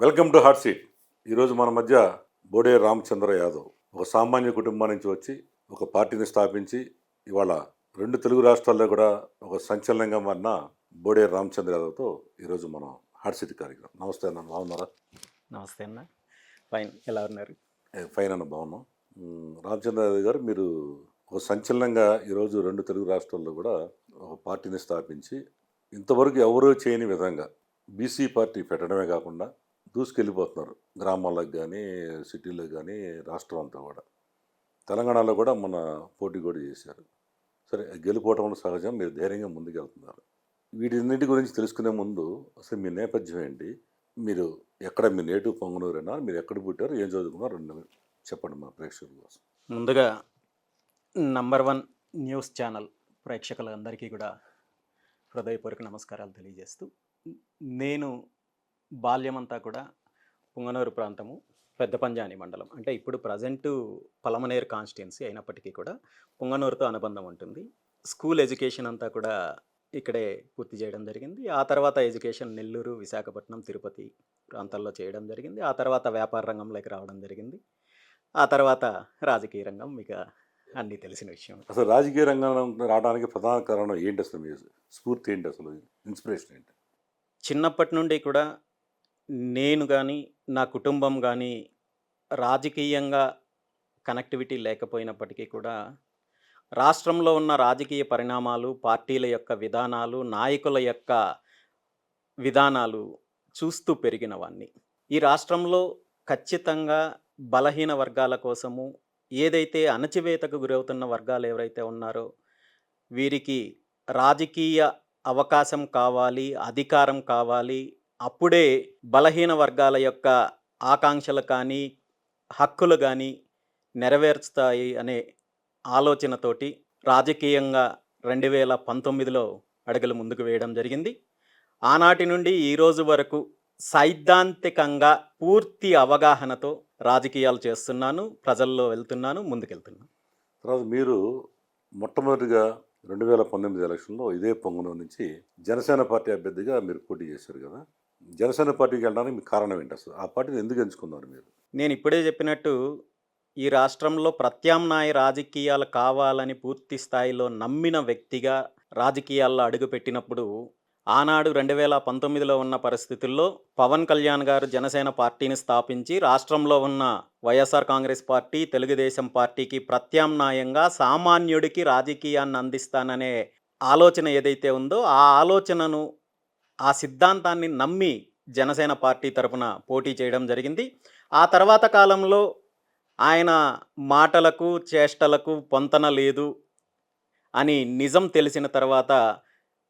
Welcome to hot seat. ఈరోజు మన మధ్య బోడే రామచంద్ర యాదవ్ ఒక సామాన్య కుటుంబం నుంచి వచ్చి ఒక పార్టీని స్థాపించి ఇవాళ రెండు తెలుగు రాష్ట్రాల్లో కూడా ఒక సంచలనంగా మారిన బోడే రామచంద్ర యాదవ్తో ఈరోజు మనం హాట్ సీట్ కార్యక్రమం. నమస్తే అన్న, బాగున్నారా? నమస్తే అన్న, ఫైన్. ఎలా ఉన్నారు? ఫైన్ అన్న, బాగున్నాం. రామచంద్ర యాదవ్ గారు, మీరు ఒక సంచలనంగా ఈరోజు రెండు తెలుగు రాష్ట్రాల్లో కూడా ఒక పార్టీని స్థాపించి ఇంతవరకు ఎవరూ చేయని విధంగా బీసీ పార్టీ పెట్టడమే కాకుండా దూసుకెళ్ళిపోతున్నారు. గ్రామాలకు కానీ, సిటీలకు కానీ, రాష్ట్రం అంతా కూడా. తెలంగాణలో కూడా మన పోటీ కూడా చేశారు. సరే, గెలుపోవటం సహజం, మీరు ధైర్యంగా ముందుకెళ్తున్నారు. వీటిన్నింటి గురించి తెలుసుకునే ముందు అసలు మీ నేపథ్యం ఏంటి? మీరు ఎక్కడ, మీ నేటివ్ పొంగనూరేనా? మీరు ఎక్కడ పుట్టారు, ఏం చదువుకున్నారు, రెండు చెప్పండి మా ప్రేక్షకుల కోసం. ముందుగా నంబర్ 1 న్యూస్ ఛానల్ ప్రేక్షకులందరికీ కూడా హృదయపూర్వక నమస్కారాలు తెలియజేస్తూ, నేను బాల్యమంతా కూడా పుంగనూరు ప్రాంతము, పెద్దపంజాని మండలం, అంటే ఇప్పుడు ప్రజెంటు పలమనేరు కాన్స్టిట్యున్సీ అయినప్పటికీ కూడా పుంగనూరుతో అనుబంధం ఉంటుంది. స్కూల్ ఎడ్యుకేషన్ అంతా కూడా ఇక్కడే పూర్తి చేయడం జరిగింది. ఆ తర్వాత ఎడ్యుకేషన్ నెల్లూరు, విశాఖపట్నం, తిరుపతి ప్రాంతాల్లో చేయడం జరిగింది. ఆ తర్వాత వ్యాపార రంగంలోకి రావడం జరిగింది. ఆ తర్వాత రాజకీయ రంగం మీకు అన్నీ తెలిసిన విషయం. అసలు రాజకీయ రంగం రావడానికి ప్రధాన కారణం ఏంటి? అసలు మీ స్ఫూర్తి ఏంటి? అసలు ఇన్స్పిరేషన్ ఏంటి? చిన్నప్పటి నుండి కూడా నేను కానీ, నా కుటుంబం కానీ రాజకీయంగా కనెక్టివిటీ లేకపోయినప్పటికీ కూడా రాష్ట్రంలో ఉన్న రాజకీయ పరిణామాలు, పార్టీల యొక్క విధానాలు, నాయకుల యొక్క విధానాలు చూస్తూ పెరిగిన వాడిని. ఈ రాష్ట్రంలో ఖచ్చితంగా బలహీన వర్గాల కోసము, ఏదైతే అణచివేతకు గురవుతున్న వర్గాలు ఎవరైతే ఉన్నారో వీరికి రాజకీయ అవకాశం కావాలి, అధికారం కావాలి, అప్పుడే బలహీన వర్గాల యొక్క ఆకాంక్షలు కానీ, హక్కులు కానీ నెరవేర్చుతాయి అనే ఆలోచనతోటి రాజకీయంగా 2019లో అడుగులు ముందుకు వేయడం జరిగింది. ఆనాటి నుండి ఈరోజు వరకు సైద్ధాంతికంగా పూర్తి అవగాహనతో రాజకీయాలు చేస్తున్నాను, ప్రజల్లో వెళ్తున్నాను, ముందుకెళ్తున్నాను. తర్వాత మీరు మొట్టమొదటిగా 2019 ఎలక్షన్లో ఇదే పొంగనూరు నుంచి జనసేన పార్టీ అభ్యర్థిగా మీరు పోటీ చేశారు కదా. జనసేన పార్టీకి వెళ్ళడానికి మీకు కారణం ఏంటి? అసలు ఆ పార్టీని ఎందుకు ఎంచుకున్నారు మీరు? నేను ఇప్పుడే చెప్పినట్టు ఈ రాష్ట్రంలో ప్రత్యామ్నాయ రాజకీయాలు కావాలని పూర్తి స్థాయిలో నమ్మిన వ్యక్తిగా రాజకీయాల్లో అడుగుపెట్టినప్పుడు, ఆనాడు 2019లో ఉన్న పరిస్థితుల్లో పవన్ కళ్యాణ్ గారు జనసేన పార్టీని స్థాపించి రాష్ట్రంలో ఉన్న వైఎస్ఆర్ కాంగ్రెస్ పార్టీ, తెలుగుదేశం పార్టీకి ప్రత్యామ్నాయంగా సామాన్యుడికి రాజకీయాన్ని అందిస్తాననే ఆలోచన ఏదైతే ఉందో ఆ ఆలోచనను, ఆ సిద్ధాంతాన్ని నమ్మి జనసేన పార్టీ తరఫున పోటీ చేయడం జరిగింది. ఆ తర్వాత కాలంలో ఆయన మాటలకు, చేష్టలకు పొంతన లేదు అని నిజం తెలిసిన తర్వాత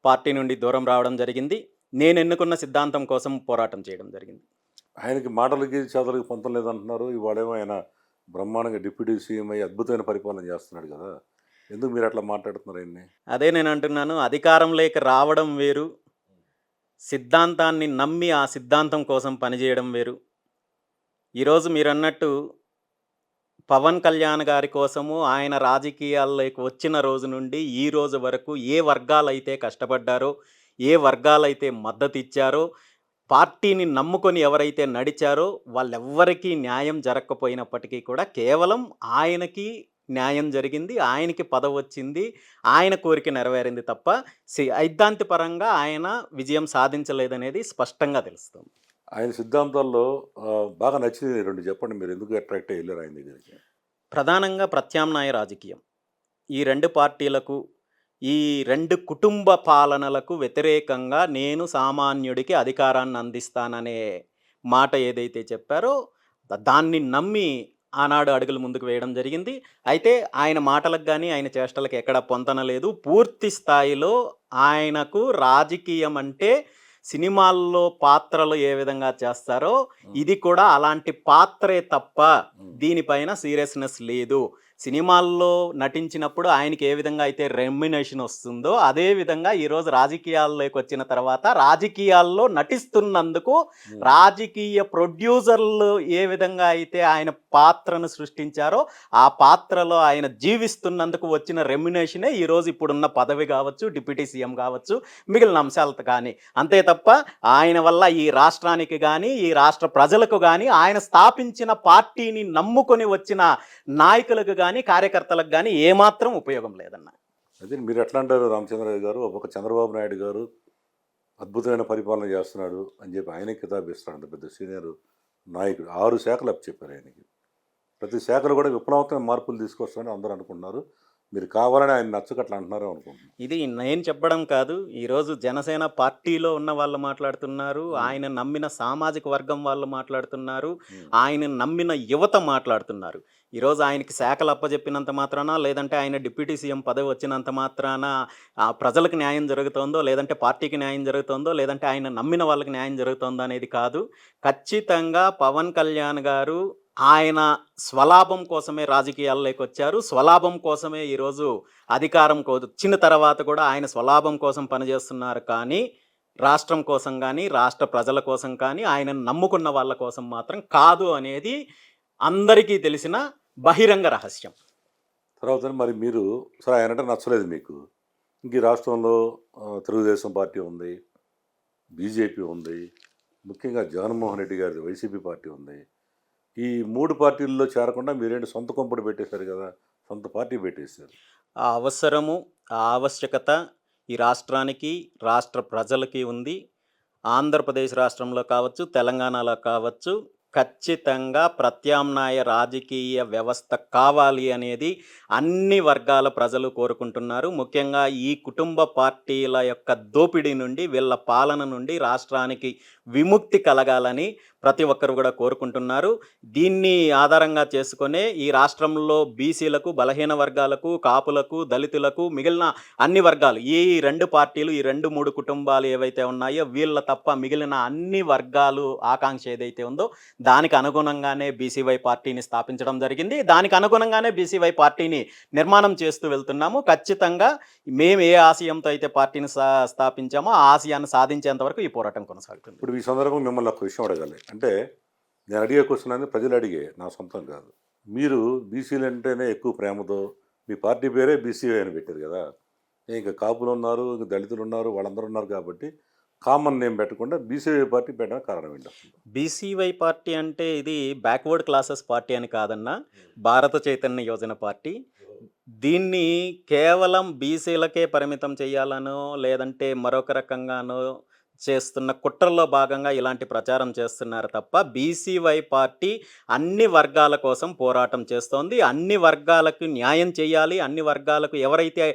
పార్టీ నుండి దూరం రావడం జరిగింది. నేను ఎన్నుకున్న సిద్ధాంతం కోసం పోరాటం చేయడం జరిగింది. ఆయనకి మాటలకి చేతలకి పొంతం లేదంటున్నారు. ఇవాళేమో ఆయన బ్రహ్మాండంగా డిప్యూటీ సీఎం అయ్యి అద్భుతమైన పరిపాలన చేస్తున్నాడు కదా. ఎందుకు మీరు అట్లా మాట్లాడుతున్నారు ఆయన్ని? అదే నేను అంటున్నాను, అధికారంలోకి రావడం వేరు, సిద్ధాంతాన్ని నమ్మి ఆ సిద్ధాంతం కోసం పనిచేయడం వేరు. ఈరోజు మీరన్నట్టు పవన్ కళ్యాణ్ గారి కోసము ఆయన రాజకీయాల్లోకి వచ్చిన రోజు నుండి ఈ రోజు వరకు ఏ వర్గాలైతే కష్టపడ్డారో, ఏ వర్గాలైతే మద్దతు ఇచ్చారో, పార్టీని నమ్ముకొని ఎవరైతే నడిచారో వాళ్ళెవ్వరికీ న్యాయం జరగకపోయినప్పటికీ కూడా కేవలం ఆయనకి న్యాయం జరిగింది, ఆయనకి పదవి వచ్చింది, ఆయన కోరిక నెరవేరింది తప్ప సైద్ధాంతిపరంగా ఆయన విజయం సాధించలేదనేది స్పష్టంగా తెలుస్తుంది. ఆయన సిద్ధాంతాల్లో బాగా నచ్చింది రెండు చెప్పండి. మీరు ఎందుకు అట్రాక్ట్ అయ్యారు ఆయన దగ్గరికి? ప్రధానంగా ప్రత్యామ్నాయ రాజకీయం. ఈ రెండు పార్టీలకు, ఈ రెండు కుటుంబ పాలనలకు వ్యతిరేకంగా నేను సామాన్యుడికి అధికారాన్ని అందిస్తాననే మాట ఏదైతే చెప్పారో దాన్ని నమ్మి ఆనాడు అడుగులు ముందుకు వేయడం జరిగింది. అయితే ఆయన మాటలకు కానీ, ఆయన చేష్టలకు ఎక్కడ పొంతన లేదు. పూర్తి స్థాయిలో ఆయనకు రాజకీయం అంటే సినిమాల్లో పాత్రలు ఏ విధంగా చేస్తారో ఇది కూడా అలాంటి పాత్రే తప్ప దీనిపైన సీరియస్నెస్ లేదు. సినిమాల్లో నటించినప్పుడు ఆయనకి ఏ విధంగా అయితే రెమ్యునేషన్ వస్తుందో, అదే విధంగా ఈరోజు రాజకీయాల్లోకి వచ్చిన తర్వాత రాజకీయాల్లో నటిస్తున్నందుకు హ్మ్. రాజకీయ ప్రొడ్యూసర్లు ఏ విధంగా అయితే ఆయన పాత్రను సృష్టించారో, ఆ పాత్రలో ఆయన జీవిస్తున్నందుకు వచ్చిన రెమ్యునేషనే ఈరోజు ఇప్పుడున్న పదవి గావచ్చు, డిప్యూటీ సీఎం గావచ్చు, మిగిలిన అంశాలతో కానీ. అంతే తప్ప ఆయన వల్ల ఈ రాష్ట్రానికి గానీ, ఈ రాష్ట్ర ప్రజలకు గానీ, ఆయన స్థాపించిన పార్టీని నమ్ముకొని వచ్చిన నాయకులకు గానీ, కార్యకర్తలకు గానీ ఏమాత్రం ఉపయోగం లేదన్న. అదే మీరు ఎట్లా అంటారు రామచంద్రరావు గారు? ఒక చంద్రబాబు నాయుడు గారు అద్భుతమైన పరిపాలన చేస్తున్నాడు అని చెప్పి ఆయనే కితాబిస్తున్నాడు. పెద్ద సీనియర్ నాయకుడు. 6 శాఖలు అప్పచెప్పారు ఆయనకి. ప్రతి శాఖలో కూడా విప్లవాత్మక మార్పులు తీసుకొస్తామని అందరూ అనుకుంటున్నారు. మీరు కావాలని ఆయన నచ్చక అట్లా అంటున్నారో అనుకుంటున్నాను. ఇది నేను చెప్పడం కాదు. ఈరోజు జనసేన పార్టీలో ఉన్న వాళ్ళు మాట్లాడుతున్నారు. హ్మ్. ఆయన నమ్మిన సామాజిక వర్గం వాళ్ళు మాట్లాడుతున్నారు. హ్మ్. ఆయన నమ్మిన యువత మాట్లాడుతున్నారు. ఈరోజు ఆయనకి శాఖలు అప్పజెప్పినంత మాత్రాన, లేదంటే ఆయన డిప్యూటీ సీఎం పదవి వచ్చినంత మాత్రాన ప్రజలకు న్యాయం జరుగుతోందో, లేదంటే పార్టీకి న్యాయం జరుగుతోందో, లేదంటే ఆయన నమ్మిన వాళ్ళకి న్యాయం జరుగుతోందో అనేది కాదు. ఖచ్చితంగా పవన్ కళ్యాణ్ గారు ఆయన స్వలాభం కోసమే రాజకీయాల్లోకొచ్చారు. స్వలాభం కోసమే ఈరోజు వచ్చిన తర్వాత కూడా ఆయన స్వలాభం కోసం పనిచేస్తున్నారు కానీ, రాష్ట్రం కోసం గానీ, రాష్ట్ర ప్రజల కోసం కానీ, ఆయనను నమ్ముకున్న వాళ్ళ కోసం మాత్రం కాదు అనేది అందరికీ తెలిసిన బహిరంగ రహస్యం. తర్వాత మరి మీరు సరే ఆయనంటే నచ్చలేదు మీకు. ఇంక ఈ రాష్ట్రంలో తెలుగుదేశం పార్టీ ఉంది, బీజేపీ ఉంది, ముఖ్యంగా జగన్మోహన్ రెడ్డి గారిది వైసీపీ పార్టీ ఉంది. ఈ 3 పార్టీల్లో చేరకుండా మీరేంటి సొంత కొంపడి పెట్టేశారు కదా! సొంత పార్టీ పెట్టేశారు. ఆ అవసరము, ఆ ఆవశ్యకత ఈ రాష్ట్రానికి, రాష్ట్ర ప్రజలకి ఉంది. ఆంధ్రప్రదేశ్ రాష్ట్రంలో కావచ్చు, తెలంగాణలో కావచ్చు, ఖచ్చితంగా ప్రత్యామ్నాయ రాజకీయ వ్యవస్థ కావాలి అనేది అన్ని వర్గాల ప్రజలు కోరుకుంటున్నారు. ముఖ్యంగా ఈ కుటుంబ పార్టీల యొక్క దోపిడీ నుండి, వీళ్ళ పాలన నుండి రాష్ట్రానికి విముక్తి కలగాలని ప్రతి ఒక్కరు కూడా కోరుకుంటున్నారు. దీన్ని ఆధారంగా చేసుకొనే ఈ రాష్ట్రంలో బీసీలకు, బలహీన వర్గాలకు, కాపులకు, దళితులకు, మిగిలిన అన్ని వర్గాలు ఈ 2 పార్టీలు, ఈ 2, 3 కుటుంబాలు ఏవైతే ఉన్నాయో వీళ్ళ తప్ప మిగిలిన అన్ని వర్గాలు ఆకాంక్ష ఏదైతే ఉందో దానికి అనుగుణంగానే బీసీవై పార్టీని స్థాపించడం జరిగింది. దానికి అనుగుణంగానే బీసీవై పార్టీని నిర్మాణం చేస్తూ వెళ్తున్నాము. ఖచ్చితంగా మేము ఏ ఆశయంతో అయితే పార్టీని స్థాపించామో ఆ ఆశయాన్ని సాధించేంత వరకు ఈ పోరాటం కొనసాగుతుంది. ఇప్పుడు ఈ సందర్భంగా మిమ్మల్ని ఒక విషయం అడగాలి. అంటే నేను అడిగే క్వశ్చన్ అనేది ప్రజలు అడిగే, నా సొంతం కాదు. మీరు బీసీలు అంటేనే ఎక్కువ ప్రేమతో మీ పార్టీ పేరే బీసీవై అని పెట్టారు కదా! ఇంకా కాపులు ఉన్నారు, ఇంకా దళితులు ఉన్నారు, వాళ్ళందరూ ఉన్నారు కాబట్టి కామన్ నేమ్ పెట్టకుండా బీసీవై పార్టీ పెట్టడానికి కారణం ఏంటి అసలు? బీసీవై పార్టీ అంటే ఇది బ్యాక్వర్డ్ క్లాసెస్ పార్టీ అని కాదన్నా, భారత చైతన్య యోజన పార్టీ. దీన్ని కేవలం బీసీలకే పరిమితం చేయాలనో, లేదంటే మరొక రకంగానో చేస్తున్న కుట్రలో భాగంగా ఇలాంటి ప్రచారం చేస్తున్నారు తప్ప, బీసీవై పార్టీ అన్ని వర్గాల కోసం పోరాటం చేస్తోంది. అన్ని వర్గాలకు న్యాయం చేయాలి. అన్ని వర్గాలకు ఎవరైతే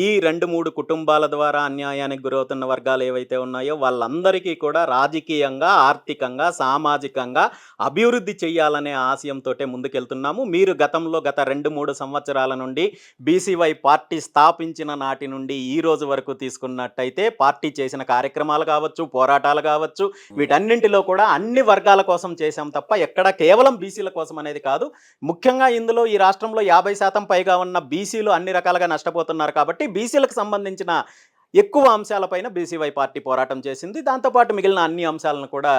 ఈ 2, 3 కుటుంబాల ద్వారా అన్యాయానికి గురవుతున్న వర్గాలు ఏవైతే ఉన్నాయో వాళ్ళందరికీ కూడా రాజకీయంగా, ఆర్థికంగా, సామాజికంగా అభివృద్ధి చేయాలనే ఆశయంతోటే ముందుకెళ్తున్నాము. మీరు గతంలో గత 2, 3 సంవత్సరాల నుండి బీసీవై పార్టీ స్థాపించిన నాటి నుండి ఈ రోజు వరకు తీసుకున్నట్టయితే పార్టీ చేసిన కార్యక్రమాలు కావచ్చు, పోరాటాలు కావచ్చు, వీటన్నింటిలో కూడా అన్ని వర్గాల కోసం చేశాం తప్ప ఎక్కడ కేవలం బీసీల కోసం అనేది కాదు. ముఖ్యంగా ఇందులో ఈ రాష్ట్రంలో 50% పైగా ఉన్న బీసీలు అన్ని రకాలుగా నష్టపోతున్నారు కాబట్టి బీసీలకు సంబంధించిన ఎక్కువ అంశాలపైన బీసీవై పార్టీ పోరాటం చేసింది. దాంతోపాటు మిగిలిన అన్ని అంశాలను కూడా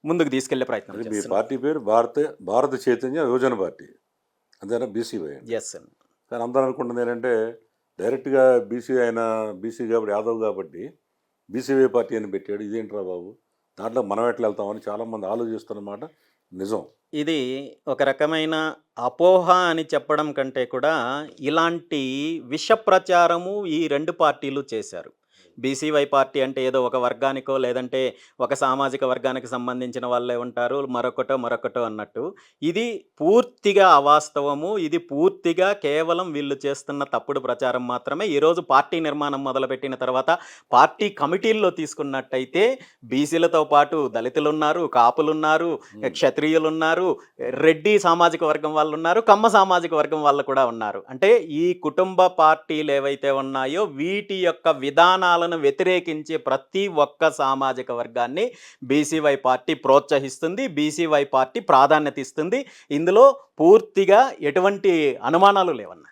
ముందుకు తీసుకెళ్లే ప్రయత్నం మీ చేస్తుంది. పార్టీ పేరు భారత చైతన్య యోజన పార్టీ, అంతేనా? బీసీవై. ఎస్ అండి. కానీ అందరూ అనుకుంటుంది ఏంటంటే డైరెక్ట్గా బీసీ ఆయన బీసీ కాబట్టి యాదవ్ కాబట్టి బీసీవై పార్టీ అని పెట్టాడు, ఇదేంట్రా బాబు, దాంట్లో మనం ఎట్లా వెళ్తామని చాలామంది ఆలోచిస్తున్నమాట నిజం. ఇది ఒక రకమైన అపోహ అని చెప్పడం కంటే కూడా ఇలాంటి విష ప్రచారము ఈ 2 పార్టీలు చేశారు. బీసీవై పార్టీ అంటే ఏదో ఒక వర్గానికో, లేదంటే ఒక సామాజిక వర్గానికి సంబంధించిన వాళ్ళే ఉంటారు, మరొకటో అన్నట్టు. ఇది పూర్తిగా అవాస్తవము. ఇది పూర్తిగా కేవలం వీళ్ళు చేస్తున్న తప్పుడు ప్రచారం మాత్రమే. ఈరోజు పార్టీ నిర్మాణం మొదలుపెట్టిన తర్వాత పార్టీ కమిటీల్లో తీసుకున్నట్టయితే బీసీలతో పాటు దళితులున్నారు, కాపులున్నారు, క్షత్రియులున్నారు, రెడ్డి సామాజిక వర్గం వాళ్ళున్నారు, కమ్మ సామాజిక వర్గం వాళ్ళు కూడా ఉన్నారు. అంటే ఈ కుటుంబ పార్టీలు ఏవైతే ఉన్నాయో వీటి యొక్క విధానాలను నిబంధనలను వ్యతిరేకించే ప్రతి ఒక్క సామాజిక వర్గాన్ని బీసీవై పార్టీ ప్రోత్సహిస్తుంది, బీసీవై పార్టీ ప్రాధాన్యత ఇస్తుంది. ఇందులో పూర్తిగా ఎటువంటి అనుమానాలు లేవన్నా.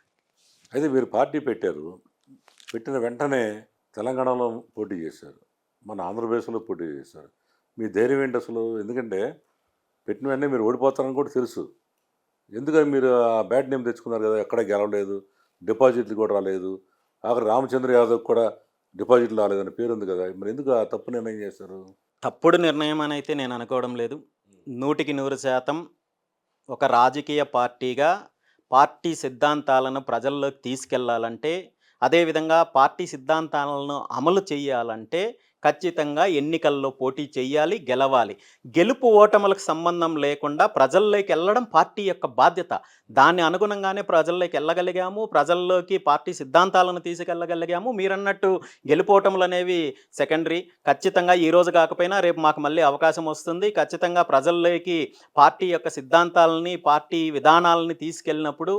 అయితే మీరు పార్టీ పెట్టారు. పెట్టిన వెంటనే తెలంగాణలో పోటీ చేశారు, మన ఆంధ్రప్రదేశ్లో పోటీ చేశారు. మీ ధైర్యం ఏంటి అసలు? ఎందుకంటే పెట్టిన వెంటనే మీరు ఓడిపోతారని కూడా తెలుసు. ఎందుకని మీరు ఆ బ్యాడ్ నేమ్ తెచ్చుకున్నారు కదా, ఎక్కడ గెలవలేదు, డిపాజిట్లు కూడా రాలేదు, ఆఖరి రామచంద్ర యాదవ్ కూడా డిపాజిట్లు రాలేదని పేరు ఉంది కదా, మరి ఎందుకు ఆ తప్పు నిర్ణయం చేశారు? తప్పుడు నిర్ణయం అని అయితే నేను అనుకోవడం లేదు. 100% ఒక రాజకీయ పార్టీగా పార్టీ సిద్ధాంతాలను ప్రజల్లోకి తీసుకెళ్లాలంటే, అదేవిధంగా పార్టీ సిద్ధాంతాలను అమలు చేయాలంటే ఖచ్చితంగా ఎన్నికల్లో పోటీ చేయాలి, గెలవాలి. గెలుపు ఓటములకు సంబంధం లేకుండా ప్రజల్లోకి వెళ్ళడం పార్టీ యొక్క బాధ్యత. దాన్ని అనుగుణంగానే ప్రజల్లోకి వెళ్ళగలిగాము, ప్రజల్లోకి పార్టీ సిద్ధాంతాలను తీసుకెళ్ళగలిగాము. మీరన్నట్టు గెలుపోటములు అనేవి సెకండరీ. ఖచ్చితంగా ఈరోజు కాకపోయినా రేపు మాకు మళ్ళీ అవకాశం వస్తుంది. ఖచ్చితంగా ప్రజల్లోకి పార్టీ యొక్క సిద్ధాంతాలని, పార్టీ విధానాలని తీసుకెళ్ళినప్పుడు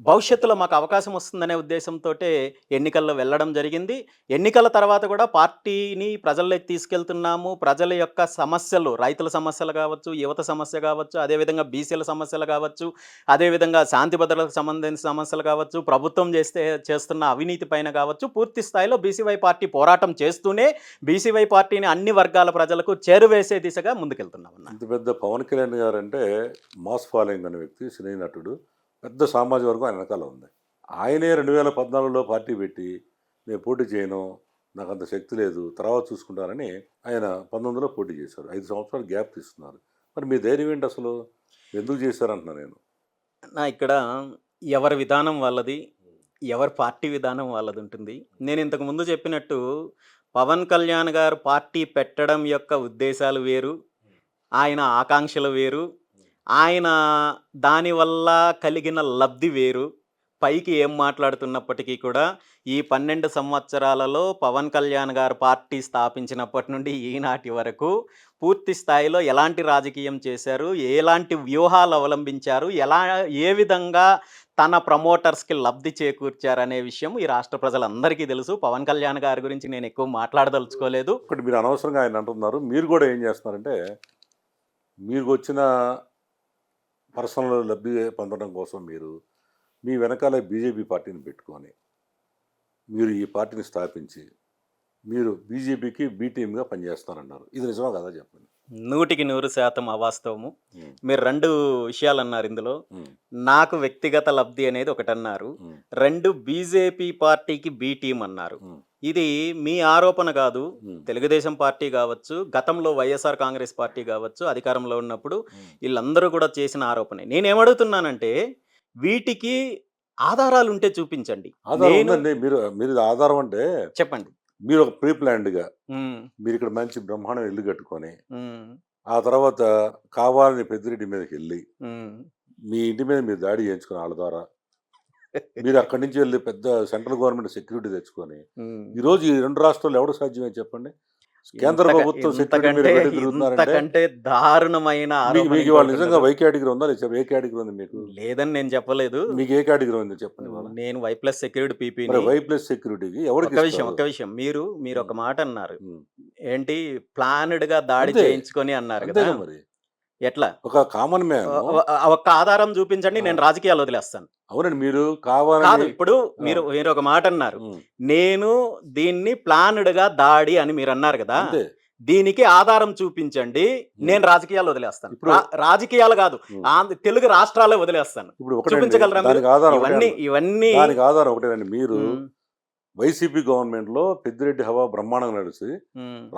భవిష్యత్తులో మాకు అవకాశం వస్తుందనే ఉద్దేశంతోటే ఎన్నికల్లో వెళ్ళడం జరిగింది. ఎన్నికల తర్వాత కూడా పార్టీని ప్రజల్లోకి తీసుకెళ్తున్నాము. ప్రజల యొక్క సమస్యలు, రైతుల సమస్యలు కావచ్చు, యువత సమస్య కావచ్చు, అదేవిధంగా బీసీల సమస్యలు కావచ్చు, అదేవిధంగా శాంతి భద్రతలకు సంబంధించిన సమస్యలు కావచ్చు, ప్రభుత్వం చేస్తున్న అవినీతి పైన కావచ్చు, పూర్తి స్థాయిలో బీసీవై పార్టీ పోరాటం చేస్తూనే బీసీవై పార్టీని అన్ని వర్గాల ప్రజలకు చేరువేసే దిశగా ముందుకెళ్తున్నాం. ఇంత పెద్ద పవన్ కళ్యాణ్ గారు అంటే మాస్ ఫాలోయింగ్ అనే వ్యక్తి, సినీ నటుడు, పెద్ద సామాజిక వర్గం ఆయన వెనకాల ఉంది. ఆయనే 2014లో పార్టీ పెట్టి నేను పోటీ చేయను, నాకు అంత శక్తి లేదు, తర్వాత చూసుకుంటానని ఆయన 19లో పోటీ చేశారు. 5 సంవత్సరాలు గ్యాప్ తీసుకున్నారు. మరి మీ ధైర్యం ఏంటి అసలు? ఎందుకు చేశారంటున్నా నేను. ఇక్కడ ఎవరి విధానం వాళ్ళది, ఎవరి పార్టీ విధానం వాళ్ళది ఉంటుంది. నేను ఇంతకు ముందు చెప్పినట్టు పవన్ కళ్యాణ్ గారు పార్టీ పెట్టడం యొక్క ఉద్దేశాలు వేరు, ఆయన ఆకాంక్షలు వేరు, ఆయన దానివల్ల కలిగిన లబ్ధి వేరు. పైకి ఏం మాట్లాడుతున్నప్పటికీ కూడా ఈ 12 సంవత్సరాలలో పవన్ కళ్యాణ్ గారు పార్టీ స్థాపించినప్పటి నుండి ఈనాటి వరకు పూర్తి స్థాయిలో ఎలాంటి రాజకీయం చేశారు, ఎలాంటి వ్యూహాలు అవలంబించారు, ఏ విధంగా తన ప్రమోటర్స్కి లబ్ధి చేకూర్చారనే విషయం ఈ రాష్ట్ర ప్రజలందరికీ తెలుసు. పవన్ కళ్యాణ్ గారి గురించి నేను ఎక్కువ మాట్లాడదలుచుకోలేదు. ఒకటి మీరు అనవసరంగా ఆయన అంటున్నారు. మీరు కూడా ఏం చేస్తున్నారంటే మీకు వచ్చిన పర్సనల్ లబ్ధి పొందడం కోసం మీరు మీ వెనకాల బీజేపీ పార్టీని పెట్టుకొని మీరు ఈ పార్టీని స్థాపించి మీరు బీజేపీకి బీ టీమ్గా పనిచేస్తారన్నారు. ఇది నిజమా కదా, చెప్పండి. 100% అవాస్తవము. మీరు 2 విషయాలు అన్నారు ఇందులో. నాకు వ్యక్తిగత లబ్ధి అనేది ఒకటన్నారు, 2 బీజేపీ పార్టీకి బీ టీం అన్నారు. ఇది మీ ఆరోపణ కాదు. తెలుగుదేశం పార్టీ కావచ్చు, గతంలో వైఎస్ఆర్ కాంగ్రెస్ పార్టీ కావచ్చు, అధికారంలో ఉన్నప్పుడు వీళ్ళందరూ కూడా చేసిన ఆరోపణే. నేనేమడుగుతున్నానంటే వీటికి ఆధారాలు ఉంటే చూపించండి. మీరు ఆధారం అంటే చెప్పండి. మీరు ఒక ప్రీ ప్లాన్డ్గా మీరు ఇక్కడ మంచి బ్రహ్మాండం ఇల్లు కట్టుకొని ఆ తర్వాత కావాలని పెద్దిరెడ్డి మీదకి వెళ్ళి మీ ఇంటి మీద మీరు దాడి చేయించుకుని వాళ్ళ ద్వారా మీరు అక్కడి నుంచి వెళ్ళి పెద్ద సెంట్రల్ గవర్నమెంట్ సెక్యూరిటీ తెచ్చుకొని ఈరోజు ఈ 2 రాష్ట్రాలు ఎవరు సాధ్యమే చెప్పండి? కేంద్ర ప్రభుత్వం ఇంతకంటే దారుణమైన మీకు వాళ్ళు నిజంగా వై కేటగిరీ ఉందా? ఏ కేటగిరీ ఉంది మీకు? లేదని నేను చెప్పలేదు. మీకు ఏ కేటగిరీ ఉంది చెప్పండి. నేను Y+ సెక్యూరిటీ పీపీ. Y+ సెక్యూరిటీకి ఎవరికి? ఒక విషయం మీరు ఒక మాట అన్నారు, ఏంటి ప్లాన్డ్ గా దాడి చేయించుకొని అన్నారు కదా. మరి ఎట్లా? ఒక కామన్ మ్యాన్ ఒక ఆధారం చూపించండి, నేను రాజకీయాలు వదిలేస్తాను. అవునండి, మీరు కావాలి. ఇప్పుడు మీరు ఒక మాట అన్నారు, నేను దీన్ని ప్లాన్డ్ గా దాడి అని మీరు అన్నారు కదా. దీనికి ఆధారం చూపించండి, నేను రాజకీయాలు వదిలేస్తాను. రాజకీయాలు కాదు, తెలుగు రాష్ట్రాలే వదిలేస్తాను. చూపించగలరా? ఇవన్నీ ఆధారం ఒకటేనండి. మీరు వైసీపీ గవర్నమెంట్ లో పెద్దిరెడ్డి హవా బ్రహ్మాండంగా నడిచి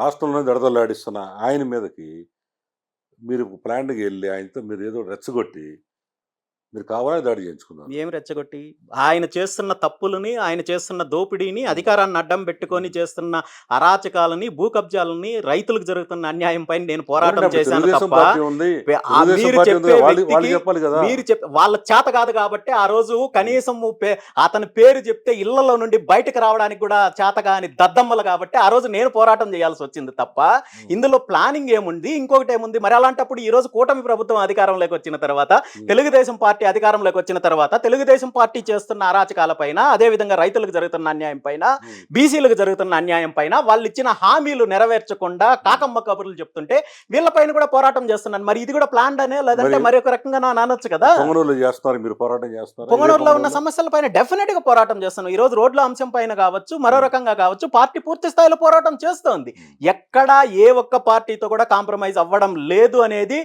రాష్ట్రంలోనే దడదలాడిస్తున్న ఆయన మీదకి మీరు ప్లాన్డ్కి వెళ్ళి ఆయనతో మీరు ఏదో రెచ్చగొట్టి మీరు కావాలని దాడి చేయించుకున్నారు. ఏం రెచ్చగొట్టి? ఆయన చేస్తున్న తప్పులని, ఆయన చేస్తున్న దోపిడీని, అధికారాన్ని అడ్డం పెట్టుకొని చేస్తున్న అరాచకాలని, భూ కబ్జాలని, రైతులకు జరుగుతున్న అన్యాయం పైన నేను పోరాటం చేశాను తప్ప వాళ్ళ చేత కాదు. కాబట్టి ఆ రోజు కనీసం అతని పేరు చెప్తే ఇళ్లలో నుండి బయటకు రావడానికి కూడా చేత కాని దద్దమ్మలు కాబట్టి ఆ రోజు నేను పోరాటం చేయాల్సి వచ్చింది తప్ప ఇందులో ప్లానింగ్ ఏముంది, ఇంకొకటి ఏముంది? మరి అలాంటప్పుడు ఈ రోజు కూటమి ప్రభుత్వం అధికారంలోకి వచ్చిన తర్వాత తెలుగుదేశం పార్టీ పార్టీ అధికారంలోకి వచ్చిన తర్వాత తెలుగుదేశం పార్టీ చేస్తున్న అరాచకాల పైన, అదేవిధంగా రైతులకు జరుగుతున్న అన్యాయం పైన, బీసీలకు జరుగుతున్న అన్యాయం పైన, వాళ్ళు ఇచ్చిన హామీలు నెరవేర్చకుండా కాకమ్మ కబుర్లు చెప్తుంటే వీళ్ళపైన కూడా పోరాటం చేస్తున్నాను. మరి ఇది కూడా ప్లాన్ అనే లేదంటే మరి ఒక రకంగా అనొచ్చు కదా. పొంగనూరులో చేస్తున్నారు, మీరు పోరాటం చేస్తున్నారు. పొంగనూరులో ఉన్న సమస్యల పైన డెఫినెట్ గా పోరాటం చేస్తున్నాం. ఈ రోజు రోడ్ల అంశం పైన కావచ్చు, మరో రకంగా కావచ్చు, పార్టీ పూర్తి స్థాయిలో పోరాటం చేస్తోంది. ఎక్కడా ఏ ఒక్క పార్టీతో కూడా కాంప్రమైజ్ అవ్వడం లేదు అనేది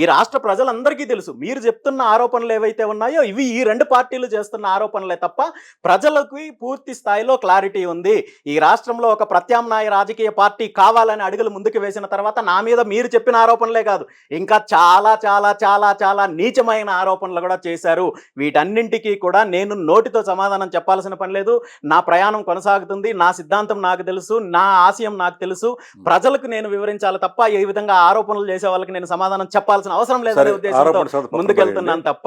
ఈ రాష్ట్ర ప్రజలందరికీ తెలుసు. మీరు చెప్తున్న ఆరోపణలు ఏవైతే ఉన్నాయో ఇవి ఈ రెండు పార్టీలు చేస్తున్న ఆరోపణలే తప్ప ప్రజలకు పూర్తి స్థాయిలో క్లారిటీ ఉంది. ఈ రాష్ట్రంలో ఒక ప్రత్యామ్నాయ రాజకీయ పార్టీ కావాలని అడుగులు ముందుకు వేసిన తర్వాత నా మీద మీరు చెప్పిన ఆరోపణలే కాదు, ఇంకా చాలా చాలా చాలా చాలా నీచమైన ఆరోపణలు కూడా చేశారు. వీటన్నింటికీ కూడా నేను నోటితో సమాధానం చెప్పాల్సిన పని లేదు. నా ప్రయాణం కొనసాగుతుంది, నా సిద్ధాంతం నాకు తెలుసు, నా ఆశయం నాకు తెలుసు. ప్రజలకు నేను వివరించాలి తప్ప ఈ విధంగా ఆరోపణలు చేసే వాళ్ళకి నేను సమాధానం చెప్పాల్సిన అవసరం లేదనే ఉద్దేశంతో ముందుకెళ్తున్నాను తప్ప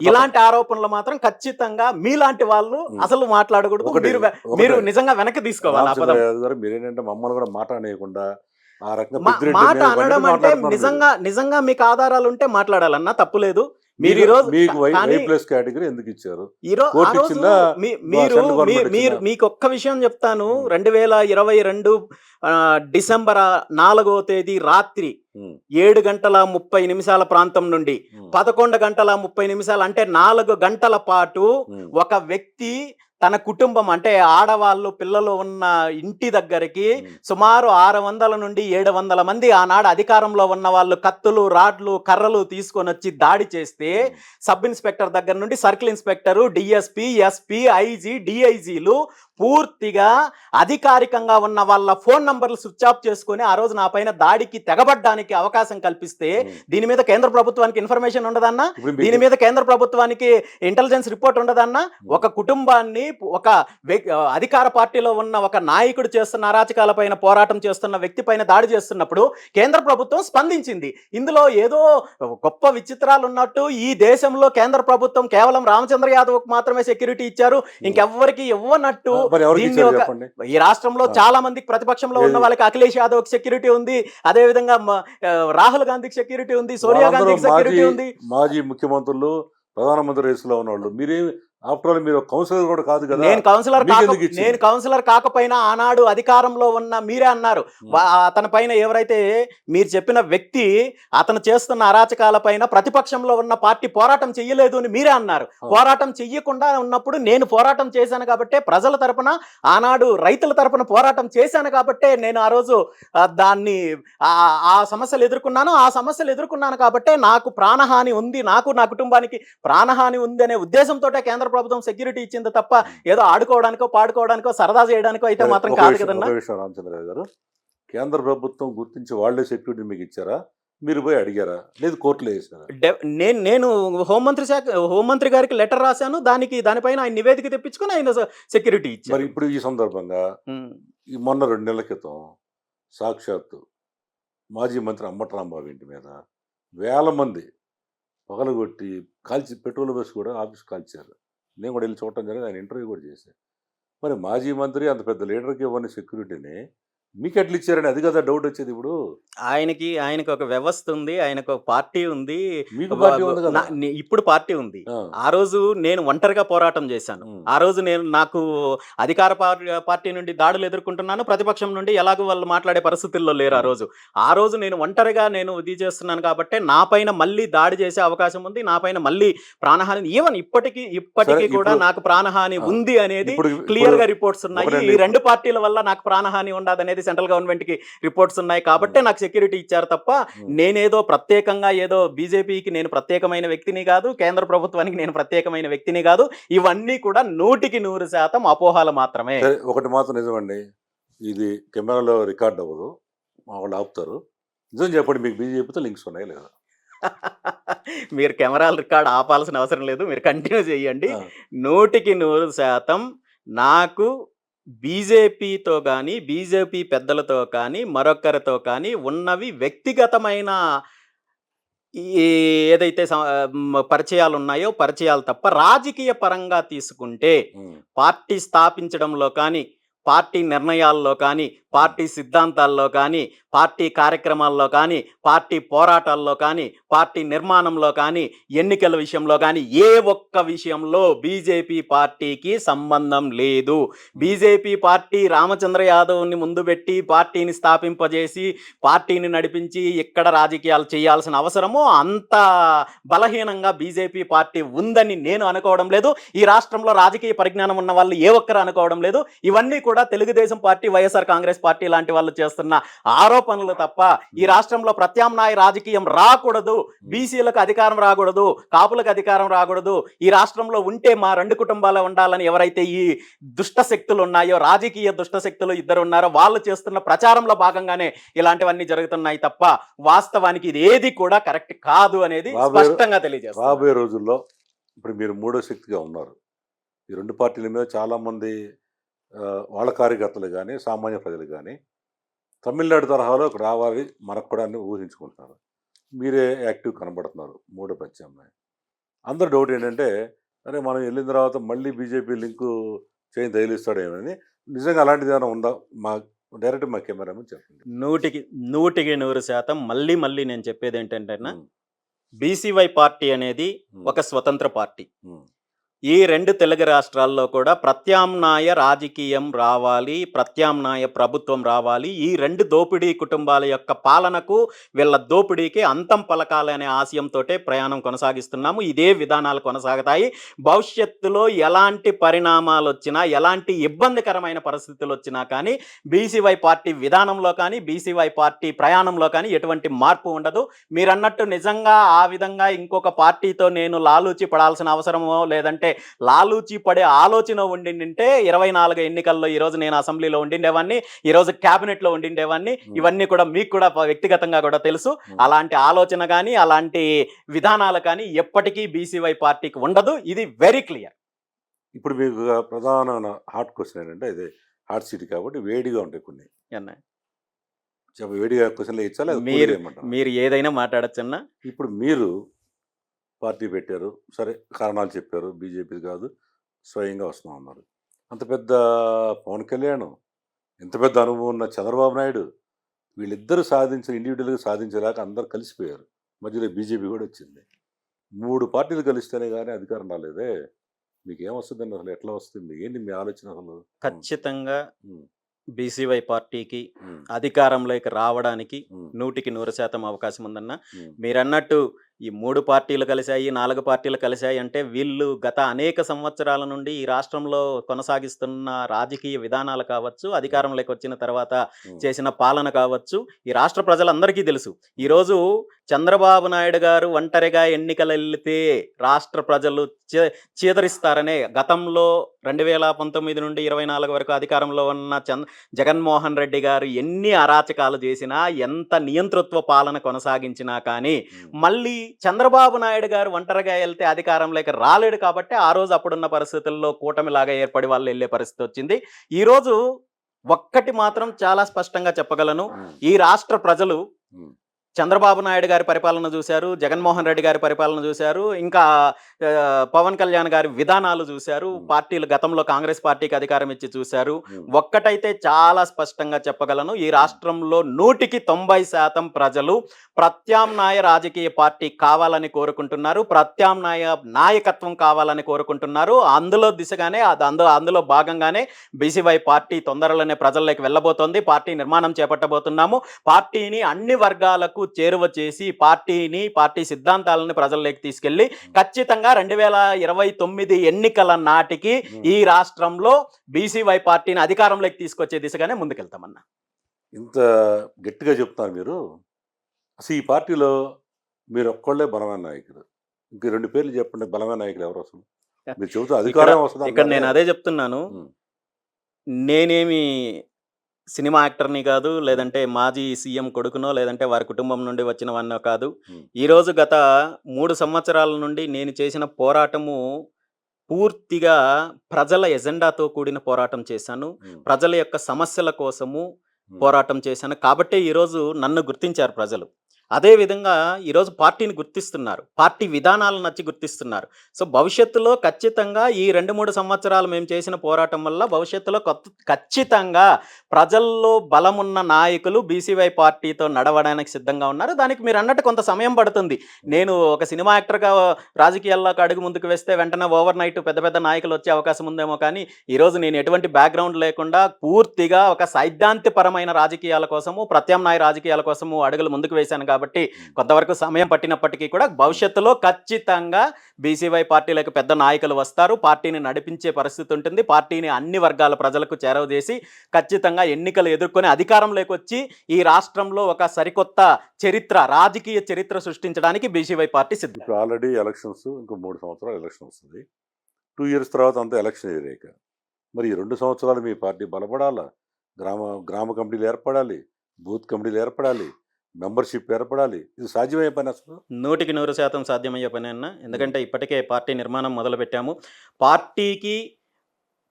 ఇలాంటి ఆరోపణలు మాత్రం ఖచ్చితంగా మీలాంటి వాళ్ళు అసలు మాట్లాడకూడదు. మీరు నిజంగా వెనక్కి తీసుకోవాలి. మీరేంటంటే మమ్మల్ని కూడా మాట అనేయకుండా ఆ రకంగా మాట అనడం అంటే నిజంగా మీకు ఆధారాలు ఉంటే మాట్లాడాలన్నా తప్పులేదు. మీరు కేటగిరీ ఎందుకు ఇచ్చారు? మీకు ఒక్క విషయం చెప్తాను. 2022 డిసెంబర్ 4వ తేదీ రాత్రి 7:30 ప్రాంతం నుండి 11:30 అంటే 4 గంటల పాటు ఒక వ్యక్తి తన కుటుంబం అంటే ఆడవాళ్ళు పిల్లలు ఉన్న ఇంటి దగ్గరికి సుమారు 600 నుండి 700 మంది ఆనాడు అధికారంలో ఉన్న వాళ్ళు కత్తులు, రాడ్లు, కర్రలు తీసుకొని వచ్చి దాడి చేస్తే సబ్ ఇన్స్పెక్టర్ దగ్గర నుండి circle inspector, DSP, SP, IG, డిఐజీలు పూర్తిగా అధికారికంగా ఉన్న వాళ్ళ ఫోన్ నంబర్లు స్విచ్ ఆఫ్ చేసుకుని ఆ రోజు నా పైన దాడికి తెగబడ్డానికి అవకాశం కల్పిస్తే దీని మీద కేంద్ర ప్రభుత్వానికి ఇన్ఫర్మేషన్ ఉండదన్నా? దీని మీద కేంద్ర ప్రభుత్వానికి ఇంటెలిజెన్స్ రిపోర్ట్ ఉండదన్నా? ఒక కుటుంబాన్ని ఒక అధికార పార్టీలో ఉన్న ఒక నాయకుడు చేస్తున్న అరాచకాల పైన పోరాటం చేస్తున్న వ్యక్తి పైన దాడి చేస్తున్నప్పుడు కేంద్ర ప్రభుత్వం స్పందించింది. ఇందులో ఏదో గొప్ప విచిత్రాలు ఉన్నట్టు ఈ దేశంలో కేంద్ర ప్రభుత్వం కేవలం రామచంద్ర యాదవ్ మాత్రమే సెక్యూరిటీ ఇచ్చారు, ఇంకెవ్వరికి ఇవ్వనట్టు. ఈ రాష్ట్రంలో చాలా మందికి ప్రతిపక్షంలో ఉన్న వాళ్ళకి అఖిలేష్ యాదవ్ సెక్యూరిటీ ఉంది, అదే విధంగా రాహుల్ గాంధీకి సెక్యూరిటీ ఉంది, సోనియా గాంధీకి సెక్యూరిటీ ఉంది. మాజీ ముఖ్యమంత్రులు, ప్రధానమంత్రి రేసులో ఉన్నవాళ్ళు మీరే ఆఫ్టర్ ఆల్ మీరు కౌన్సిలర్ కూడా కాదు కదా. నేను కౌన్సిలర్ కాకపోయినా ఆనాడు అధికారంలో ఉన్న మీరే అన్నారు. అతని పైన ఎవరైతే మీరు చెప్పిన వ్యక్తి అతను చేస్తున్న అరాచకాల పైన ప్రతిపక్షంలో ఉన్న పార్టీ పోరాటం చెయ్యలేదు అని మీరే అన్నారు. పోరాటం చెయ్యకుండా ఉన్నప్పుడు నేను పోరాటం చేశాను కాబట్టే, ప్రజల తరపున ఆనాడు రైతుల తరపున పోరాటం చేశాను కాబట్టే నేను ఆ రోజు దాన్ని ఆ సమస్యలు ఎదుర్కొన్నాను కాబట్టే నాకు ప్రాణహాని ఉంది, నాకు నా కుటుంబానికి ప్రాణహాని ఉంది అనే ఉద్దేశంతో కేంద్ర ప్రభుత్వం సెక్యూరిటీ ఇచ్చింది తప్ప ఏదో ఆడుకోవడానికో పాడుకోవడానికో సరదా చేయడానికో అయితే మాత్రం కాదు కదన్నా. రామచంద్రరావు గారు, కేంద్ర ప్రభుత్వం గుర్తించి వాళ్లే సెక్యూరిటీ మీకు ఇచ్చారా? మీరు పోయి అడిగారా? లేదు కోర్టులో వేసారా? నేను హోంమంత్రి గారికి లెటర్ రాశాను, దానిపైన ఆయన నివేదిక తెప్పించుకుని ఆయన సెక్యూరిటీ ఇచ్చారు. మరి ఇప్పుడు ఈ సందర్భంగా ఈ మొన్న 2 నెలల క్రితం సాక్షాత్తు మాజీ మంత్రి అంబటి రాంబాబు ఇంటి మీద వేల మంది పగలగొట్టి కాల్చి పెట్రోల్ బస్ కూడా ఆఫీస్ కాల్చారు. నేను కూడా వెళ్ళి చూడటం జరిగింది, ఆయన ఇంటర్వ్యూ కూడా చేశాను. మరి మాజీ మంత్రి అంత పెద్ద లీడర్కి ఇవ్వని సెక్యూరిటీని మీకు ఎట్లా ఇచ్చారని అది కదా డౌట్ వచ్చేది. ఇప్పుడు ఆయనకి ఒక వ్యవస్థ ఉంది, ఆయనకు ఒక పార్టీ ఉంది, ఇప్పుడు పార్టీ ఉంది. ఆ రోజు నేను ఒంటరిగా పోరాటం చేశాను. ఆ రోజు నాకు అధికార పార్టీ నుండి దాడులు ఎదుర్కొంటున్నాను, ప్రతిపక్షం నుండి ఎలాగో వాళ్ళు మాట్లాడే పరిస్థితుల్లో లేరు. ఆ రోజు నేను ఒంటరిగా ఇది చేస్తున్నాను కాబట్టి నా పైన మళ్ళీ దాడి చేసే అవకాశం ఉంది, నా పైన మళ్ళీ ప్రాణహాని, ఈవెన్ ఇప్పటికీ కూడా నాకు ప్రాణహాని ఉంది అనేది క్లియర్ గా రిపోర్ట్స్ ఉన్నాయి. ఈ 2 పార్టీల వల్ల నాకు ప్రాణహాని ఉండదు సెంట్రల్ గవర్నమెంట్ కి రిపోర్ట్స్ ఉన్నాయి కాబట్టి నాకు సెక్యూరిటీ ఇచ్చారు తప్ప నేనేదో ప్రత్యేకంగా ఏదో బీజేపీకి నేను ప్రత్యేకమైన వ్యక్తిని కాదు, కేంద్ర ప్రభుత్వానికి నేను ప్రత్యేకమైన వ్యక్తిని కాదు. ఇవన్నీ కూడా 100% అపోహలు మాత్రమే. ఒకటి మాత్రం నిజమండి, ఇది కెమెరాలో రికార్డ్ అవ్వదు, మా వాళ్ళు ఆపుతారు. నిజం చెప్పండి, మీకు బీజేపీతో లింక్స్ ఉన్నాయి లేదా? మీరు కెమెరాలు రికార్డ్ ఆపాల్సిన అవసరం లేదు, మీరు కంటిన్యూ చేయండి. 100% నాకు బీజేపీతో కానీ, బీజేపీ పెద్దలతో కానీ, మరొకరితో కానీ ఉన్నవి వ్యక్తిగతమైన ఏదైతే పరిచయాలు ఉన్నాయో పరిచయాలు తప్ప, రాజకీయ పరంగా తీసుకుంటే పార్టీ స్థాపించడంలో కానీ, పార్టీ నిర్ణయాల్లో కానీ, పార్టీ సిద్ధాంతాల్లో కానీ, పార్టీ కార్యక్రమాల్లో కానీ, పార్టీ పోరాటాల్లో కానీ, పార్టీ నిర్మాణంలో కానీ, ఎన్నికల విషయంలో కానీ ఏ ఒక్క విషయంలో బీజేపీ పార్టీకి సంబంధం లేదు. బీజేపీ పార్టీ రామచంద్ర యాదవ్‌ని ముందు పెట్టి పార్టీని స్థాపింపజేసి, పార్టీని నడిపించి ఇక్కడ రాజకీయాలు చేయాల్సిన అవసరము అంత బలహీనంగా బీజేపీ పార్టీ ఉందని నేను అనుకోవడం లేదు. ఈ రాష్ట్రంలో రాజకీయ పరిజ్ఞానం ఉన్న వాళ్ళు ఏ ఒక్కరు అనుకోవడం లేదు. ఇవన్నీ కూడా తెలుగుదేశం పార్టీ, వైఎస్ఆర్ కాంగ్రెస్ పార్టీ లాంటి వాళ్ళు చేస్తున్న ఆరోపణలు తప్ప ఈ రాష్ట్రంలో ప్రత్యామ్నాయ రాజకీయం రాకూడదు, బీసీలకు అధికారం రాకూడదు, కాపులకు అధికారం రాకూడదు, ఈ రాష్ట్రంలో ఉంటే మా 2 కుటుంబాలే ఉండాలని ఎవరైతే ఈ దుష్ట శక్తులు ఉన్నాయో, రాజకీయ దుష్ట శక్తులు ఇద్దరు ఉన్నారో వాళ్ళు చేస్తున్న ప్రచారంలో భాగంగానే ఇలాంటివన్నీ జరుగుతున్నాయి తప్ప వాస్తవానికి ఇది ఏది కూడా కరెక్ట్ కాదు అనేది స్పష్టంగా తెలియజేస్తారు. రాబోయే రోజుల్లో ఇప్పుడు మీరు మూడో శక్తిగా ఉన్నారు. ఈ 2 పార్టీల మీద చాలామంది వాళ్ళ కార్యకర్తలు కానీ, సామాన్య ప్రజలు కానీ తమిళనాడు తరహాలో ఇక్కడ రావాలి మనకు కూడా అని ఊహించుకుంటున్నారు. మీరే యాక్టివ్ కనబడుతున్నారు మూడో ప్రత్యామ్నాయం. అందరు డౌట్ ఏంటంటే, అరే మనం వెళ్ళిన తర్వాత మళ్ళీ బీజేపీ లింకు చేయని తగిలిస్తాడేమని. నిజంగా అలాంటిది ఏమైనా ఉందా? డైరెక్ట్ మా కెమెరామెన్ చెప్పండి. 100% మళ్ళీ నేను చెప్పేది ఏంటంటే ఉమ్, బీసీవై పార్టీ అనేది ఒక స్వతంత్ర పార్టీ. ఉమ్, ఈ 2 తెలుగు రాష్ట్రాల్లో కూడా ప్రత్యామ్నాయ రాజకీయం రావాలి, ప్రత్యామ్నాయ ప్రభుత్వం రావాలి. ఈ 2 దోపిడీ కుటుంబాల యొక్క పాలనకు, వీళ్ళ దోపిడీకి అంతం పలకాలనే ఆశయంతోటే ప్రయాణం కొనసాగిస్తున్నాము. ఇదే విధానాలు కొనసాగుతాయి. భవిష్యత్తులో ఎలాంటి పరిణామాలు వచ్చినా, ఎలాంటి ఇబ్బందికరమైన పరిస్థితులు వచ్చినా కానీ బీసీవై పార్టీ విధానంలో కానీ, బీసీవై పార్టీ ప్రయాణంలో కానీ ఎటువంటి మార్పు ఉండదు. మీరన్నట్టు నిజంగా ఆ విధంగా ఇంకొక పార్టీతో నేను లాలూచి పడాల్సిన అవసరమో, లేదంటే లాలూచి పడే ఆలోచన ఉండింటే 24 ఎన్నికల్లో ఈరోజు నేను అసెంబ్లీలో ఉండిండేవాడిని, ఈరోజు క్యాబినెట్లో ఉండిండేవాడిని. ఇవన్నీ కూడా మీకు కూడా వ్యక్తిగతంగా కూడా తెలుసు. అలాంటి ఆలోచన కానీ, అలాంటి విధానాలు కానీ ఎప్పటికీ బీసీవై పార్టీకి ఉండదు. ఇది వెరీ క్లియర్. ఇప్పుడు మీకు ప్రధానమైన హాట్ క్వశ్చన్ ఏంటంటే, ఇది హాట్ సీట్ కాబట్టి వేడిగా ఉంటాయి కొన్ని. వేడిగా క్వశ్చన్లు ఇచ్చాలి. మీరు ఏదైనా మాట్లాడచ్చన్నా. ఇప్పుడు మీరు పార్టీ పెట్టారు, సరే కారణాలు చెప్పారు, బీజేపీ కాదు స్వయంగా వస్తున్నాం అన్నారు. అంత పెద్ద పవన్ కళ్యాణ్, ఎంత పెద్ద అనుభవం ఉన్న చంద్రబాబు నాయుడు, వీళ్ళిద్దరూ ఇండివిజువల్గా సాధించేలాక అందరు కలిసిపోయారు. మధ్యలో బీజేపీ కూడా వచ్చింది. 3 పార్టీలు కలిస్తేనే కానీ అధికారం రాలేదే. మీకు ఏమొస్తుందండి? అసలు ఎట్లా వస్తుంది? ఏంటి మీ ఆలోచన అసలు? ఖచ్చితంగా బీసీవై పార్టీకి అధికారంలోకి రావడానికి 100% అవకాశం ఉందన్న. మీరన్నట్టు ఈ 3 పార్టీలు కలిశాయి, 4 పార్టీలు కలిశాయి అంటే వీళ్ళు గత అనేక సంవత్సరాల నుండి ఈ రాష్ట్రంలో కొనసాగిస్తున్న రాజకీయ విధానాలు కావచ్చు, అధికారంలోకి వచ్చిన తర్వాత చేసిన పాలన కావచ్చు, ఈ రాష్ట్ర ప్రజలందరికీ తెలుసు. ఈరోజు చంద్రబాబు నాయుడు గారు ఒంటరిగా ఎన్నికలు వెళ్తే రాష్ట్ర ప్రజలు చీదరిస్తారనే గతంలో 2019 నుండి 24 వరకు అధికారంలో ఉన్న జగన్మోహన్ రెడ్డి గారు ఎన్ని అరాచకాలు చేసినా, ఎంత నియంతృత్వ పాలన కొనసాగించినా కానీ మళ్ళీ చంద్రబాబు నాయుడు గారు ఒంటరిగా వెళ్తే అధికారంలోకి రాలేడు కాబట్టి ఆ రోజు అప్పుడున్న పరిస్థితుల్లో కూటమిలాగా ఏర్పడి వాళ్ళు వెళ్ళే పరిస్థితి వచ్చింది. ఈరోజు ఒక్కటి మాత్రం చాలా స్పష్టంగా చెప్పగలను, ఈ రాష్ట్ర ప్రజలు చంద్రబాబు నాయుడు గారి పరిపాలన చూశారు, జగన్మోహన్ రెడ్డి గారి పరిపాలన చూశారు, ఇంకా పవన్ కళ్యాణ్ గారి విధానాలు చూశారు, పార్టీలు గతంలో కాంగ్రెస్ పార్టీకి అధికారం ఇచ్చి చూశారు. ఒక్కటైతే చాలా స్పష్టంగా చెప్పగలను, ఈ రాష్ట్రంలో 100% ప్రజలు ప్రత్యామ్నాయ రాజకీయ పార్టీ కావాలని కోరుకుంటున్నారు, ప్రత్యామ్నాయ నాయకత్వం కావాలని కోరుకుంటున్నారు. అందులో దిశగానే అందులో భాగంగానే బీసీవై పార్టీ తొందరలోనే ప్రజల్లోకి వెళ్ళబోతోంది. పార్టీ నిర్మాణం చేపట్టబోతున్నాము. పార్టీని అన్ని వర్గాలకు చేరువ చేసి పార్టీ సిద్ధాంతాలను ప్రజల్లోకి తీసుకెళ్లి ఖచ్చితంగా 2029 ఎన్నికల నాటికి ఈ రాష్ట్రంలో బీసీవై పార్టీని అధికారంలోకి తీసుకొచ్చే దిశగానే ముందుకెళ్తామన్నా. ఇంత గట్టిగా చెప్తున్నారు మీరు. అసలు ఈ పార్టీలో మీరు ఒక్కళ్ళే బలమైన నాయకుడు. ఇంక 2 పేర్లు చెప్పండి, బలమైన నాయకులు ఎవరు అసలు? మీరు చెబుతూ అధికారం వస్తుంది. ఇక్కడ నేను అదే చెప్తున్నాను, నేనేమి సినిమా యాక్టర్ని కాదు, లేదంటే మాజీ సీఎం కొడుకునో, లేదంటే వారి కుటుంబం నుండి వచ్చిన వాన్నో కాదు. ఈరోజు గత 3 సంవత్సరాల నుండి నేను చేసిన పోరాటము పూర్తిగా ప్రజల ఎజెండాతో కూడిన పోరాటం చేశాను. ప్రజల యొక్క సమస్యల కోసము పోరాటం చేశాను. కాబట్టే ఈరోజు నన్ను గుర్తించారు ప్రజలు. అదేవిధంగా ఈరోజు పార్టీని గుర్తిస్తున్నారు. పార్టీ విధానాలను నచ్చి గుర్తిస్తున్నారు. సో, భవిష్యత్తులో ఖచ్చితంగా ఈ 2, 3 సంవత్సరాలు మేము చేసిన పోరాటం వల్ల భవిష్యత్తులో ఖచ్చితంగా ప్రజల్లో బలమున్న నాయకులు బీసీవై పార్టీతో నడవడానికి సిద్ధంగా ఉన్నారు. దానికి మీరన్నట్టు కొంత సమయం పడుతుంది. నేను ఒక సినిమా యాక్టర్‌గా రాజకీయాల్లోకి అడుగు ముందుకు వేస్తే వెంటనే ఓవర్‌నైట్ పెద్ద పెద్ద నాయకులు వచ్చే అవకాశం ఉందేమో కానీ, ఈరోజు నేను ఎటువంటి బ్యాక్‌గ్రౌండ్ లేకుండా పూర్తిగా ఒక సైద్ధాంతిపరమైన రాజకీయాల కోసము, ప్రత్యామ్నాయ రాజకీయాల కోసము అడుగులు ముందుకు వేశాను కాబట్టి, కొంతవరకు సమయం పట్టినప్పటికీ కూడా భవిష్యత్తులో ఖచ్చితంగా బీసీవై పార్టీలకు పెద్ద నాయకులు వస్తారు. పార్టీని నడిపించే పరిస్థితి ఉంటుంది. పార్టీని అన్ని వర్గాల ప్రజలకు చేరవజేసి ఖచ్చితంగా ఎన్నికలు ఎదుర్కొని అధికారంలోకొచ్చి ఈ రాష్ట్రంలో ఒక సరికొత్త చరిత్ర, రాజకీయ చరిత్ర సృష్టించడానికి బీసీవై పార్టీ సిద్ధం. ఇప్పుడు ఆల్రెడీ ఎలక్షన్స్ ఇంకో 3 సంవత్సరాలు ఎలక్షన్ వస్తుంది. 2 ఇయర్స్ తర్వాత అంతా ఎలక్షన్ ఏరియాక. మరి ఈ 2 సంవత్సరాలు మీ పార్టీ బలపడాలా? గ్రామ గ్రామ కమిటీలు ఏర్పడాలి, బూత్ కమిటీలు ఏర్పడాలి, మెంబర్‌షిప్ ఏర్పడాలి. ఇది సాధ్యమయ్యే పని అసలు? 100కి 100% సాధ్యమయ్యే పనే అన్న. ఎందుకంటే ఇప్పటికే పార్టీ నిర్మాణం మొదలుపెట్టాము. పార్టీకి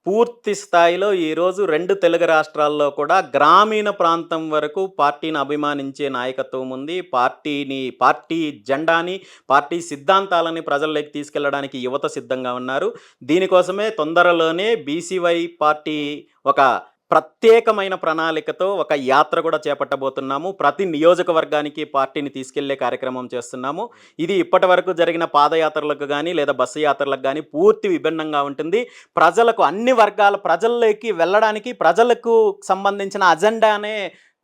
పూర్తి స్థాయిలో ఈరోజు 2 తెలుగు రాష్ట్రాల్లో కూడా గ్రామీణ ప్రాంతం వరకు పార్టీని అభిమానించే నాయకత్వం ఉంది. పార్టీ జెండాని, పార్టీ సిద్ధాంతాలని ప్రజల్లోకి తీసుకెళ్లడానికి యువత సిద్ధంగా ఉన్నారు. దీనికోసమే తొందరలోనే బీసీవై పార్టీ ఒక ప్రత్యేకమైన ప్రణాళికతో ఒక యాత్ర కూడా చేపట్టబోతున్నాము. ప్రతి నియోజకవర్గానికి పార్టీని తీసుకెళ్లే కార్యక్రమం చేస్తున్నాము. ఇది ఇప్పటివరకు జరిగిన పాదయాత్రలకు గానీ, లేదా బస్సు యాత్రలకు గానీ పూర్తి విభిన్నంగా ఉంటుంది. ప్రజలకు అన్ని వర్గాల ప్రజల్లోకి వెళ్ళడానికి ప్రజలకు సంబంధించిన అజెండానే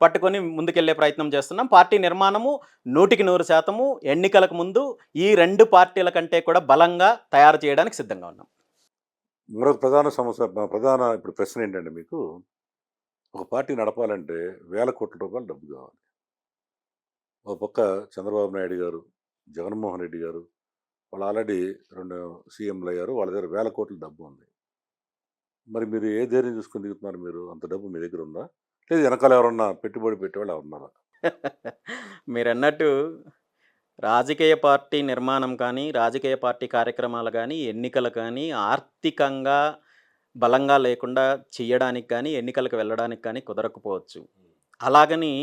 పట్టుకొని ముందుకెళ్లే ప్రయత్నం చేస్తున్నాం. పార్టీ నిర్మాణము 100కి 100% ఎన్నికలకు ముందు ఈ 2 పార్టీల కంటే కూడా బలంగా తయారు చేయడానికి సిద్ధంగా ఉన్నాం. మరొక ఇప్పుడు ప్రశ్న ఏంటంటే మీకు, ఒక పార్టీ నడపాలంటే వేల కోట్ల రూపాయలు డబ్బు కావాలి. ఒక పక్క చంద్రబాబు నాయుడు గారు, జగన్మోహన్ రెడ్డి గారు వాళ్ళు ఆల్రెడీ 2 సీఎంలు అయ్యారు. వాళ్ళ దగ్గర వేల కోట్ల డబ్బు ఉంది. మరి మీరు ఏ ధైర్యం చూసుకొని దిగుతున్నారు మీరు? అంత డబ్బు మీ దగ్గర ఉందా? లేదు వెనకాల ఎవరన్నా పెట్టుబడి పెట్టేవాళ్ళు ఎవరు ఉన్నారా? మీరన్నట్టు రాజకీయ పార్టీ నిర్మాణం కానీ, రాజకీయ పార్టీ కార్యక్రమాలు గానీ, ఎన్నికలు కానీ ఆర్థికంగా బలంగా లేకుండా చెయ్యడానికి కానీ, ఎన్నికలకు వెళ్ళడానికి కానీ కుదరకపోవచ్చు. అలాగని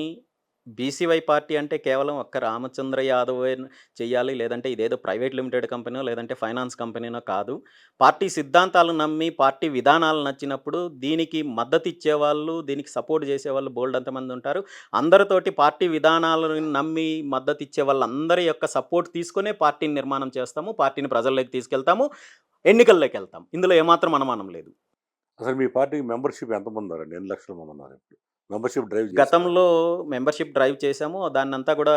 బీసీవై పార్టీ అంటే కేవలం ఒక్క రామచంద్ర యాదవే చెయ్యాలి, లేదంటే ఇదేదో ప్రైవేట్ లిమిటెడ్ కంపెనీనో, లేదంటే ఫైనాన్స్ కంపెనీనో కాదు. పార్టీ సిద్ధాంతాలు నమ్మి, పార్టీ విధానాలు నచ్చినప్పుడు దీనికి మద్దతిచ్చేవాళ్ళు, దీనికి సపోర్ట్ చేసేవాళ్ళు బోలెడంతమంది ఉంటారు. అందరితోటి పార్టీ విధానాలను నమ్మి మద్దతిచ్చే వాళ్ళందరి యొక్క సపోర్ట్ తీసుకునే పార్టీని నిర్మాణం చేస్తాము. పార్టీని ప్రజల్లోకి తీసుకెళ్తాము. ఎన్నికల్లోకెళ్తాం. ఇందులో ఏమాత్రం అనుమానం లేదు. అసలు మీ పార్టీకి మెంబర్‌షిప్ ఎంతమంది ఉన్నారండి? ఎన్ని లక్షల మంది ఉన్నారు ఇప్పుడు? మెంబర్‌షిప్ డ్రైవ్ చేశారా? గతంలో మెంబర్‌షిప్ డ్రైవ్ చేశాము. దాన్నంతా కూడా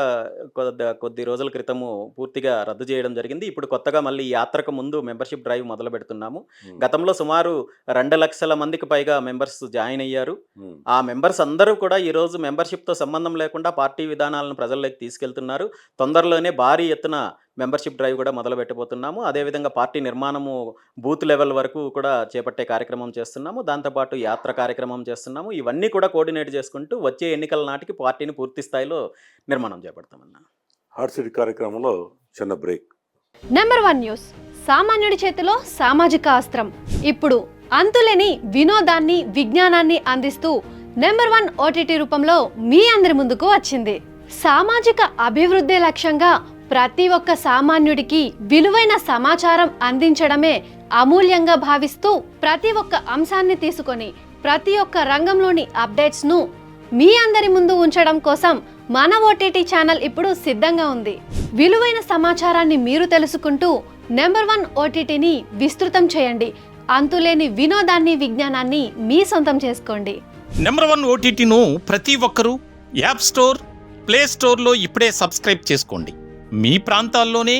కొద్ది రోజుల క్రితము పూర్తిగా రద్దు చేయడం జరిగింది. ఇప్పుడు కొత్తగా మళ్ళీ ఈ యాత్రకు ముందు మెంబర్‌షిప్ డ్రైవ్ మొదలుపెడుతున్నాము. హ్మ్. గతంలో సుమారు 2,00,000 మందికి పైగా మెంబర్స్ జాయిన్ అయ్యారు. హ్మ్. ఆ మెంబర్స్ అందరూ కూడా ఈరోజు మెంబర్‌షిప్‌తో సంబంధం లేకుండా పార్టీ విధానాలను ప్రజల్లోకి తీసుకెళ్తున్నారు. తొందరలోనే భారీ ఎత్తున మెంబర్‌షిప్ డ్రైవ్ కూడా మొదలుపెట్టబోతున్నాము. అదేవిధంగా పార్టీ నిర్మాణము బూత్ లెవెల్ వరకు కూడా చేపట్టే కార్యక్రమం చేస్తున్నాము. దాంతో పాటు యాత్ర కార్యక్రమం చేస్తున్నాము. ఇవన్నీ కూడా కోఆర్డినేట్ చేసుకుంటూ వచ్చే ఎన్నికల నాటికి పార్టీని పూర్తి స్థాయిలో నిర్మాణం చేపడతామన్నా. హాట్ సిటీ కార్యక్రమంలో చిన్న బ్రేక్. Number 1 news. సామాన్యుడి చేతిలో సామాజిక అస్త్రం. ఇప్పుడు అంతులేని వినోదాన్ని, విజ్ఞానాన్ని అందిస్తూ నెంబర్ 1 ఓటీటీ రూపంలో మీ అందరి ముందుకు వచ్చింది. సామాజిక అభివృద్ధి లక్ష్యంగా ప్రతి ఒక్క సామాన్యుడికి విలువైన సమాచారం అందించడమే అమూల్యంగా భావిస్తూ ప్రతి ఒక్క అంశాన్ని తీసుకొని ప్రతి ఒక్క రంగంలోని అప్డేట్స్ను మీ అందరి ముందు ఉంచడం కోసం మన ఓటీటీ ఛానల్ ఇప్పుడు సిద్ధంగా ఉంది. విలువైన సమాచారాన్ని మీరు తెలుసుకుంటూ నెంబర్ 1 ఓటీటీని విస్తృతం చేయండి. అంతులేని వినోదాన్ని, విజ్ఞానాన్ని మీ సొంతం చేసుకోండి. నెంబర్ 1 ఓటీటీను ప్రతి ఒక్కరూ యాప్ స్టోర్, ప్లే స్టోర్లో ఇప్పుడే సబ్స్క్రైబ్ చేసుకోండి. మీ ప్రాంతాల్లోనే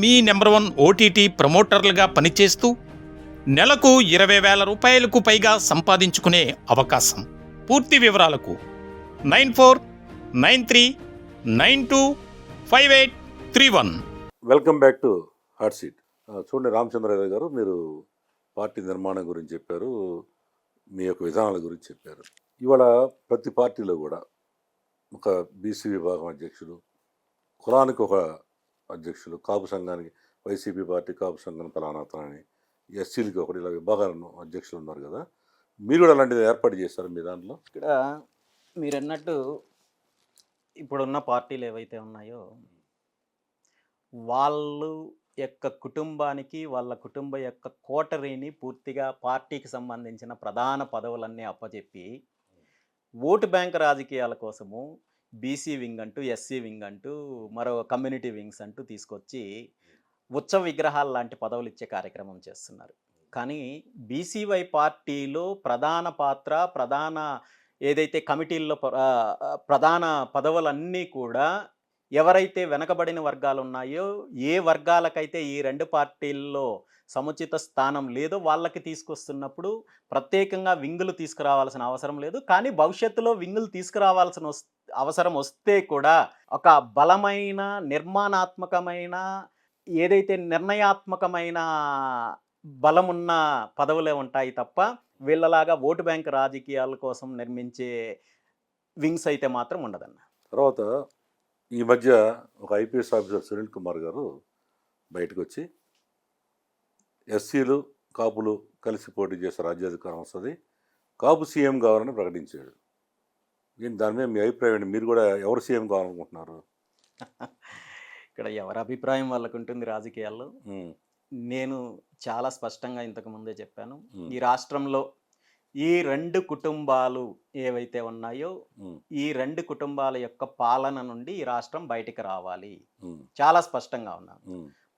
మీ నెంబర్ 1 ఓటీటీ ప్రమోటర్లుగా పనిచేస్తూ నెలకు 20,000 రూపాయలకు పైగా సంపాదించుకునే అవకాశం. పూర్తి వివరాలకు 9493925831. Welcome back to hot seat. చూడండి రామచంద్ర యాదవ్ గారు, మీరు పార్టీ నిర్మాణం గురించి చెప్పారు, మీ యొక్క విధానాల గురించి చెప్పారు. ఇవాళ ప్రతి పార్టీలో కూడా ఒక బీసీ విభాగం అధ్యక్షుడు, కులానికి ఒక అధ్యక్షులు, కాపు సంఘానికి వైసీపీ పార్టీ కాపు సంఘం ఫలానాతనని, ఎస్సీలకి ఒకటి, ఇలా విభాగాలను అధ్యక్షులు ఉన్నారు కదా. మీరు కూడా అలాంటిది ఏర్పాటు చేస్తారు మీ దాంట్లో? ఇక్కడ మీరన్నట్టు ఇప్పుడున్న పార్టీలు ఏవైతే ఉన్నాయో వాళ్ళు యొక్క కుటుంబానికి వాళ్ళ కుటుంబ యొక్క కోటరీని పూర్తిగా పార్టీకి సంబంధించిన ప్రధాన పదవులన్నీ అప్పచెప్పి ఓటు బ్యాంక్ రాజకీయాల కోసము బీసీ వింగ్ అంటూ, ఎస్సీ వింగ్ అంటూ, మరో కమ్యూనిటీ వింగ్స్ అంటూ తీసుకొచ్చి ఉత్సవ విగ్రహాలు లాంటి పదవులు ఇచ్చే కార్యక్రమం చేస్తున్నారు. కానీ బీసీవై పార్టీలో ప్రధాన పాత్ర, ప్రధాన ఏదైతే కమిటీల్లో ప్రధాన పదవులన్నీ కూడా ఎవరైతే వెనకబడిన వర్గాలు ఉన్నాయో, ఏ వర్గాలకైతే ఈ 2 పార్టీల్లో సముచిత స్థానం లేదో వాళ్ళకి తీసుకొస్తున్నప్పుడు ప్రత్యేకంగా వింగులు తీసుకురావాల్సిన అవసరం లేదు. కానీ భవిష్యత్తులో వింగులు తీసుకురావాల్సిన అవసరం వస్తే కూడా ఒక బలమైన, నిర్మాణాత్మకమైన, ఏదైతే నిర్ణయాత్మకమైన బలమున్న పదవులే ఉంటాయి తప్ప వీళ్ళలాగా ఓటు బ్యాంక్ రాజకీయాల కోసం నిర్మించే వింగ్స్ అయితే మాత్రం ఉండదన్న. తర్వాత ఈ మధ్య ఒక ఐపీఎస్ ఆఫీసర్ సునీల్ కుమార్ గారు బయటకు వచ్చి ఎస్సీలు కాపులు కలిసి పోటీ చేసే రాజ్యాధికారం వస్తుంది, కాపు సీఎం కావాలని ప్రకటించాడు. దాని మీద మీ అభిప్రాయం ఏంటి? మీరు కూడా ఎవరు సీఎం కావాలనుకుంటున్నారు? ఇక్కడ ఎవరి అభిప్రాయం వాళ్ళకు ఉంటుంది రాజకీయాల్లో. నేను చాలా స్పష్టంగా ఇంతకు ముందే చెప్పాను, ఈ రాష్ట్రంలో ఈ 2 కుటుంబాలు ఏవైతే ఉన్నాయో ఈ 2 కుటుంబాల యొక్క పాలన నుండి ఈ రాష్ట్రం బయటికి రావాలి. చాలా స్పష్టంగా ఉన్నాను.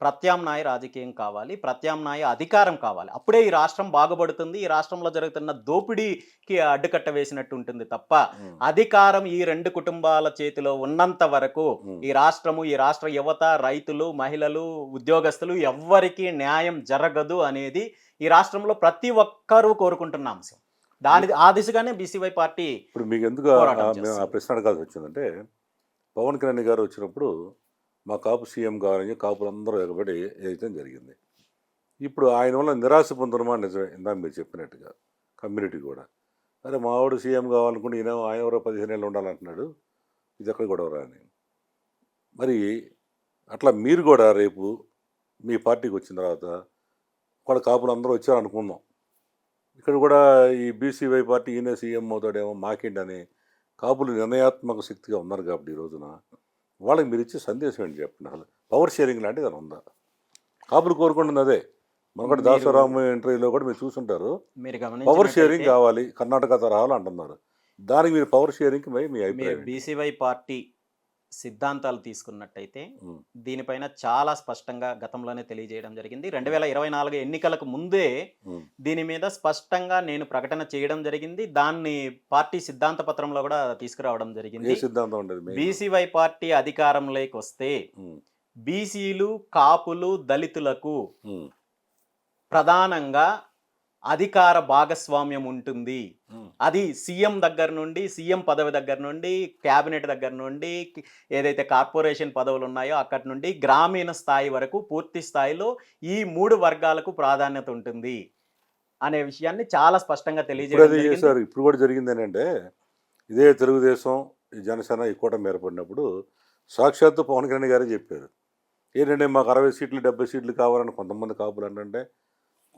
ప్రత్యామ్నాయ రాజకీయం కావాలి, ప్రత్యామ్నాయ అధికారం కావాలి. అప్పుడే ఈ రాష్ట్రం బాగుపడుతుంది. ఈ రాష్ట్రంలో జరుగుతున్న దోపిడీకి అడ్డుకట్ట వేసినట్టు ఉంటుంది తప్ప అధికారం ఈ 2 కుటుంబాల చేతిలో ఉన్నంత వరకు ఈ రాష్ట్రము, ఈ రాష్ట్ర యువత, రైతులు, మహిళలు, ఉద్యోగస్తులు ఎవ్వరికీ న్యాయం జరగదు అనేది ఈ రాష్ట్రంలో ప్రతి ఒక్కరూ కోరుకుంటున్న అంశం. ఆ దిశగానే బీసీవై పార్టీ. ఇప్పుడు మీకు ఎందుకు ఆ ప్రశ్న అడగాల్సి వచ్చిందంటే, పవన్ కళ్యాణ్ గారు వచ్చినప్పుడు మా కాపు సీఎం కావాలని కాపులందరూ ఎగబడి వేయటం జరిగింది. ఇప్పుడు ఆయన వల్ల నిరాశ పొందడమా? నిజమే, ఇందాక మీరు చెప్పినట్టుగా కమ్యూనిటీ కూడా అరే మావాడు సీఎం కావాలనుకుంటే ఆయన ఎవరో 15 ఏళ్ళు ఉండాలంటున్నాడు, ఇది ఎక్కడ గొడవరా అని. మరి అట్లా మీరు కూడా రేపు మీ పార్టీకి వచ్చిన తర్వాత కూడా కాపులు అందరూ వచ్చారు అనుకుందాం, ఇక్కడ కూడా ఈ బీసీవై పార్టీ ఈయన సీఎం అవుతాడేమో మాకేంటని కాపులు నిర్ణయాత్మక శక్తిగా ఉన్నారు కాబట్టి ఈ రోజున వాళ్ళకి మీరు ఇచ్చే సందేశం ఏంటి చెప్పండి? అసలు పవర్ షేరింగ్ లాంటిది అని ఉందా? కాపులు కోరుకుంటుంది అదే. మనకటి దాసరామ ఇంటర్వ్యూలో కూడా మీరు చూసుంటారు, పవర్ షేరింగ్ కావాలి కర్ణాటక తరహాలో అంటున్నారు. దానికి మీరు పవర్ షేరింగ్కి మీ అభిప్రాయం? బీసీవై పార్టీ సిద్ధాంతాలు తీసుకున్నట్టయితే దీనిపైన చాలా స్పష్టంగా గతంలోనే తెలియజేయడం జరిగింది. 2024 ఎన్నికలకు ముందే దీని మీద స్పష్టంగా నేను ప్రకటన చేయడం జరిగింది. దాన్ని పార్టీ సిద్ధాంత పత్రంలో కూడా తీసుకురావడం జరిగింది. బీసీవై పార్టీ అధికారంలోకి వస్తే బీసీలు, కాపులు, దళితులకు ప్రధానంగా అధికార భాగస్వామ్యం ఉంటుంది. అది సీఎం దగ్గర నుండి, సీఎం పదవి దగ్గర నుండి, క్యాబినెట్ దగ్గర నుండి, ఏదైతే కార్పొరేషన్ పదవులు ఉన్నాయో అక్కడి నుండి గ్రామీణ స్థాయి వరకు పూర్తి స్థాయిలో ఈ 3 వర్గాలకు ప్రాధాన్యత ఉంటుంది అనే విషయాన్ని చాలా స్పష్టంగా తెలియజేశారు. ఇప్పుడు కూడా జరిగింది ఏంటంటే, ఇదే తెలుగుదేశం, జనసేన ఈ కూటమి ఏర్పడినప్పుడు సాక్షాత్తు పవన్ కళ్యాణ్ గారే చెప్పారు, ఏంటంటే మాకు 60 సీట్లు 70 సీట్లు కావాలని కొంతమంది కాపులు అంటే,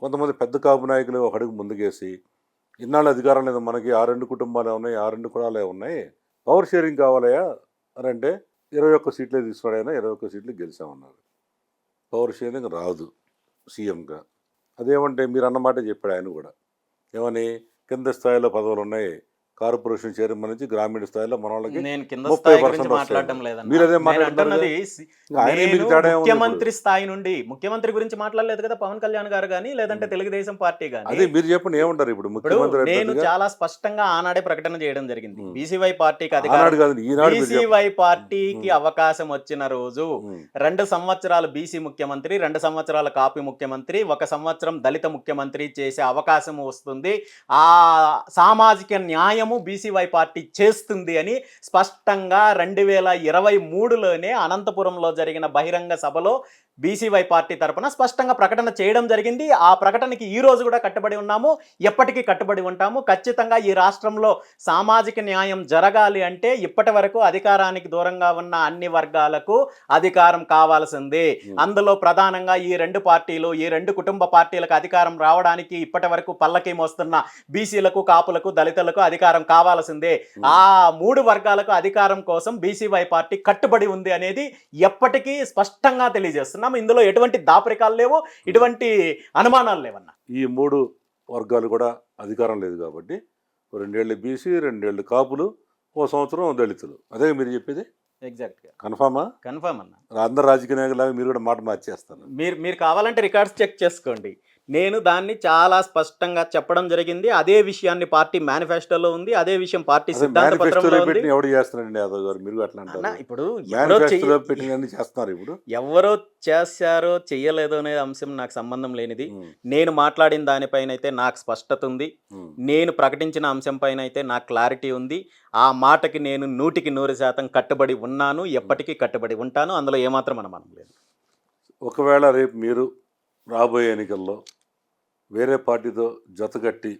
కొంతమంది పెద్ద కాపు నాయకులు ఒక అడుగు ముందుకేసి ఇన్నాళ్ళు అధికారం లేదు మనకి, 2 కుటుంబాలే ఉన్నాయి, 2 కులాలే ఉన్నాయి, పవర్ షేరింగ్ కావాలయా అని అంటే 21 సీట్లే తీసుకున్నాడైనా 21 సీట్లు గెలిచామన్నారు. పవర్ షేరింగ్ రాదు సీఎంగా. అదేమంటే మీరు అన్నమాట చెప్పాడు ఆయన కూడా, ఏమని కింద స్థాయిలో పదవులు ఉన్నాయి, కార్పొరేషన్ చైర్మన్ నుంచి గ్రామీణ స్థాయిలో మన వాళ్ళకి నేను కింద స్థాయి గురించి మాట్లాడటం లేదన్నది. ముఖ్యమంత్రి స్థాయి నుండి, ముఖ్యమంత్రి గురించి మాట్లాడలేదు కదా పవన్ కళ్యాణ్ గారు కానీ లేదంటే తెలుగుదేశం పార్టీ కానీ. అదే మీరు చెప్పండి ఏమంటారు? ఇప్పుడు ముఖ్యమంత్రి నేను చాలా స్పష్టంగా ఆనాడే ప్రకటన చేయడం జరిగింది, బీసీవై పార్టీకి బీసీవై పార్టీకి అవకాశం వచ్చిన రోజు 2 సంవత్సరాలు బీసీ ముఖ్యమంత్రి, 2 సంవత్సరాల కాపీ ముఖ్యమంత్రి, 1 సంవత్సరం దళిత ముఖ్యమంత్రి చేసే అవకాశం వస్తుంది. ఆ సామాజిక న్యాయం బీసీవై పార్టీ చేస్తుంది అని స్పష్టంగా 2023లోనే అనంతపురంలో జరిగిన బహిరంగ సభలో బీసీవై పార్టీ తరపున స్పష్టంగా ప్రకటన చేయడం జరిగింది. ఆ ప్రకటనకి ఈ రోజు కూడా కట్టుబడి ఉన్నాము, ఎప్పటికీ కట్టుబడి ఉంటాము. ఖచ్చితంగా ఈ రాష్ట్రంలో సామాజిక న్యాయం జరగాలి అంటే ఇప్పటి వరకు అధికారానికి దూరంగా ఉన్న అన్ని వర్గాలకు అధికారం కావాల్సిందే. అందులో ప్రధానంగా ఈ 2 పార్టీలు, ఈ 2 కుటుంబ పార్టీలకు అధికారం రావడానికి ఇప్పటి వరకు పల్లకి మోస్తున్న బీసీలకు, కాపులకు, దళితులకు అధికారం అధికారం కావాల్సిందే, ఆ 3 వర్గాలకు అధికారం కోసం బీసీవై పార్టీ కట్టుబడి ఉంది అనేది ఎప్పటికీ స్పష్టంగా తెలియజేస్తున్నాం. ఇందులో ఎటువంటి దాపరికాలు లేవు, ఎటువంటి అనుమానాలు లేవన్నా. ఈ 3 వర్గాలు కూడా అధికారం లేదు కాబట్టి 2 ఏళ్ళు బీసీ, 2 ఏళ్ళు కాపులు, ఓ సంవత్సరం దళితులు. అదే మీరు చెప్పేది? ఎగ్జాక్ట్గా కన్ఫామా? కన్ఫర్మ్ అన్న. అందరు రాజకీయ నాయకులాగా మీరు కూడా మాట మార్చేస్తాను. మీరు కావాలంటే రికార్డ్స్ చెక్ చేసుకోండి. నేను దాన్ని చాలా స్పష్టంగా చెప్పడం జరిగింది. అదే విషయాన్ని పార్టీ మేనిఫెస్టోలో ఉంది, అదే విషయం పార్టీ సిద్ధాంత పత్రంలో ఉంది. పెట్టిన ఎవడు చేస్తున్నారండి యాదవ్ గారు? మీరు అట్లా అన్న, అంటారు. ఇప్పుడు మేనిఫెస్టోలో పెట్టినన్ని చేస్తున్నారు ఇప్పుడు. ఎవరో చేశారో చెయ్యలేదో అనే అంశం నాకు సంబంధం లేనిది. నేను మాట్లాడిన దానిపైన అయితే నాకు స్పష్టత ఉంది, నేను ప్రకటించిన అంశం పైన అయితే నాకు క్లారిటీ ఉంది. ఆ మాటకి నేను 100% కట్టుబడి ఉన్నాను, ఎప్పటికీ కట్టుబడి ఉంటాను. అందులో ఏమాత్రం అనుమానం లేదు. ఒకవేళ రేపు మీరు రాబోయే ఎన్నికల్లో వేరే పార్టీతో జతగట్టి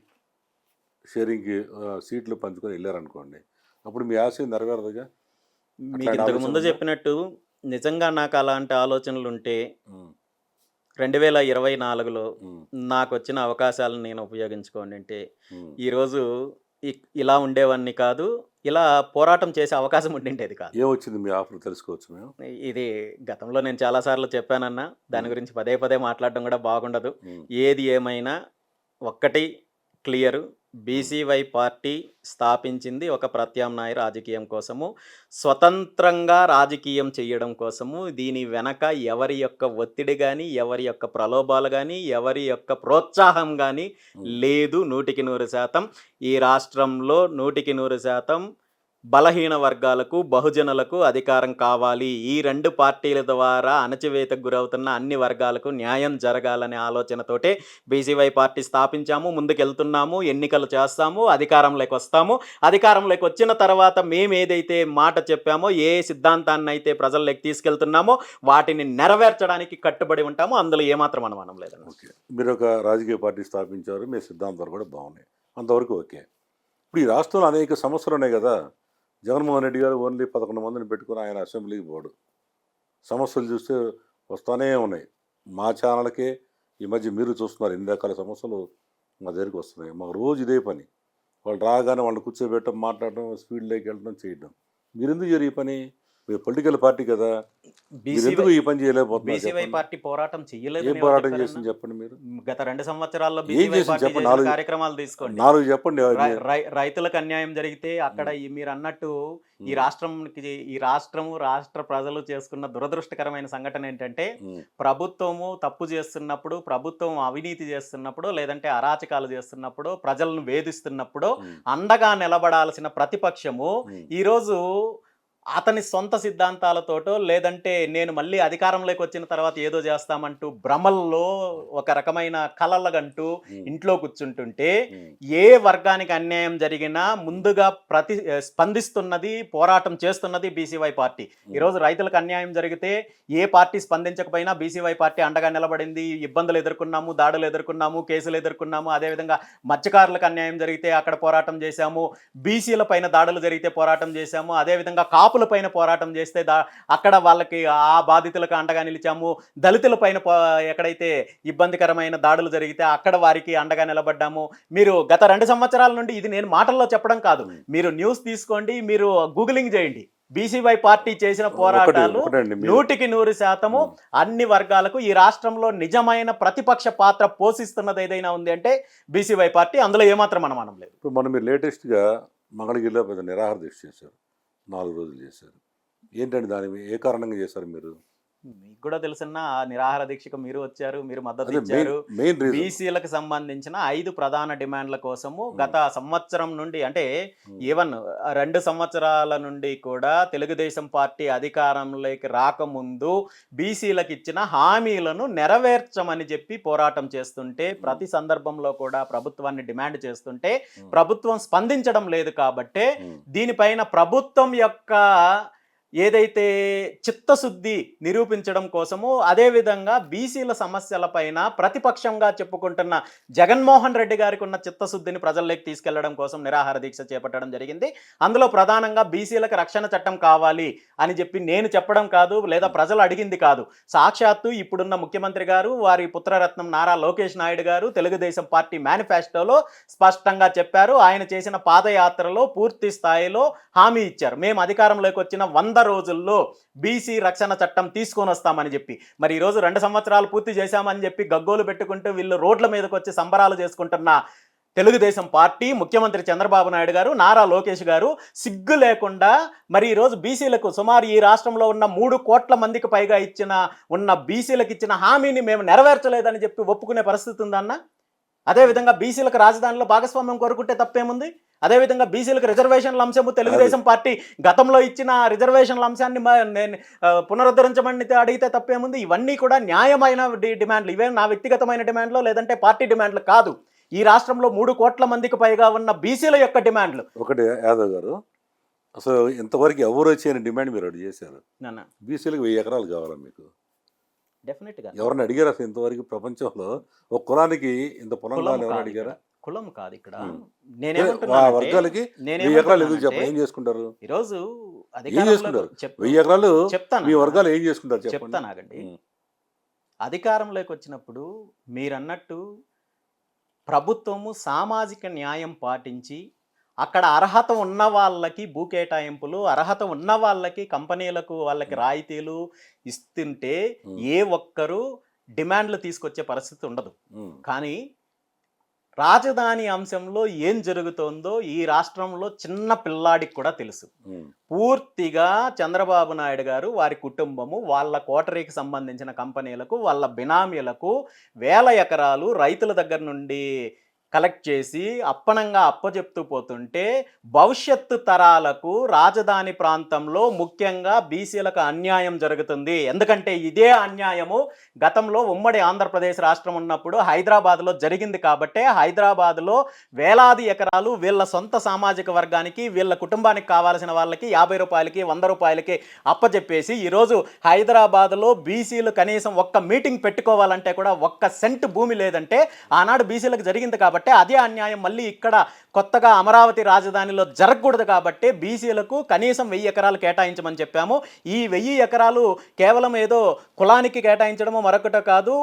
షేరింగ్కి సీట్లు పంచుకొని వెళ్ళారనుకోండి, అప్పుడు మీ ఆశ నెరవేరదుగా? మీకు ఇంతకు ముందు చెప్పినట్టు నిజంగా నాకు అలాంటి ఆలోచనలు ఉంటే 2024లో నాకు వచ్చిన అవకాశాలను నేను ఉపయోగించుకోండి అంటే ఈరోజు ఇలా ఉండేవాడిని కాదు, ఇలా పోరాటం చేసే అవకాశం ఉండిండేది కాదు. ఏమొచ్చింది మీ ఆఫర్ తెలుసుకోవచ్చు మేము? ఇది గతంలో నేను చాలాసార్లు చెప్పానన్నా, దాని గురించి పదే మాట్లాడడం కూడా బాగుండదు. ఏది ఏమైనా ఒక్కటి క్లియరు, బీసీవై పార్టీ స్థాపించింది ఒక ప్రత్యామ్నాయ రాజకీయం కోసము, స్వతంత్రంగా రాజకీయం చేయడం కోసము. దీని వెనక ఎవరి యొక్క ఒత్తిడి కానీ, ఎవరి యొక్క ప్రలోభాలు కానీ, ఎవరి యొక్క ప్రోత్సాహం కానీ లేదు. 100% ఈ రాష్ట్రంలో 100% బలహీన వర్గాలకు, బహుజనులకు అధికారం కావాలి. ఈ 2 పార్టీల ద్వారా అణచివేతకు గురవుతున్న అన్ని వర్గాలకు న్యాయం జరగాలనే ఆలోచనతోటే బీసీవై పార్టీ స్థాపించాము, ముందుకెళ్తున్నాము, ఎన్నికలు చేస్తాము, అధికారంలోకి వస్తాము. అధికారంలోకి వచ్చిన తర్వాత మేము ఏదైతే మాట చెప్పామో, ఏ సిద్ధాంతాన్ని అయితే ప్రజల్లోకి తీసుకెళ్తున్నామో వాటిని నెరవేర్చడానికి కట్టుబడి ఉంటాము. అందులో ఏమాత్రం అనుమానం లేదండి. ఓకే, మీరు ఒక రాజకీయ పార్టీ స్థాపించారు, మీ సిద్ధాంతాలు కూడా బాగున్నాయి, అంతవరకు ఓకే. ఇప్పుడు ఈ రాష్ట్రంలో అనేక సమస్యలు ఉన్నాయి కదా. జగన్మోహన్ రెడ్డి గారు ఓన్లీ 11 మందిని పెట్టుకుని ఆయన అసెంబ్లీకి పోడు. సమస్యలు చూస్తే వస్తూనే ఉన్నాయి. మా ఛానల్కే ఈ మధ్య మీరు చూస్తున్నారు ఎన్ని రకాల సమస్యలు మా దగ్గరికి వస్తున్నాయి. మాకు రోజు ఇదే పని. వాళ్ళు రాగానే వాళ్ళు కూర్చోబెట్టడం, మాట్లాడడం, స్పీడ్లోకి వెళ్ళడం, చేయడం. మీరు ఎందుకు చేయరు ఈ పని? మీరు పొలిటికల్ పార్టీ కదా, మీరు ఎందుకు ఈ పని చేయలేకపోతున్నారు? బీసీవై పార్టీ పోరాటం చేయలేదు. ఏం పోరాటం చేసింది చెప్పండి మీరు? గత 2 సంవత్సరాల్లో ఏం చేసింది చెప్పండి? 4 కార్యక్రమాలు తీసుకోండి. 4 చెప్పండి. రైతులకు అన్యాయం జరిగితే అక్కడ మీరు అన్నట్టు ఈ రాష్ట్రము, రాష్ట్ర ప్రజలు చేసుకున్న దురదృష్టకరమైన సంఘటన ఏంటంటే, ప్రభుత్వము తప్పు చేస్తున్నప్పుడు, ప్రభుత్వం అవినీతి చేస్తున్నప్పుడు, లేదంటే అరాచకాలు చేస్తున్నప్పుడు, ప్రజలను వేధిస్తున్నప్పుడు అండగా నిలబడాల్సిన ప్రతిపక్షము ఈరోజు అతని సొంత సిద్ధాంతాలతోటో, లేదంటే నేను మళ్ళీ అధికారంలోకి వచ్చిన తర్వాత ఏదో చేస్తామంటూ భ్రమల్లో ఒక రకమైన కలలగంటూ ఇంట్లో కూర్చుంటుంటే, ఏ వర్గానికి అన్యాయం జరిగినా ముందుగా స్పందిస్తున్నది, పోరాటం చేస్తున్నది బీసీవై పార్టీ. ఈరోజు రైతులకు అన్యాయం జరిగితే ఏ పార్టీ స్పందించకపోయినా బీసీవై పార్టీ అండగా నిలబడింది. ఇబ్బందులు ఎదుర్కొన్నాము, దాడులు ఎదుర్కొన్నాము, కేసులు ఎదుర్కొన్నాము. అదేవిధంగా మత్స్యకారులకు అన్యాయం జరిగితే అక్కడ పోరాటం చేశాము, బీసీల పైన దాడులు జరిగితే పోరాటం చేశాము, అదేవిధంగా కాపుల పైన పోరాటం చేస్తే అక్కడ వాళ్ళకి ఆ బాధితులకు అండగా నిలిచాము, దళితుల పైన ఎక్కడైతే ఇబ్బందికరమైన దాడులు జరిగితే అక్కడ వారికి అండగా నిలబడ్డాము. మీరు గత 2 సంవత్సరాల నుండి, ఇది నేను మాటల్లో చెప్పడం కాదు, మీరు న్యూస్ తీసుకోండి, మీరు గూగులింగ్ చేయండి. బీసీవై పార్టీ చేసిన పోరాటాలు 100% అన్ని వర్గాలకు ఈ రాష్ట్రంలో నిజమైన ప్రతిపక్ష పాత్ర పోషిస్తున్నది ఏదైనా ఉంది అంటే బీసీవై పార్టీ. అందులో ఏమాత్రం అనుమానం లేదు. ఇప్పుడు మనం మీరు లేటెస్ట్గా మంగళగిరిలో పెద్ద నిరాహార దీక్ష చేశారు, 4 రోజులు చేశారు. ఏంటంటే దాని ఏ కారణంగా చేశారు మీరు? మీకు కూడా తెలుసన్న, ఆ నిరాహార దీక్షకు మీరు వచ్చారు, మీరు మద్దతు ఇచ్చారు. బీసీలకు సంబంధించిన 5 ప్రధాన డిమాండ్ల కోసము గత సంవత్సరం నుండి, అంటే ఈవెన్ 2 సంవత్సరాల నుండి కూడా తెలుగుదేశం పార్టీ అధికారంలోకి రాకముందు బీసీలకు ఇచ్చిన హామీలను నెరవేర్చమని చెప్పి పోరాటం చేస్తుంటే, ప్రతి సందర్భంలో కూడా ప్రభుత్వాన్ని డిమాండ్ చేస్తుంటే ప్రభుత్వం స్పందించడం లేదు. కాబట్టి దీనిపైన ప్రభుత్వం యొక్క ఏదైతే చిత్తశుద్ధి నిరూపించడం కోసము, అదేవిధంగా బీసీల సమస్యలపైన ప్రతిపక్షంగా చెప్పుకుంటున్న జగన్మోహన్ రెడ్డి గారికి ఉన్న చిత్తశుద్ధిని ప్రజల్లోకి తీసుకెళ్లడం కోసం నిరాహార దీక్ష చేపట్టడం జరిగింది. అందులో ప్రధానంగా బీసీలకు రక్షణ చట్టం కావాలి అని చెప్పి నేను చెప్పడం కాదు, లేదా ప్రజలు అడిగింది కాదు. సాక్షాత్తు ఇప్పుడున్న ముఖ్యమంత్రి గారు, వారి పుత్రరత్నం నారా లోకేష్ నాయుడు గారు తెలుగుదేశం పార్టీ మేనిఫెస్టోలో స్పష్టంగా చెప్పారు. ఆయన చేసిన పాదయాత్రలో పూర్తి స్థాయిలో హామీ ఇచ్చారు. మేము అధికారంలోకి వచ్చిన 100 రోజుల్లో బీసీ రక్షణ చట్టం తీసుకొని వస్తామని చెప్పి. మరి ఈరోజు 2 సంవత్సరాలు పూర్తి చేశామని చెప్పి గగ్గోలు పెట్టుకుంటూ వీళ్ళు రోడ్ల మీదకి వచ్చి సంబరాలు చేసుకుంటున్న తెలుగుదేశం పార్టీ, ముఖ్యమంత్రి చంద్రబాబు నాయుడు గారు, నారా లోకేష్ గారు సిగ్గు లేకుండా మరి ఈరోజు బీసీలకు సుమారు ఈ రాష్ట్రంలో ఉన్న 3 కోట్ల మందికి పైగా ఉన్న బీసీలకు ఇచ్చిన హామీని మేము నెరవేర్చలేదని చెప్పి ఒప్పుకునే పరిస్థితి ఉందన్న. అదేవిధంగా బీసీలకు రాజధానిలో భాగస్వామ్యం కోరుకుంటే తప్పేముంది? అదేవిధంగా బీసీలకు రిజర్వేషన్ల అంశము తెలుగుదేశం పార్టీ గతంలో ఇచ్చిన రిజర్వేషన్ల అంశాన్ని నేను పునరుద్ధరించమని అడిగితే తప్పేముంది? ఇవన్నీ కూడా న్యాయమైన డిమాండ్లు. ఇవే నా వ్యక్తిగతమైన డిమాండ్లు, లేదంటే పార్టీ డిమాండ్లు కాదు. ఈ రాష్ట్రంలో 3 కోట్ల మందికి పైగా ఉన్న బీసీల యొక్క డిమాండ్లు. ఒకటి యాదవ్ గారు, అసలు ఇంతవరకు ఎవరు చేయని డిమాండ్ మీరు అడిగి చేశారు. బీసీలకు 1000 ఎకరాలు కావాలా మీకు? డెఫినెట్గా ఎవరిని అడిగారు అసలు ఇంతవరకు? ప్రపంచంలో ఒక కులానికి ఇంత పొలం కావాలి ఎవరు అడిగారా? కులం కాదు ఇక్కడ. వర్గాలకి 1000 ఎకరాలు ఎందుకు చెప్పండి? ఏం చేసుకుంటారు ఈరోజు? ఏం చేసుకుంటారు? 1000 ఎకరాలు చెప్తాను, మీ వర్గాలు ఏం చేసుకుంటారు చెప్తాను ఆగండి. అధికారంలోకి వచ్చినప్పుడు మీరన్నట్టు ప్రభుత్వము సామాజిక న్యాయం పాటించి అక్కడ అర్హత ఉన్న వాళ్ళకి భూ కేటాయింపులు, అర్హత ఉన్న వాళ్ళకి కంపెనీలకు వాళ్ళకి రాయితీలు ఇస్తుంటే ఏ ఒక్కరు డిమాండ్లు తీసుకొచ్చే పరిస్థితి ఉండదు. కానీ రాజధాని అంశంలో ఏం జరుగుతోందో ఈ రాష్ట్రంలో చిన్న పిల్లాడికి కూడా తెలుసు. పూర్తిగా చంద్రబాబు నాయుడు గారు, వారి కుటుంబము, వాళ్ళ కోటరీకి సంబంధించిన కంపెనీలకు, వాళ్ళ బినామీలకు 1000 ఎకరాలు రైతుల దగ్గర నుండి కలెక్ట్ చేసి అప్పనంగా అప్పచెప్తూ పోతుంటే భవిష్యత్తు తరాలకు రాజధాని ప్రాంతంలో ముఖ్యంగా బీసీలకు అన్యాయం జరుగుతుంది. ఎందుకంటే ఇదే అన్యాయము గతంలో ఉమ్మడి ఆంధ్రప్రదేశ్ రాష్ట్రం ఉన్నప్పుడు హైదరాబాద్లో జరిగింది. కాబట్టే హైదరాబాద్లో వేలాది ఎకరాలు వీళ్ళ సొంత సామాజిక వర్గానికి, వీళ్ళ కుటుంబానికి కావాల్సిన వాళ్ళకి 50 రూపాయలకి 100 రూపాయలకి అప్పచెప్పేసి ఈరోజు హైదరాబాద్లో బీసీలు కనీసం ఒక్క మీటింగ్ పెట్టుకోవాలంటే కూడా 1 సెంట్ భూమి లేదంటే ఆనాడు బీసీలకు జరిగింది. కాబట్టి అదే అన్యాయం మళ్ళీ ఇక్కడ కొత్తగా అమరావతి రాజధానిలో జరగకూడదు. కాబట్టి బీసీలకు కనీసం 1000 ఎకరాలు కేటాయించమని చెప్పాము. ఈ 1000 ఎకరాలు కేవలం ఏదో కులానికి కేటాయించడమో మరొకటో కాదు.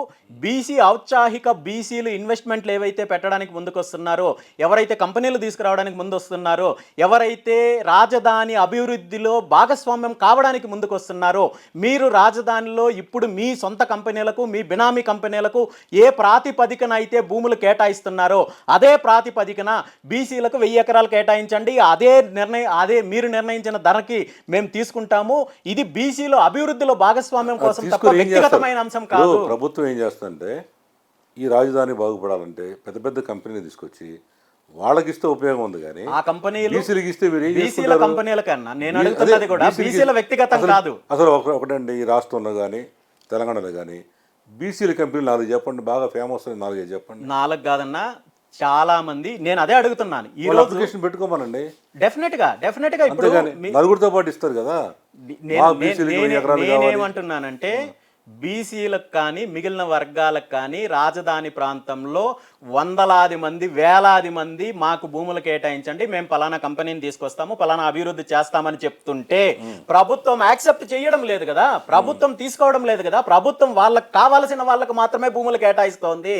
బీసీ ఔత్సాహిక బీసీలు ఇన్వెస్ట్మెంట్లు ఏవైతే పెట్టడానికి ముందుకొస్తున్నారో, ఎవరైతే కంపెనీలు తీసుకురావడానికి ముందు వస్తున్నారో, ఎవరైతే రాజధాని అభివృద్ధిలో భాగస్వామ్యం కావడానికి ముందుకొస్తున్నారో, మీరు రాజధానిలో ఇప్పుడు మీ సొంత కంపెనీలకు, మీ బినామీ కంపెనీలకు ఏ ప్రాతిపదికన అయితే భూములు కేటాయిస్తున్నారో అదే ప్రాతిపదికన బీసీలకు 1000 ఎకరాలు కేటాయించండి. అదే మీరు నిర్ణయించిన ధరకి మేము తీసుకుంటాము. ఇది బీసీలో అభివృద్ధిలో భాగస్వామ్యం కోసం తప్ప వ్యక్తిగతమైన అంశం కాదు. ప్రభుత్వం ఏం చేస్తుందంటే ఈ రాజధాని బాగుపడాలంటే పెద్ద పెద్ద కంపెనీలు తీసుకొచ్చి వాళ్ళకి ఇస్తే ఉపయోగం ఉంది. కానీ ఆ కంపెనీలు బీసీలకు ఇస్తే బీసీల కంపెనీల కన్నా నేను అడుగుతున్నది కూడా బీసీల వ్యక్తిగతం కాదు. అసలు ఒకటండి, ఈ రాష్ట్రంలో కానీ తెలంగాణలో కానీ బీసీల కంపెనీలు 4 చెప్పండి, బాగా ఫేమస్ 4 చెప్పండి. 4 కాదన్నా, చాలా మంది. నేను అదే అడుగుతున్నాను. ఈ రోజు అప్లికేషన్ పెట్టుకోమనండి. డెఫినెట్ గా ఇప్పుడు నలుగురితో పాటు ఇస్తారు కదా. నేనేమంటున్నానంటే బీసీలకు కానీ మిగిలిన వర్గాలకు కానీ రాజధాని ప్రాంతంలో వందలాది మంది, వేలాది మంది మాకు భూములు కేటాయించండి, మేము పలానా కంపెనీని తీసుకొస్తాము, పలానా అభివృద్ధి చేస్తామని చెప్తుంటే ప్రభుత్వం యాక్సెప్ట్ చేయడం లేదు కదా, ప్రభుత్వం తీసుకోవడం లేదు కదా. ప్రభుత్వం వాళ్ళకి కావాల్సిన వాళ్ళకు మాత్రమే భూములు కేటాయిస్తోంది,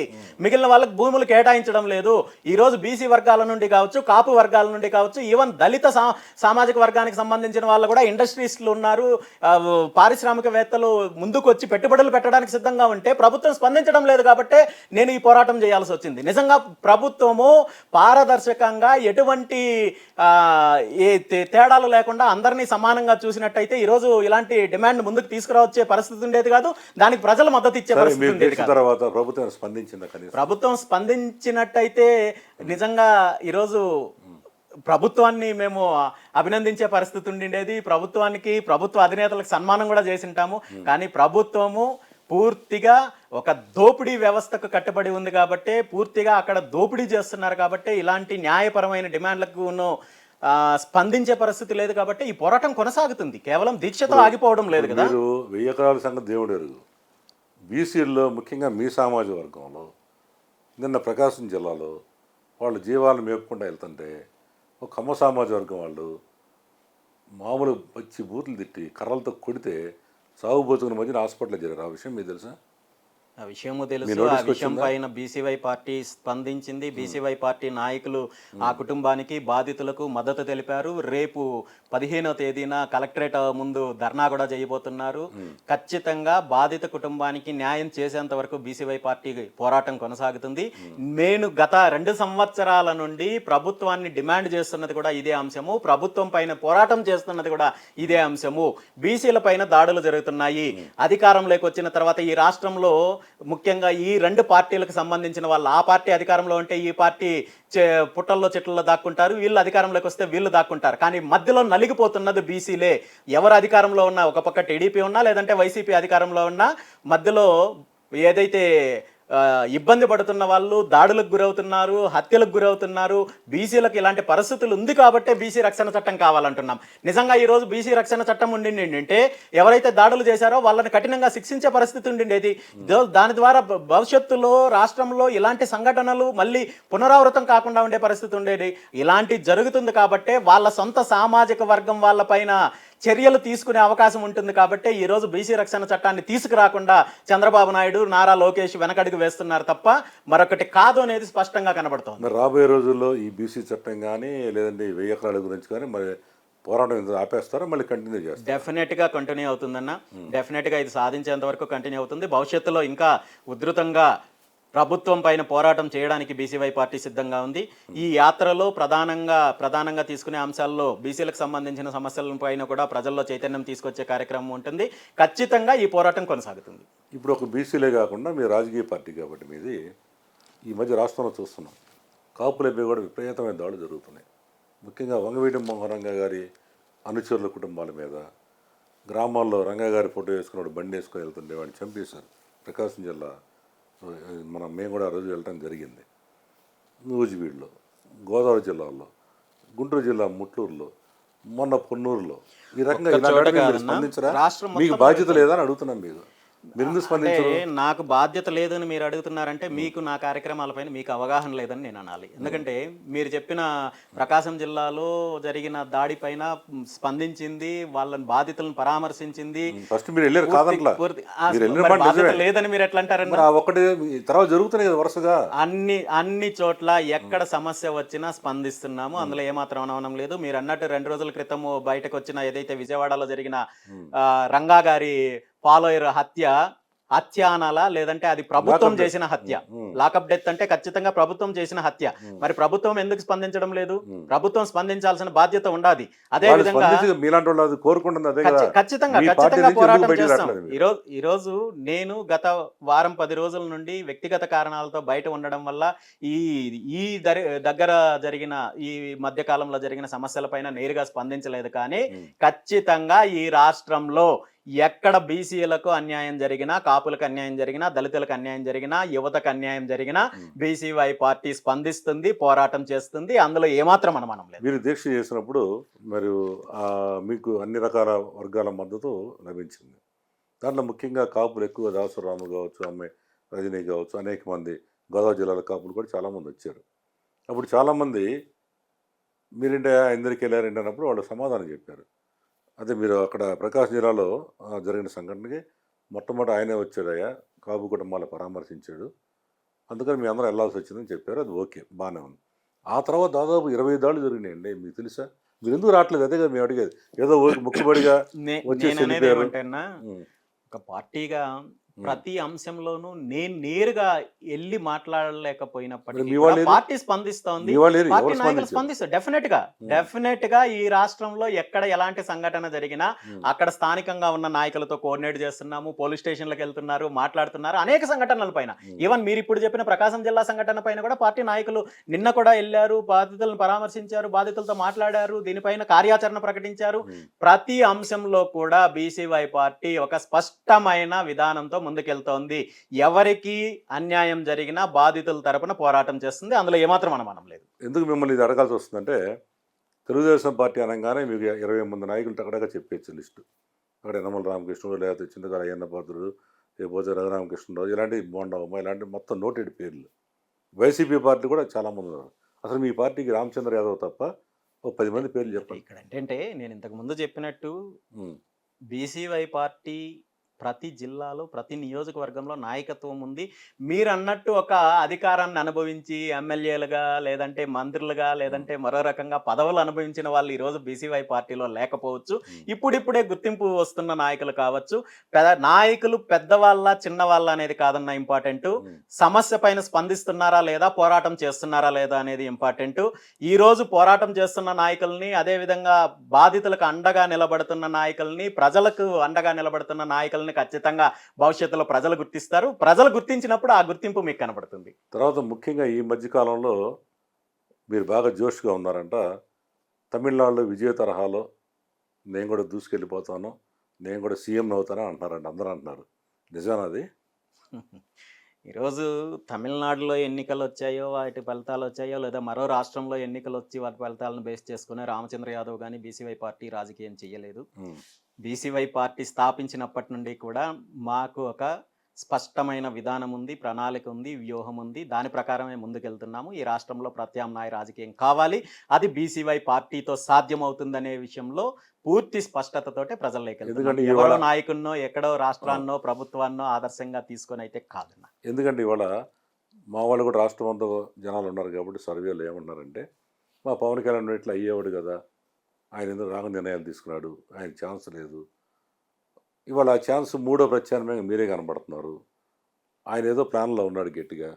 మిగిలిన వాళ్ళకి భూములు కేటాయించడం లేదు. ఈరోజు బీసీ వర్గాల నుండి కావచ్చు, కాపు వర్గాల నుండి కావచ్చు, ఈవెన్ దళిత సామాజిక వర్గానికి సంబంధించిన వాళ్ళు కూడా ఇండస్ట్రీస్లు ఉన్నారు, పారిశ్రామికవేత్తలు ముందుకు వచ్చి పెట్టుబడులు పెట్టడానికి సిద్ధంగా ఉంటే ప్రభుత్వం స్పందించడం లేదు. కాబట్టి నేను ఈ పోరాటం చేయాల్సి వచ్చింది. నిజంగా ప్రభుత్వము పారదర్శకంగా ఎటువంటి తేడాలు లేకుండా అందరినీ సమానంగా చూసినట్టయితే ఈరోజు ఇలాంటి డిమాండ్ ముందుకు తీసుకురావచ్చే పరిస్థితి ఉండేది కాదు. దానికి ప్రజలు మద్దతు ఇచ్చే పరిస్థితి ఉండేది కాదు. ప్రభుత్వం స్పందించినట్టయితే నిజంగా ఈరోజు ప్రభుత్వాన్ని మేము అభినందించే పరిస్థితి ఉండిండేది. ప్రభుత్వానికి, ప్రభుత్వ అధినేతలకు సన్మానం కూడా చేసి ఉంటాము. కానీ ప్రభుత్వము పూర్తిగా ఒక దోపిడీ వ్యవస్థకు కట్టుబడి ఉంది. కాబట్టి పూర్తిగా అక్కడ దోపిడీ చేస్తున్నారు. కాబట్టి ఇలాంటి న్యాయపరమైన డిమాండ్లకు స్పందించే పరిస్థితి లేదు కాబట్టి ఈ పోరాటం కొనసాగుతుంది. కేవలం దీక్షతో ఆగిపోవడం లేదు కదా. మీరు 1000 ఎకరాల సంగతి దేవుడు ఎరుగు. బీసీల్లో ముఖ్యంగా మీ సామాజిక వర్గంలో నిన్న ప్రకాశం జిల్లాలో వాళ్ళు జీవాలను మేపుకుంటూ వెళ్తుంటే ఒక కమ్మ సామాజిక వర్గం వాళ్ళు మామూలు పచ్చి బూతులు తిట్టి కర్రలతో కొడితే సాగు బతుకుని మధ్యన హాస్పిటల్లో చేరారు. ఆ విషయం మీకు తెలుసా? ఆ విషయము తెలుసు. ఆ విషయం పైన బీసీవై పార్టీ స్పందించింది. బీసీవై పార్టీ నాయకులు ఆ కుటుంబానికి, బాధితులకు మద్దతు తెలిపారు. రేపు 15వ తేదీన కలెక్టరేట్ ముందు ధర్నా కూడా చేయబోతున్నారు. ఖచ్చితంగా బాధిత కుటుంబానికి న్యాయం చేసేంత వరకు బీసీవై పార్టీ పోరాటం కొనసాగుతుంది. నేను గత 2 సంవత్సరాల నుండి ప్రభుత్వాన్ని డిమాండ్ చేస్తున్నది కూడా ఇదే అంశము. ప్రభుత్వం పైన పోరాటం చేస్తున్నది కూడా ఇదే అంశము. బీసీల పైన దాడులు జరుగుతున్నాయి. అధికారంలోకి వచ్చిన తర్వాత ఈ రాష్ట్రంలో ముఖ్యంగా ఈ 2 పార్టీలకు సంబంధించిన వాళ్ళు, ఆ పార్టీ అధికారంలో ఉంటే ఈ పార్టీ పుట్టల్లో చెట్లలో దాక్కుంటారు, వీళ్ళు అధికారంలోకి వస్తే వీళ్ళు దాక్కుంటారు. కానీ మధ్యలో నలిగిపోతున్నది బీసీలే. ఎవరు అధికారంలో ఉన్నా, ఒక పక్క టీడీపీ ఉన్నా లేదంటే వైసీపీ అధికారంలో ఉన్నా, మధ్యలో ఏదైతే ఇబ్బంది పడుతున్న వాళ్ళు దాడులకు గురవుతున్నారు, హత్యలకు గురవుతున్నారు. బీసీలకు ఇలాంటి పరిస్థితులు ఉంది కాబట్టే బీసీ రక్షణ చట్టం కావాలంటున్నాం. నిజంగా ఈరోజు బీసీ రక్షణ చట్టం ఉండిందంటే ఎవరైతే దాడులు చేశారో వాళ్ళని కఠినంగా శిక్షించే పరిస్థితి ఉండిండేది. దాని ద్వారా భవిష్యత్తులో రాష్ట్రంలో ఇలాంటి సంఘటనలు మళ్ళీ పునరావృతం కాకుండా ఉండే పరిస్థితి ఉండేది. ఇలాంటి జరుగుతుంది కాబట్టే వాళ్ళ సొంత సామాజిక వర్గం వాళ్ళపైన చర్యలు తీసుకునే అవకాశం ఉంటుంది. కాబట్టి ఈరోజు బీసీ రక్షణ చట్టాన్ని తీసుకురాకుండా చంద్రబాబు నాయుడు, నారా లోకేష్ వెనకడుగు వేస్తున్నారు తప్ప మరొకటి కాదు అనేది స్పష్టంగా కనబడుతోంది. మరి రాబోయే రోజుల్లో ఈ బీసీ చట్టం కానీ లేదంటే 1000 ఎకరాల గురించి కానీ మరి పోరాటం ఆపేస్తారా, మళ్ళీ కంటిన్యూ చేస్తారు? డెఫినెట్గా కంటిన్యూ అవుతుందన్న. డెఫినెట్గా ఇది సాధించేంత వరకు కంటిన్యూ అవుతుంది. భవిష్యత్తులో ఇంకా ఉధృతంగా ప్రభుత్వం పైన పోరాటం చేయడానికి బీసీవై పార్టీ సిద్ధంగా ఉంది. ఈ యాత్రలో ప్రధానంగా తీసుకునే అంశాల్లో బీసీలకు సంబంధించిన సమస్యల పైన కూడా ప్రజల్లో చైతన్యం తీసుకొచ్చే కార్యక్రమం ఉంటుంది. ఖచ్చితంగా ఈ పోరాటం కొనసాగుతుంది. ఇప్పుడు ఒక బీసీలే కాకుండా మీ రాజకీయ పార్టీ కాబట్టి మీది ఈ మధ్య రాష్ట్రంలో చూస్తున్నాం, కాపులపై కూడా విపరీతమైన దాడులు జరుగుతున్నాయి. ముఖ్యంగా వంగవీటి మోహన్ రంగా గారి అనుచరుల కుటుంబాల మీద, గ్రామాల్లో రంగా గారి ఫోటో వేసుకున్నాడు బండి వేసుకొని వెళ్తుండే వాడిని చంపేశారు. ప్రకాశం జిల్లా మేము కూడా ఆ రోజు వెళ్ళడం జరిగింది. నూజివీడులో, గోదావరి జిల్లాలో, గుంటూరు జిల్లా ముట్లూరులో, మొన్న పొన్నూరులో ఈ రకంగా స్పందించరా? మీకు బాధ్యత లేదా అని అడుగుతున్నాం. నాకు బాధ్యత లేదని మీరు అడుగుతున్నారంటే మీకు నా కార్యక్రమాలపైన మీకు అవగాహన లేదని నేను అనాలి. ఎందుకంటే మీరు చెప్పిన ప్రకాశం జిల్లాలో జరిగిన దాడిపైన స్పందించింది, వాళ్ళని బాధితులను పరామర్శించింది. ఫస్ట్ మీరు వెళ్ళారు కాదంట్లా, బాధ్యత లేదని మీరు ఎట్లా అంటారండి? తర్వాత జరుగుతున్నాయి కదా వరుసగా అన్ని చోట్ల ఎక్కడ సమస్య వచ్చినా స్పందిస్తున్నాము. అందులో ఏమాత్రం అనవనం లేదు. మీరు అన్నట్టు 2 రోజుల క్రితం బయటకు వచ్చిన ఏదైతే విజయవాడలో జరిగిన రంగా గారి ఫాలోయర్ హత్య అనాలా లేదంటే అది ప్రభుత్వం చేసిన హత్య? లాకప్ డెత్ అంటే ఖచ్చితంగా ప్రభుత్వం చేసిన హత్య. మరి ప్రభుత్వం ఎందుకు స్పందించడం లేదు? ప్రభుత్వం స్పందించాల్సిన బాధ్యత ఉండాలి. అదే విధంగా ఖచ్చితంగా పోరాటం చేస్తాం. ఈరోజు నేను గత వారం 10 రోజుల నుండి వ్యక్తిగత కారణాలతో బయట ఉండడం వల్ల ఈ దగ్గర జరిగిన ఈ మధ్య కాలంలో జరిగిన సమస్యలపైన నేరుగా స్పందించలేదు. కానీ ఖచ్చితంగా ఈ రాష్ట్రంలో ఎక్కడ బీసీలకు అన్యాయం జరిగినా, కాపులకు అన్యాయం జరిగినా, దళితులకు అన్యాయం జరిగినా, యువతకు అన్యాయం జరిగినా బీసీవై పార్టీ స్పందిస్తుంది, పోరాటం చేస్తుంది. అందులో ఏమాత్రం అనుమానం లేదు. మీరు దీక్ష చేసినప్పుడు మరి మీకు అన్ని రకాల వర్గాల మద్దతు లభించింది. దాంట్లో ముఖ్యంగా కాపులు ఎక్కువ, దాసరాము కావచ్చు, అమ్మాయి రజనీ కావచ్చు, అనేక మంది గోదావరి జిల్లాల కాపులు కూడా చాలామంది వచ్చారు. అప్పుడు చాలామంది మీరింటే ఇందరికి వెళ్ళారంటే అన్నప్పుడు వాళ్ళు సమాధానం చెప్పారు. అదే మీరు అక్కడ ప్రకాశం జిల్లాలో జరిగిన సంఘటనకి మొట్టమొదటి ఆయనే వచ్చాడయ్యా, కాపు కుటుంబాలను పరామర్శించాడు, అందుకని మీ అందరూ వెళ్ళాల్సి వచ్చిందని చెప్పారు. అది ఓకే, బాగానే ఉంది. ఆ తర్వాత దాదాపు 20 దాడులు జరిగినాయండి. మీకు తెలుసా? మీరు ఎందుకు రావట్లేదు? అదే కదా మేము అడిగేది. ఏదో ముక్కుబడిగా వచ్చేసి ఒక పార్టీగా ప్రతి అంశంలోనూ నేను నేరుగా వెళ్ళి మాట్లాడలేకపోయినప్పటికీ పార్టీ స్పందిస్తోంది, పార్టీ నాయకులు స్పందిస్తారు. డెఫినెట్ గా ఈ రాష్ట్రంలో ఎక్కడ ఎలాంటి సంఘటన జరిగినా అక్కడ స్థానికంగా ఉన్న నాయకులతో కోఆర్డినేట్ చేస్తున్నాము. పోలీస్ స్టేషన్లకు వెళ్తున్నారు, మాట్లాడుతున్నారు. అనేక సంఘటనల పైన, ఈవెన్ మీరు ఇప్పుడు చెప్పిన ప్రకాశం జిల్లా సంఘటన పైన కూడా పార్టీ నాయకులు నిన్న కూడా వెళ్ళారు, బాధితులను పరామర్శించారు, బాధితులతో మాట్లాడారు, దీనిపైన కార్యాచరణ ప్రకటించారు. ప్రతి అంశంలో కూడా బీసీవై పార్టీ ఒక స్పష్టమైన విధానంతో ముందుకెళ్తోంది. ఎవరికి అన్యాయం జరిగినా బాధితుల తరపున పోరాటం చేస్తుంది. అందులో ఏమాత్రం అనుమానం లేదు. ఎందుకు మిమ్మల్ని ఇది అడగాల్సి వస్తుందంటే, తెలుగుదేశం పార్టీ అనగానే మీకు 20 మంది నాయకులు టకటగా చెప్పేచ్చు లిస్టు. అక్కడ యనమల రామకృష్ణుడు, లేకపోతే చింతకాల అయ్యన్న పాత్రుడు, లేకపోతే రఘురామకృష్ణరావు, ఇలాంటి బోండమ్మ, ఇలాంటి మొత్తం నోటెడ్ పేర్లు. వైసీపీ పార్టీ కూడా చాలామంది ఉన్నారు. అసలు మీ పార్టీకి రామచంద్ర యాదవ్ తప్ప ఓ 10 మంది పేర్లు చెప్పండి. ఇక్కడ ఏంటంటే నేను ఇంతకు ముందు చెప్పినట్టు ఉమ్, బీసీవై పార్టీ ప్రతి జిల్లాలో ప్రతి నియోజకవర్గంలో నాయకత్వం ఉంది. మీరు అన్నట్టు ఒక అధికారాన్ని అనుభవించి ఎమ్మెల్యేలుగా లేదంటే మంత్రులుగా లేదంటే మరో రకంగా పదవులు అనుభవించిన వాళ్ళు ఈరోజు బీసీవై పార్టీలో లేకపోవచ్చు. ఇప్పుడిప్పుడే గుర్తింపు వస్తున్న నాయకులు కావచ్చు. నాయకులు పెద్దవాళ్ళ చిన్నవాళ్ళ అనేది కాదన్న ఇంపార్టెంట్, సమస్య పైన స్పందిస్తున్నారా లేదా, పోరాటం చేస్తున్నారా లేదా అనేది ఇంపార్టెంట్. ఈ రోజు పోరాటం చేస్తున్న నాయకుల్ని, అదేవిధంగా బాధితులకు అండగా నిలబడుతున్న నాయకుల్ని, ప్రజలకు అండగా నిలబడుతున్న నాయకుల్ని ఖచ్చితంగా భవిష్యత్తులో ప్రజలు గుర్తిస్తారు. ప్రజలు గుర్తించినప్పుడు ఆ గుర్తింపు మీకు కనబడుతుంది. తర్వాత ముఖ్యంగా ఈ మధ్యకాలంలో మీరు బాగా జోష్గా ఉన్నారంట. తమిళనాడులో విజయ తరహాలో నేను కూడా దూసుకెళ్ళిపోతాను, నేను కూడా సీఎం అవుతాను అంటున్నారంట, అందరూ అంటున్నారు. నిజానది? ఈరోజు తమిళనాడులో ఎన్నికలు వచ్చాయో వాటి ఫలితాలు వచ్చాయో, లేదా మరో రాష్ట్రంలో ఎన్నికలు వచ్చి వాటి ఫలితాలను బేస్ చేసుకుని రామచంద్ర యాదవ్ కానీ బీసీవై పార్టీ రాజకీయం చేయలేదు. బీసీవై పార్టీ స్థాపించినప్పటి నుండి కూడా మాకు ఒక స్పష్టమైన విధానం ఉంది, ప్రణాళిక ఉంది, వ్యూహం ఉంది. దాని ప్రకారమే ముందుకెళ్తున్నాము. ఈ రాష్ట్రంలో ప్రత్యామ్నాయ రాజకీయం కావాలి, అది బీసీవై పార్టీతో సాధ్యమవుతుందనే విషయంలో పూర్తి స్పష్టతతోటే ప్రజల్లోకి వెళ్తున్నాం. ఎవరో నాయకున్నో ఎక్కడో రాష్ట్రాన్నో ప్రభుత్వాన్నో ఆదర్శంగా తీసుకొని అయితే కాదన్న. ఎందుకంటే ఇవాళ మా వాళ్ళు కూడా రాష్ట్రం అంతా జనాలు ఉన్నారు కాబట్టి సర్వేలు ఏమన్నారంటే, మా పవన్ కళ్యాణ్ ఇట్లా అయ్యేవాడు కదా, ఆయన ఎందుకు రాంగ్ నిర్ణయాలు తీసుకున్నాడు, ఆయన ఛాన్స్ లేదు. ఇవాళ ఆ ఛాన్స్ మూడో ప్రత్యామ్నాయంగా మీరే కనబడుతున్నారు. ఆయన ఏదో ప్లాన్లో ఉన్నాడు గట్టిగా.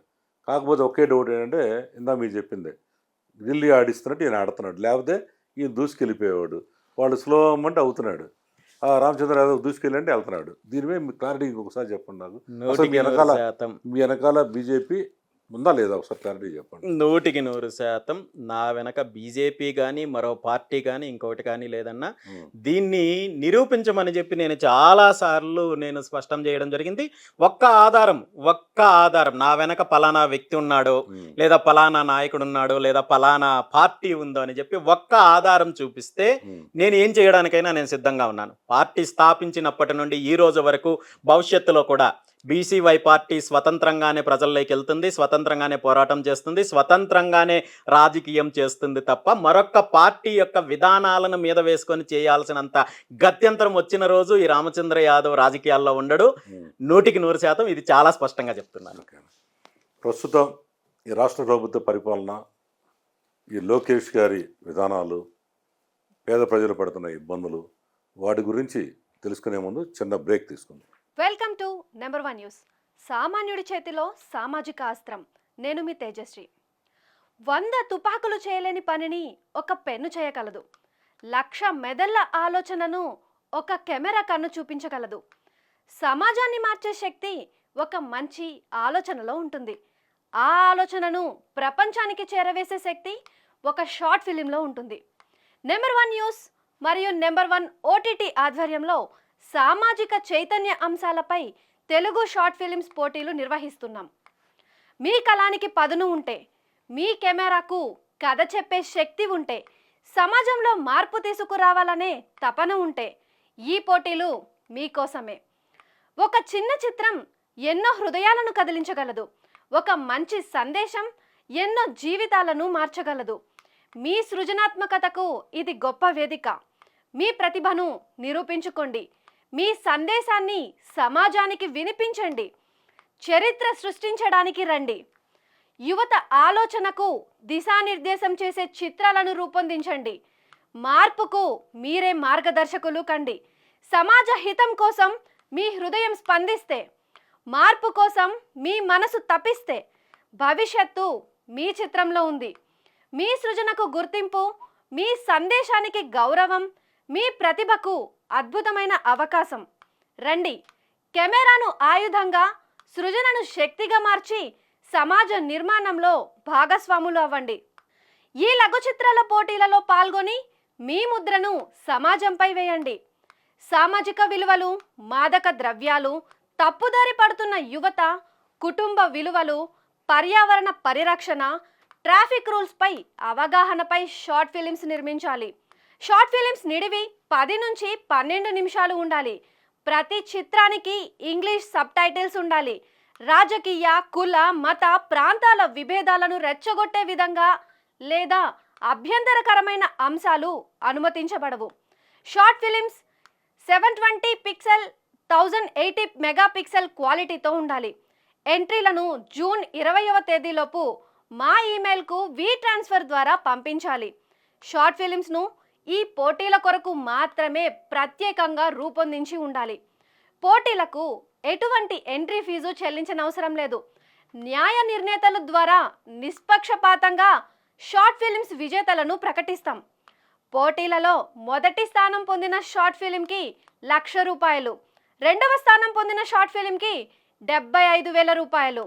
కాకపోతే ఒకే డౌట్ ఏంటంటే, ఇందా మీరు చెప్పిందే, ఢిల్లీ ఆడిస్తున్నట్టు ఈయన ఆడుతున్నాడు, లేకపోతే ఈయన దూసుకెళ్ళిపోయేవాడు. వాళ్ళు స్లో అమ్మంటే అవుతున్నాడు, రామచంద్ర యాదవ్ దూసుకెళ్ళంటే వెళ్తున్నాడు. దీని మీద మీ క్లారిటీ ఇంకొకసారి చెప్పండి నాకు. అసలు మీ వెనకాల బీజేపీ ఉందా లేదా ఒకసారి క్లారిటీ చెప్పండి. 100% నా వెనక బీజేపీ కానీ మరో పార్టీ కానీ ఇంకొకటి కానీ లేదన్నా. దీన్ని నిరూపించమని చెప్పి నేను చాలాసార్లు నేను స్పష్టం చేయడం జరిగింది. ఒక్క ఆధారం నా వెనక పలానా వ్యక్తి ఉన్నాడో, లేదా పలానా నాయకుడు ఉన్నాడో, లేదా పలానా పార్టీ ఉందో అని చెప్పి ఒక్క ఆధారం చూపిస్తే నేను ఏం చేయడానికైనా నేను సిద్ధంగా ఉన్నాను. పార్టీ స్థాపించినప్పటి నుండి ఈ రోజు వరకు, భవిష్యత్తులో కూడా బీసీవై పార్టీ స్వతంత్రంగానే ప్రజల్లోకి వెళ్తుంది, స్వతంత్రంగానే పోరాటం చేస్తుంది, స్వతంత్రంగానే రాజకీయం చేస్తుంది తప్ప మరొక పార్టీ యొక్క విధానాలను మీద వేసుకొని చేయాల్సినంత గత్యంతరం వచ్చిన రోజు ఈ రామచంద్ర యాదవ్ రాజకీయాల్లో ఉండడు. 100% ఇది చాలా స్పష్టంగా చెప్తున్నాను. ప్రస్తుతం ఈ రాష్ట్ర ప్రభుత్వ పరిపాలన, ఈ లోకేష్ గారి విధానాలు, పేద ప్రజలు పడుతున్న ఇబ్బందులు, వాటి గురించి తెలుసుకునే ముందు చిన్న బ్రేక్ తీసుకుందాం. Welcome to number 1 news. సామాన్యుడి చేతిలో సామాజిక అస్త్రం. నేను మీ తేజశ్రీ. 100 తుపాకులు చేయలేని పనిని ఒక పెన్ను చేయగలదు. 1,00,000 మెదళ్ల ఆలోచనను ఒక కెమెరా కన్ను చూపించగలదు. సమాజాన్ని మార్చే శక్తి ఒక మంచి ఆలోచనలో ఉంటుంది. ఆ ఆలోచనను ప్రపంచానికి చేరవేసే శక్తి ఒక షార్ట్ ఫిలింలో ఉంటుంది. నెంబర్ 1 న్యూస్ మరియు నెంబర్ 1 OTT ఆధ్వర్యంలో సామాజిక చైతన్య అంశాలపై తెలుగు షార్ట్ ఫిలిమ్స్ పోటీలు నిర్వహిస్తున్నాం. మీ కళానికి పదును ఉంటే, మీ కెమెరాకు కథ చెప్పే శక్తి ఉంటే, సమాజంలో మార్పు తీసుకురావాలనే తపన ఉంటే ఈ పోటీలు మీకోసమే. ఒక చిన్న చిత్రం ఎన్నో హృదయాలను కదిలించగలదు. ఒక మంచి సందేశం ఎన్నో జీవితాలను మార్చగలదు. మీ సృజనాత్మకతకు ఇది గొప్ప వేదిక. మీ ప్రతిభను నిరూపించుకోండి. మీ సందేశాన్ని సమాజానికి వినిపించండి. చరిత్ర సృష్టించడానికి రండి. యువత ఆలోచనకు దిశానిర్దేశం చేసే చిత్రాలను రూపొందించండి. మార్పుకు మీరే మార్గదర్శకులు కండి. సమాజ హితం కోసం మీ హృదయం స్పందిస్తే, మార్పు కోసం మీ మనసు తపిస్తే భవిష్యత్తు మీ చిత్రంలో ఉంది. మీ సృజనకు గుర్తింపు, మీ సందేశానికి గౌరవం, మీ ప్రతిభకు అద్భుతమైన అవకాశం. రండి, కెమెరాను ఆయుధంగా, సృజనను శక్తిగా మార్చి సమాజ నిర్మాణంలో భాగస్వాములు అవ్వండి. ఈ లఘు చిత్రాల పోటీలలో పాల్గొని మీ ముద్రను సమాజంపై వేయండి. సామాజిక విలువలు, మాదక ద్రవ్యాలు, తప్పుదారి పడుతున్న యువత, కుటుంబ విలువలు, పర్యావరణ పరిరక్షణ, ట్రాఫిక్ రూల్స్పై అవగాహనపై షార్ట్ ఫిలిమ్స్ నిర్మించాలి. షార్ట్ ఫిలిమ్స్ నిడివి 10 నుంచి 12 నిమిషాలు ఉండాలి. ప్రతి చిత్రానికి ఇంగ్లీష్ సబ్ టైటిల్స్ ఉండాలి. రాజకీయ, కుల, మత, ప్రాంతాల విభేదాలను రెచ్చగొట్టే విధంగా లేదా అభ్యంతరకరమైన అంశాలు అనుమతించబడవు. షార్ట్ ఫిలిమ్స్ 720 పిక్సెల్ 1080 మెగాపిక్సెల్ క్వాలిటీతో ఉండాలి. ఎంట్రీలను జూన్ 20వ తేదీలోపు మా ఈమెయిల్కు ట్రాన్స్ఫర్ ద్వారా పంపించాలి. షార్ట్ ఫిలిమ్స్ను ఈ పోటీల కొరకు మాత్రమే ప్రత్యేకంగా రూపొందించి ఉండాలి. పోటీలకు ఎటువంటి ఎంట్రీ ఫీజు చెల్లించనవసరం లేదు. న్యాయ నిర్ణేతల ద్వారా నిష్పక్షపాతంగా షార్ట్ ఫిలిమ్స్ విజేతలను ప్రకటిస్తాం. పోటీలలో మొదటి స్థానం పొందిన షార్ట్ ఫిలింకి ₹1,00,000, రెండవ స్థానం పొందిన షార్ట్ ఫిలింకి ₹75,000,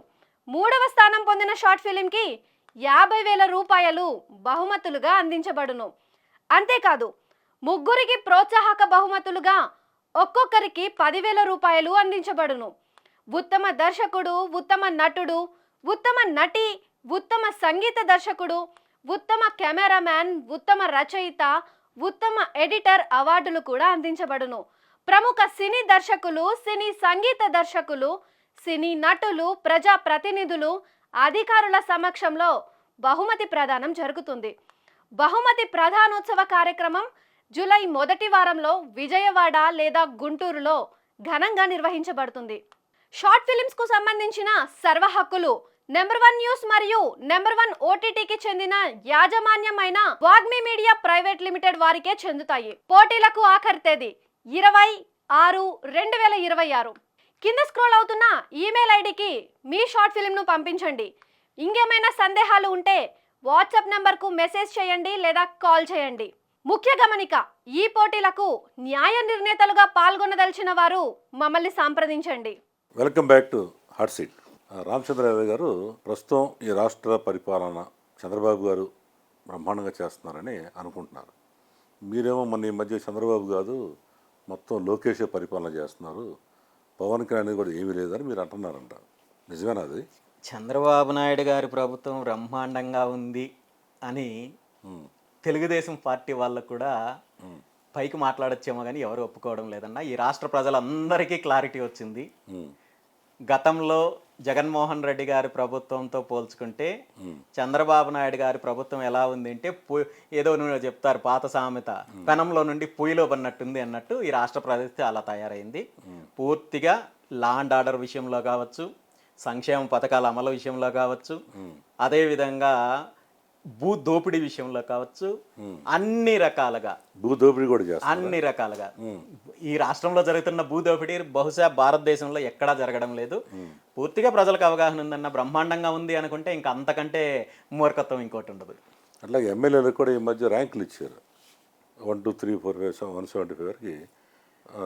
మూడవ స్థానం పొందిన షార్ట్ ఫిలింకి ₹50,000 బహుమతులుగా అందించబడును. అంతేకాదు, ముగ్గురికి ప్రోత్సాహక బహుమతులుగా ఒక్కొక్కరికి ₹10,000 అందించబడును. ఉత్తమ దర్శకుడు, ఉత్తమ నటుడు, ఉత్తమ నటి, ఉత్తమ సంగీత దర్శకుడు, ఉత్తమ కెమెరామ్యాన్, ఉత్తమ రచయిత, ఉత్తమ ఎడిటర్ అవార్డులు కూడా అందించబడును. ప్రముఖ సినీ దర్శకులు, సినీ సంగీత దర్శకులు, సినీ నటులు, ప్రజా ప్రతినిధులు, అధికారుల సమక్షంలో బహుమతి ప్రదానం జరుగుతుంది. బహుమతి ప్రధానోత్సవ కార్యక్రమం జూలై మొదటి వారంలో విజయవాడ లేదా గుంటూరులో ఘనంగా నిర్వహించబడుతుంది. షార్ట్ ఫిలిమ్స్ కు సంబంధించిన సర్వ హక్కులు నెంబర్ 1 న్యూస్ మరియు నెంబర్ 1 ఓటీటీకి చెందిన యాజమాన్యమైన వాగ్మి మీడియా ప్రైవేట్ లిమిటెడ్ వారికే చెందుతాయి. పోటీలకు ఆఖరి తేదీ 20/6/2026. కింద స్క్రోల్ అవుతున్న ఈమెయిల్ ఐడికి మీ షార్ట్ ఫిలింను పంపించండి. ఇంకేమైనా సందేహాలు ఉంటే వాట్సాప్ నంబర్కు మెసేజ్ చేయండి లేదా కాల్ చేయండి. ముఖ్య గమనిక, ఈ పోటీలకు న్యాయ నిర్ణేతలుగా పాల్గొనదలిచిన వారు మమ్మల్ని సంప్రదించండి. Welcome back to hot seat. Ramachandra Yadav గారు ప్రస్తుతం ఈ రాష్ట్ర పరిపాలన చంద్రబాబు గారు బ్రహ్మాండంగా చేస్తున్నారని అనుకుంటున్నారు. మీరేమో మొన్న ఈ మధ్య చంద్రబాబు కాదు మొత్తం లోకేష్ పరిపాలన చేస్తున్నారు, పవన్ కళ్యాణ్ కూడా ఏమీ లేదని మీరు అంటున్నారంట. నిజమేనా అది? చంద్రబాబు నాయుడు గారి ప్రభుత్వం బ్రహ్మాండంగా ఉంది అని తెలుగుదేశం పార్టీ వాళ్ళకు కూడా పైకి మాట్లాడొచ్చేమో కానీ ఎవరు ఒప్పుకోవడం లేదన్న. ఈ రాష్ట్ర ప్రజలందరికీ క్లారిటీ వచ్చింది. గతంలో జగన్మోహన్ రెడ్డి గారి ప్రభుత్వంతో పోల్చుకుంటే చంద్రబాబు నాయుడు గారి ప్రభుత్వం ఎలా ఉంది అంటే ఏదో నువ్వు చెప్తారు పాత సామెత, పెనంలో నుండి పొయ్యిలో పడినట్టుంది అన్నట్టు ఈ రాష్ట్ర పరిస్థితి అలా తయారైంది. పూర్తిగా లా అండ్ ఆర్డర్ విషయంలో కావచ్చు, సంక్షేమ పథకాల అమలు విషయంలో కావచ్చు, అదేవిధంగా భూ దోపిడీ విషయంలో కావచ్చు, అన్ని రకాలుగా భూదోపిడీ కూడా చేస్తారు. అన్ని రకాలుగా ఈ రాష్ట్రంలో జరుగుతున్న భూదోపిడీ బహుశా భారతదేశంలో ఎక్కడా జరగడం లేదు. పూర్తిగా ప్రజలకు అవగాహన ఉందన్న, బ్రహ్మాండంగా ఉంది అనుకుంటే ఇంకా అంతకంటే మూర్ఖత్వం ఇంకోటి ఉండదు. అట్లాగే ఎమ్మెల్యేలకు కూడా ఈ మధ్య ర్యాంకులు ఇచ్చారు. 1, 2, 3, 4, 5, 175 వరకు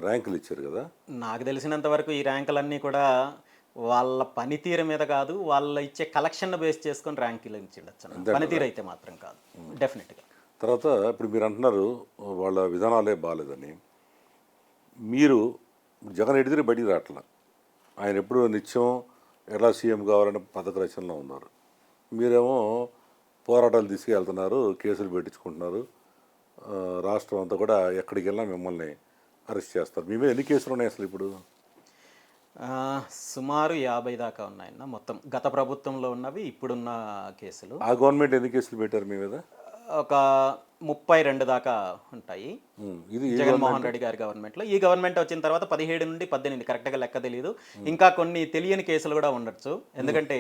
ర్యాంకులు ఇచ్చారు కదా. నాకు తెలిసినంత వరకు ఈ ర్యాంకులన్నీ కూడా వాళ్ళ పనితీరు మీద కాదు, వాళ్ళ ఇచ్చే కలెక్షన్ బేస్ చేసుకొని ర్యాంకులు ఇచ్చిండొచ్చు. పనితీరు అయితే మాత్రం కాదు డెఫినెట్గా. తర్వాత ఇప్పుడు మీరు అంటున్నారు వాళ్ళ విధానాలే బాగాలేదని. మీరు జగన్ ఎడిదిరి బయటికి రావట్లా. ఆయన ఎప్పుడు నిత్యం ఎలా సీఎం కావాలనే పథక రచనలో ఉన్నారు. మీరేమో పోరాటాలు తీసుకెళ్తున్నారు, కేసులు పెట్టించుకుంటున్నారు. రాష్ట్రం అంతా కూడా ఎక్కడికి వెళ్ళినా మిమ్మల్ని అరెస్ట్ చేస్తారు. మీ మీద ఎన్ని కేసులు ఉన్నాయి అసలు ఇప్పుడు? సుమారు 50 దాకా ఉన్నాయన్న మొత్తం. గత ప్రభుత్వంలో ఉన్నవి, ఇప్పుడున్న కేసులు. ఆ గవర్నమెంట్ ఎన్ని కేసులు పెట్టారు మీ మీద? ఒక 32 దాకా ఉంటాయి. ఇది జగన్మోహన్ రెడ్డి గారి గవర్నమెంట్లో. ఈ గవర్నమెంట్ వచ్చిన తర్వాత 17 నుండి 18, కరెక్ట్గా లెక్క తెలియదు. ఇంకా కొన్ని తెలియని కేసులు కూడా ఉండొచ్చు. ఎందుకంటే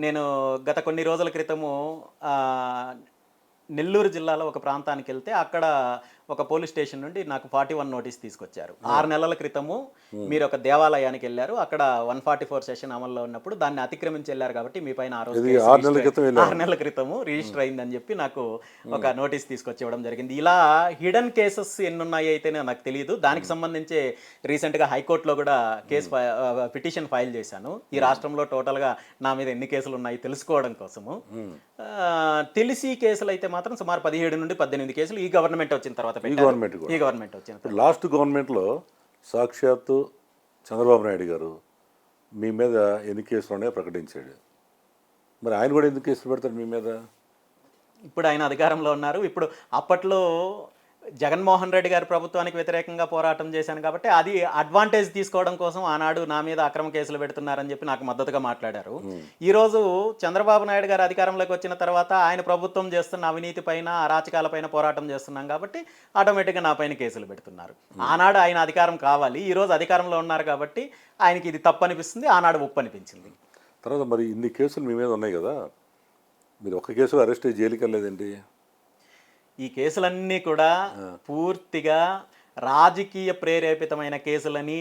నేను గత కొన్ని రోజుల క్రితము నెల్లూరు జిల్లాలో ఒక ప్రాంతానికి వెళ్తే అక్కడ ఒక పోలీస్ స్టేషన్ నుండి నాకు 41 నోటీస్ తీసుకొచ్చారు. 6 నెలల క్రితము మీరు ఒక దేవాలయానికి వెళ్ళారు, అక్కడ 144 సెషన్ అమల్లో ఉన్నప్పుడు దాన్ని అతిక్రమించి వెళ్ళారు కాబట్టి మీ పైన 6 నెలల క్రితము రిజిస్టర్ అయిందని చెప్పి నాకు ఒక నోటీస్ తీసుకొచ్చి ఇవ్వడం జరిగింది. ఇలా హిడెన్ కేసెస్ ఎన్ని ఉన్నాయి అయితే నాకు తెలియదు. దానికి సంబంధించి రీసెంట్గా హైకోర్టులో కూడా పిటిషన్ ఫైల్ చేశాను. ఈ రాష్ట్రంలో టోటల్గా నా మీద ఎన్ని కేసులు ఉన్నాయి తెలుసుకోవడం కోసము. తెలిసి కేసులు అయితే మాత్రం సుమారు 17 నుండి 18 కేసులు ఈ గవర్నమెంట్ వచ్చిన తర్వాత. ఈ గవర్నమెంట్ వచ్చిన లాస్ట్ గవర్నమెంట్లో సాక్షాత్తు చంద్రబాబు నాయుడు గారు మీ మీద ఎన్ని కేసులు ఉన్నాయో ప్రకటించాడు. మరి ఆయన కూడా ఎందుకు కేసులు పెడతారు మీ మీద? ఇప్పుడు ఆయన అధికారంలో ఉన్నారు. ఇప్పుడు అప్పట్లో జగన్మోహన్ రెడ్డి గారి ప్రభుత్వానికి వ్యతిరేకంగా పోరాటం చేశాను కాబట్టి అది అడ్వాంటేజ్ తీసుకోవడం కోసం ఆనాడు నా మీద అక్రమ కేసులు పెడుతున్నారని చెప్పి నాకు మద్దతుగా మాట్లాడారు. ఈరోజు చంద్రబాబు నాయుడు గారు అధికారంలోకి వచ్చిన తర్వాత ఆయన ప్రభుత్వం చేస్తున్న అవినీతి పైన, అరాచకాల పైన పోరాటం చేస్తున్నాం కాబట్టి ఆటోమేటిక్గా నా పైన కేసులు పెడుతున్నారు. ఆనాడు ఆయన అధికారం కావాలి, ఈరోజు అధికారంలో ఉన్నారు కాబట్టి ఆయనకి ఇది తప్పు అనిపిస్తుంది, ఆనాడు ఒప్పు అనిపించింది. తర్వాత మరి ఇన్ని కేసులు మీ మీద ఉన్నాయి కదా, మీరు ఒక్క కేసులో అరెస్ట్ అయ్యి జైలుకి వెళ్ళలేదండి? ఈ కేసులన్నీ కూడా పూర్తిగా రాజకీయ ప్రేరేపితమైన కేసులని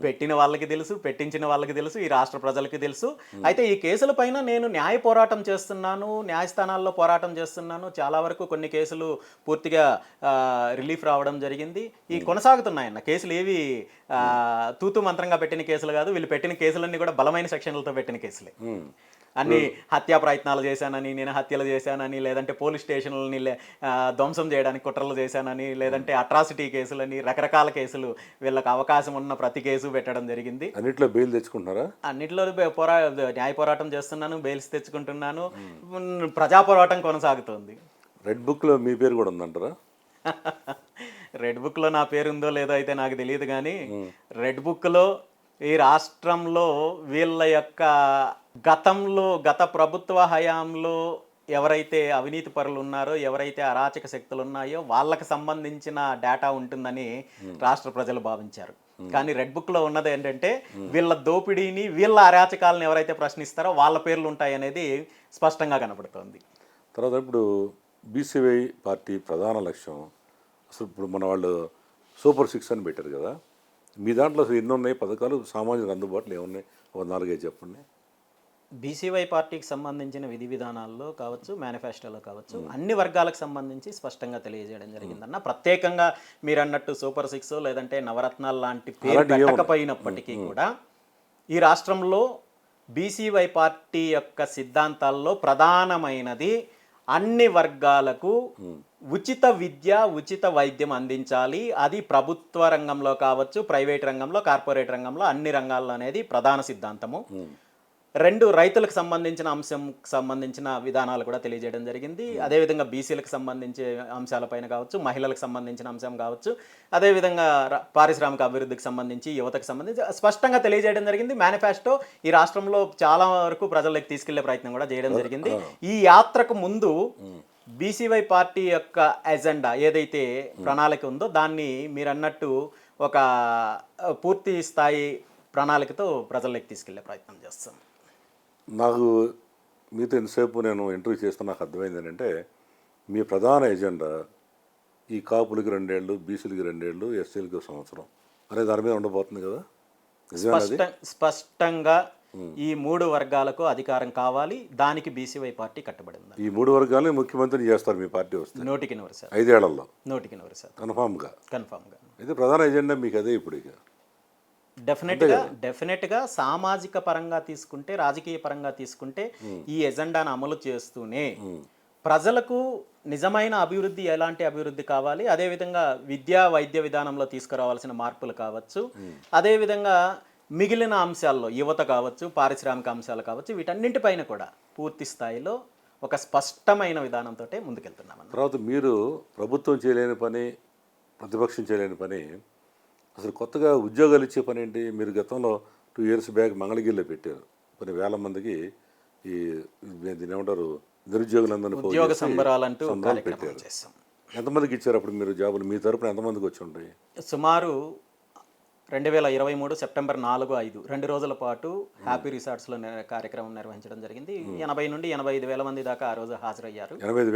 పెట్టిన వాళ్ళకి తెలుసు, పెట్టించిన వాళ్ళకి తెలుసు, ఈ రాష్ట్ర ప్రజలకి తెలుసు. అయితే ఈ కేసుల పైన నేను న్యాయ పోరాటం చేస్తున్నాను, న్యాయస్థానాల్లో పోరాటం చేస్తున్నాను. చాలా వరకు కొన్ని కేసులు పూర్తిగా రిలీఫ్ రావడం జరిగింది. ఈ కొనసాగుతున్నాయన్న కేసులు ఏవి తూతు మంత్రంగా పెట్టిన కేసులు కాదు. వీళ్ళు పెట్టిన కేసులన్నీ కూడా బలమైన సెక్షన్లతో పెట్టిన కేసులే. అన్ని హత్యా ప్రయత్నాలు చేశానని, నేను హత్యలు చేశానని, లేదంటే పోలీస్ స్టేషన్లని ధ్వంసం చేయడానికి కుట్రలు చేశానని, లేదంటే అట్రాసిటీ కేసులని, రకరకాల కేసులు వీళ్ళకి అవకాశం ఉన్న ప్రతి కేసు పెట్టడం జరిగింది. అన్నిట్లో బెయిల్ తెచ్చుకుంటున్నారా? అన్నిట్లో న్యాయ పోరాటం చేస్తున్నాను, బెయిల్స్ తెచ్చుకుంటున్నాను, ప్రజా పోరాటం కొనసాగుతుంది. రెడ్ బుక్లో మీ పేరు కూడా ఉందంటారా? రెడ్ బుక్లో నా పేరు ఉందో లేదో అయితే నాకు తెలియదు, కానీ రెడ్ బుక్లో ఈ రాష్ట్రంలో వీళ్ళ యొక్క గత ప్రభుత్వ హయాంలో ఎవరైతే అవినీతి పరులు ఉన్నారో, ఎవరైతే అరాచక శక్తులు ఉన్నాయో వాళ్ళకి సంబంధించిన డేటా ఉంటుందని రాష్ట్ర ప్రజలు భావించారు. కానీ రెడ్ బుక్లో ఉన్నది ఏంటంటే వీళ్ళ దోపిడీని, వీళ్ళ అరాచకాలను ఎవరైతే ప్రశ్నిస్తారో వాళ్ళ పేర్లు ఉంటాయనేది స్పష్టంగా కనబడుతోంది. తర్వాత ఇప్పుడు బీసీవై పార్టీ ప్రధాన లక్ష్యం అసలు ఇప్పుడు మన వాళ్ళు సూపర్ 6 అని పెట్టారు కదా, మీ దాంట్లో అసలు ఎన్ని ఉన్నాయి పథకాలు, సామాజిక అందుబాటులో ఏమున్నాయి? ఒక 4-5 చెప్పండి. బీసీవై పార్టీకి సంబంధించిన విధి విధానాల్లో కావచ్చు, మేనిఫెస్టోలో కావచ్చు, అన్ని వర్గాలకు సంబంధించి స్పష్టంగా తెలియజేయడం జరిగిందన్న. ప్రత్యేకంగా మీరు అన్నట్టు సూపర్ 6 లేదంటే నవరత్నాలు లాంటి పేరు పెట్టకపోయినప్పటికీ కూడా ఈ రాష్ట్రంలో బీసీవై పార్టీ యొక్క సిద్ధాంతాల్లో ప్రధానమైనది అన్ని వర్గాలకు ఉచిత విద్య, ఉచిత వైద్యం అందించాలి. అది ప్రభుత్వ రంగంలో కావచ్చు, ప్రైవేట్ రంగంలో, కార్పొరేట్ రంగంలో, అన్ని రంగాల్లో అనేది ప్రధాన సిద్ధాంతము. 2 రైతులకు సంబంధించిన విధానాలు కూడా తెలియజేయడం జరిగింది. అదేవిధంగా బీసీలకు సంబంధించే అంశాలపైన కావచ్చు, మహిళలకు సంబంధించిన అంశం కావచ్చు, అదేవిధంగా పారిశ్రామిక అభివృద్ధికి సంబంధించి, యువతకు సంబంధించి స్పష్టంగా తెలియజేయడం జరిగింది. మేనిఫెస్టో ఈ రాష్ట్రంలో చాలా వరకు ప్రజలకు తీసుకెళ్లే ప్రయత్నం కూడా చేయడం జరిగింది. ఈ యాత్రకు ముందు బీసీవై పార్టీ యొక్క ఎజెండా ఏదైతే ప్రణాళిక ఉందో దాన్ని మీరు అన్నట్టు ఒక పూర్తి స్థాయి ప్రణాళికతో ప్రజలకు తీసుకెళ్లే ప్రయత్నం చేస్తాం. నాకు మీతో ఎంతసేపు నేను ఇంటర్వ్యూ చేస్తే నాకు అర్థమైంది ఏంటంటే మీ ప్రధాన ఎజెండా ఈ కాపులకి 2 ఏళ్ళు, బీసీలకి 2 ఏళ్ళు, ఎస్సీలకి 1 సంవత్సరం అనే దాని మీద ఉండబోతుంది కదా? స్పష్టంగా ఈ 3 వర్గాలకు అధికారం కావాలి, దానికి బీసీవై పార్టీ కట్టుబడింది. ఈ 3 వర్గాలని ముఖ్యమంత్రిని చేస్తారు మీ పార్టీ వస్తే? 100% 5 ఏళ్లలో 100% కన్ఫామ్గా. అయితే ప్రధాన ఎజెండా మీకు అదే ఇప్పుడు ఇక? డెఫినెట్గా సామాజిక పరంగా తీసుకుంటే, రాజకీయ పరంగా తీసుకుంటే ఈ ఎజెండాను అమలు చేస్తూనే ప్రజలకు నిజమైన అభివృద్ధి, ఎలాంటి అభివృద్ధి కావాలి, అదేవిధంగా విద్యా వైద్య విధానంలో తీసుకురావాల్సిన మార్పులు కావచ్చు, అదేవిధంగా మిగిలిన అంశాల్లో యువత కావచ్చు, పారిశ్రామిక అంశాలు కావచ్చు, వీటన్నింటిపైన కూడా పూర్తి స్థాయిలో ఒక స్పష్టమైన విధానంతో ముందుకెళ్తున్నామని. తర్వాత మీరు ప్రభుత్వం చేయలేని పని, ప్రతిపక్షం చేయలేని పని, అసలు కొత్తగా ఉద్యోగాలు ఇచ్చే పని ఏంటి? మీరు గతంలో 2 years బ్యాక్ మంగళగిరిలో పెట్టారు కొన్ని వేల మందికి ఈ దీని ఏమంటారు నిరుద్యోగులందరినీ ఉద్యోగ సంబరాలంటూ పెట్టారు. ఎంతమందికి ఇచ్చారు అప్పుడు మీరు జాబులు? మీ తరపున ఎంతమందికి వచ్చి ఉంటాయి? సుమారు 2023 సెప్టెంబర్ 4-5 2 రోజుల పాటు హ్యాపీ రిసార్ట్స్లో కార్యక్రమం నిర్వహించడం జరిగింది. 80 నుండి 85 వేల మంది దాకా ఆ రోజు హాజరయ్యారు. 85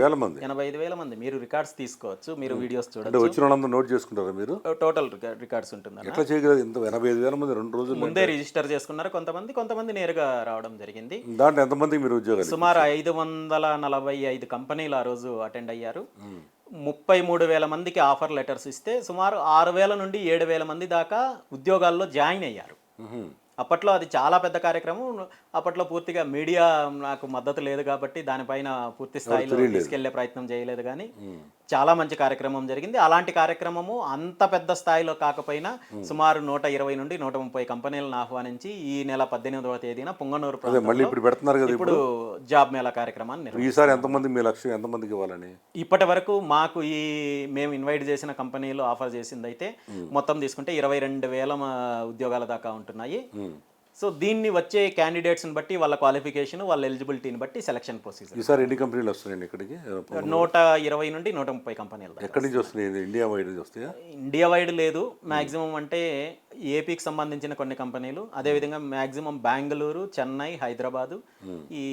వేల మంది. మీరు రికార్డ్స్ తీసుకోవచ్చు, మీరు వీడియోస్ చూడొచ్చు. వచ్చిన వాళ్ళందరూ నోట్ చేసుకుంటారా మీరు? టోటల్ రికార్డ్స్ ఉంటుంది. ఎట్లా చేయగలరు ఇంత 85 వేల మంది 2 రోజులు? ముందే రిజిస్టర్ చేసుకున్నారు కొంతమంది నేరుగా రావడం జరిగింది. దాంట్లో ఎంతమందికి మీరు ఉద్యోగాలు? సుమారు 545 కంపెనీలు ఆ రోజు అటెండ్ అయ్యారు. 33 వేల మందికి ఆఫర్ లెటర్స్ ఇస్తే సుమారు 6,000 నుండి 7,000 మంది దాకా ఉద్యోగాల్లో జాయిన్ అయ్యారు. అప్పట్లో అది చాలా పెద్ద కార్యక్రమం. అప్పట్లో పూర్తిగా మీడియా నాకు మద్దతు లేదు కాబట్టి దానిపైన పూర్తి స్థాయిలో తీసుకెళ్లే ప్రయత్నం చేయలేదు. కానీ చాలా మంచి కార్యక్రమం జరిగింది. అలాంటి కార్యక్రమము అంత పెద్ద స్థాయిలో కాకపోయినా సుమారు 120 నుండి 130 కంపెనీలను ఆహ్వానించి ఈ నెల 18వ తేదీన పుంగనూరు మళ్ళీ ఇప్పుడు పెడుతున్నారు కదా, ఇప్పుడు జాబ్ మేళా కార్యక్రమాన్ని నిర్వహిస్తారు. ఈసారి ఎంతమంది, మీ లక్ష్యం ఎంతమందికి ఇవ్వాలని? ఇప్పటి వరకు మాకు మేము ఇన్వైట్ చేసిన కంపెనీలు ఆఫర్ చేసింది అయితే మొత్తం తీసుకుంటే 22,000 ఉద్యోగాల దాకా ఉంటున్నాయి. సో దీన్ని వచ్చే క్యాండిడేట్స్ని బట్టి వాళ్ళ క్వాలిఫికేషన్, వాళ్ళ ఎలిజిబిలిటీని బట్టి సెలక్షన్ ప్రొసీజర్. ఈసారి ఎన్ని కంపెనీలు వస్తున్నాయండి ఇక్కడికి? 120 నుండి 130 కంపెనీలు. ఎక్కడి నుంచి వస్తున్నాయి? ఇండియా వైడ్ నుంచి వస్తాయా? ఇండియా వైడ్ లేదు, మ్యాక్సిమం అంటే ఏపీకి సంబంధించిన కొన్ని కంపెనీలు, అదేవిధంగా మ్యాక్సిమం బెంగళూరు, చెన్నై, హైదరాబాదు ఈ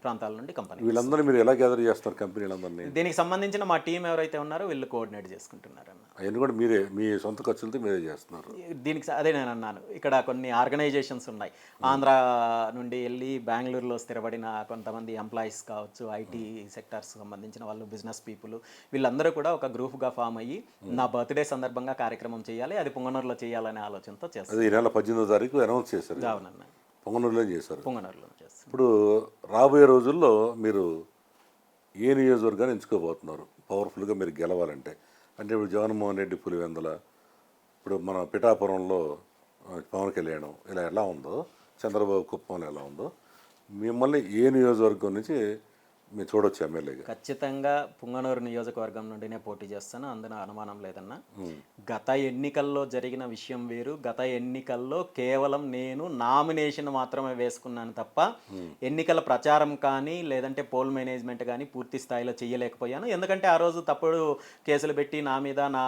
ప్రాంతాల నుండి కంపెనీ. వీళ్ళందరూ మీరు ఎలా గ్యాదర్ చేస్తారు కంపెనీలందరినీ? దీనికి సంబంధించిన మా టీం ఎవరైతే ఉన్నారో వీళ్ళు కోఆర్డినేట్ చేసుకుంటున్నారు అన్న. అవన్నీ కూడా మీరే మీ సొంత ఖర్చులతో మీరే చేస్తున్నారు? దీనికి అదే నేను అన్నాను, ఇక్కడ కొన్ని ఆర్గనైజేషన్స్ ఉన్నాయి. ఆంధ్ర నుండి వెళ్ళి బెంగళూరులో స్థిరపడిన కొంతమంది ఎంప్లాయీస్ కావచ్చు, ఐటీ సెక్టార్స్ సంబంధించిన వాళ్ళు, బిజినెస్ పీపుల్, వీళ్ళందరూ కూడా ఒక గ్రూప్గా ఫామ్ అయ్యి నా బర్త్డే సందర్భంగా కార్యక్రమం చేయాలి, అది పుంగనూరులో చేయాలనే ఆలోచనతో చేస్తారు. ఈ నెల 18వ తారీఖు అనౌన్స్ చేశారు. అవునన్న, పుంగనూరులో చేశారు. పుంగనూరులో చేస్తారు. ఇప్పుడు రాబోయే రోజుల్లో మీరు ఏ నియోజకవర్గాన్ని ఎంచుకోబోతున్నారు పవర్ఫుల్గా మీరు గెలవాలంటే? అంటే ఇప్పుడు జగన్మోహన్ రెడ్డి పులివెందుల, ఇప్పుడు మన పిఠాపురంలో పవన్ కళ్యాణ్ ఇలా ఎలా ఉందో, చంద్రబాబు కుప్పంలో ఎలా ఉందో, మిమ్మల్ని ఏ నియోజకవర్గం నుంచి మీరు చూడొచ్చు ఎమ్మెల్యేగా? ఖచ్చితంగా పుంగనూరు నియోజకవర్గం నుండినే పోటీ చేస్తాను, అందులో అనుమానం లేదన్న. గత ఎన్నికల్లో జరిగిన విషయం వేరు. గత ఎన్నికల్లో కేవలం నేను నామినేషన్ మాత్రమే వేసుకున్నాను తప్ప ఎన్నికల ప్రచారం కానీ లేదంటే పోల్ మేనేజ్మెంట్ కానీ పూర్తి స్థాయిలో చేయలేకపోయాను. ఎందుకంటే ఆ రోజు తప్పుడు కేసులు పెట్టి నా మీద, నా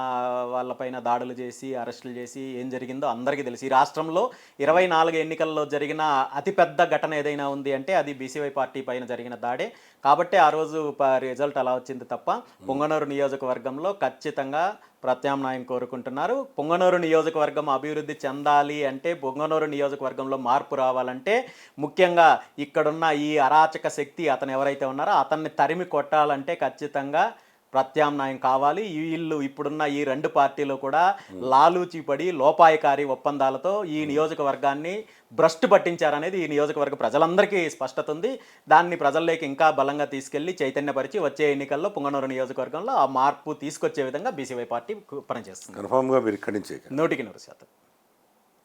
వాళ్ళపైన దాడులు చేసి, అరెస్టులు చేసి ఏం జరిగిందో అందరికీ తెలుసు. ఈ రాష్ట్రంలో 24 ఎన్నికల్లో జరిగిన అతిపెద్ద ఘటన ఏదైనా ఉంది అంటే అది బీసీవై పార్టీ పైన జరిగిన దాడే. కాబట్టి ఆ రోజు రిజల్ట్ అలా వచ్చింది తప్ప పుంగనూరు నియోజకవర్గంలో ఖచ్చితంగా ప్రత్యామ్నాయం కోరుకుంటున్నారు. పుంగనూరు నియోజకవర్గం అభివృద్ధి చెందాలి అంటే, పుంగనూరు నియోజకవర్గంలో మార్పు రావాలంటే ముఖ్యంగా ఇక్కడున్న ఈ అరాచక శక్తి అతను ఎవరైతే ఉన్నారో అతన్ని తరిమి కొట్టాలంటే ఖచ్చితంగా ప్రత్యామ్నాయం కావాలి. వీళ్ళు ఇప్పుడున్న ఈ 2 పార్టీలు కూడా లాలూచిపడి లోపాయకారి ఒప్పందాలతో ఈ నియోజకవర్గాన్ని భ్రష్టు పట్టించారనేది ఈ నియోజకవర్గ ప్రజలందరికీ స్పష్టత ఉంది. దాన్ని ప్రజల్లోకి ఇంకా బలంగా తీసుకెళ్లి చైతన్యపరిచి వచ్చే ఎన్నికల్లో పుంగనూరు నియోజకవర్గంలో ఆ మార్పు తీసుకొచ్చే విధంగా బీసీవై పార్టీ పనిచేస్తుంది. కన్ఫామ్గా మీరు ఇక్కడి నుంచే 100%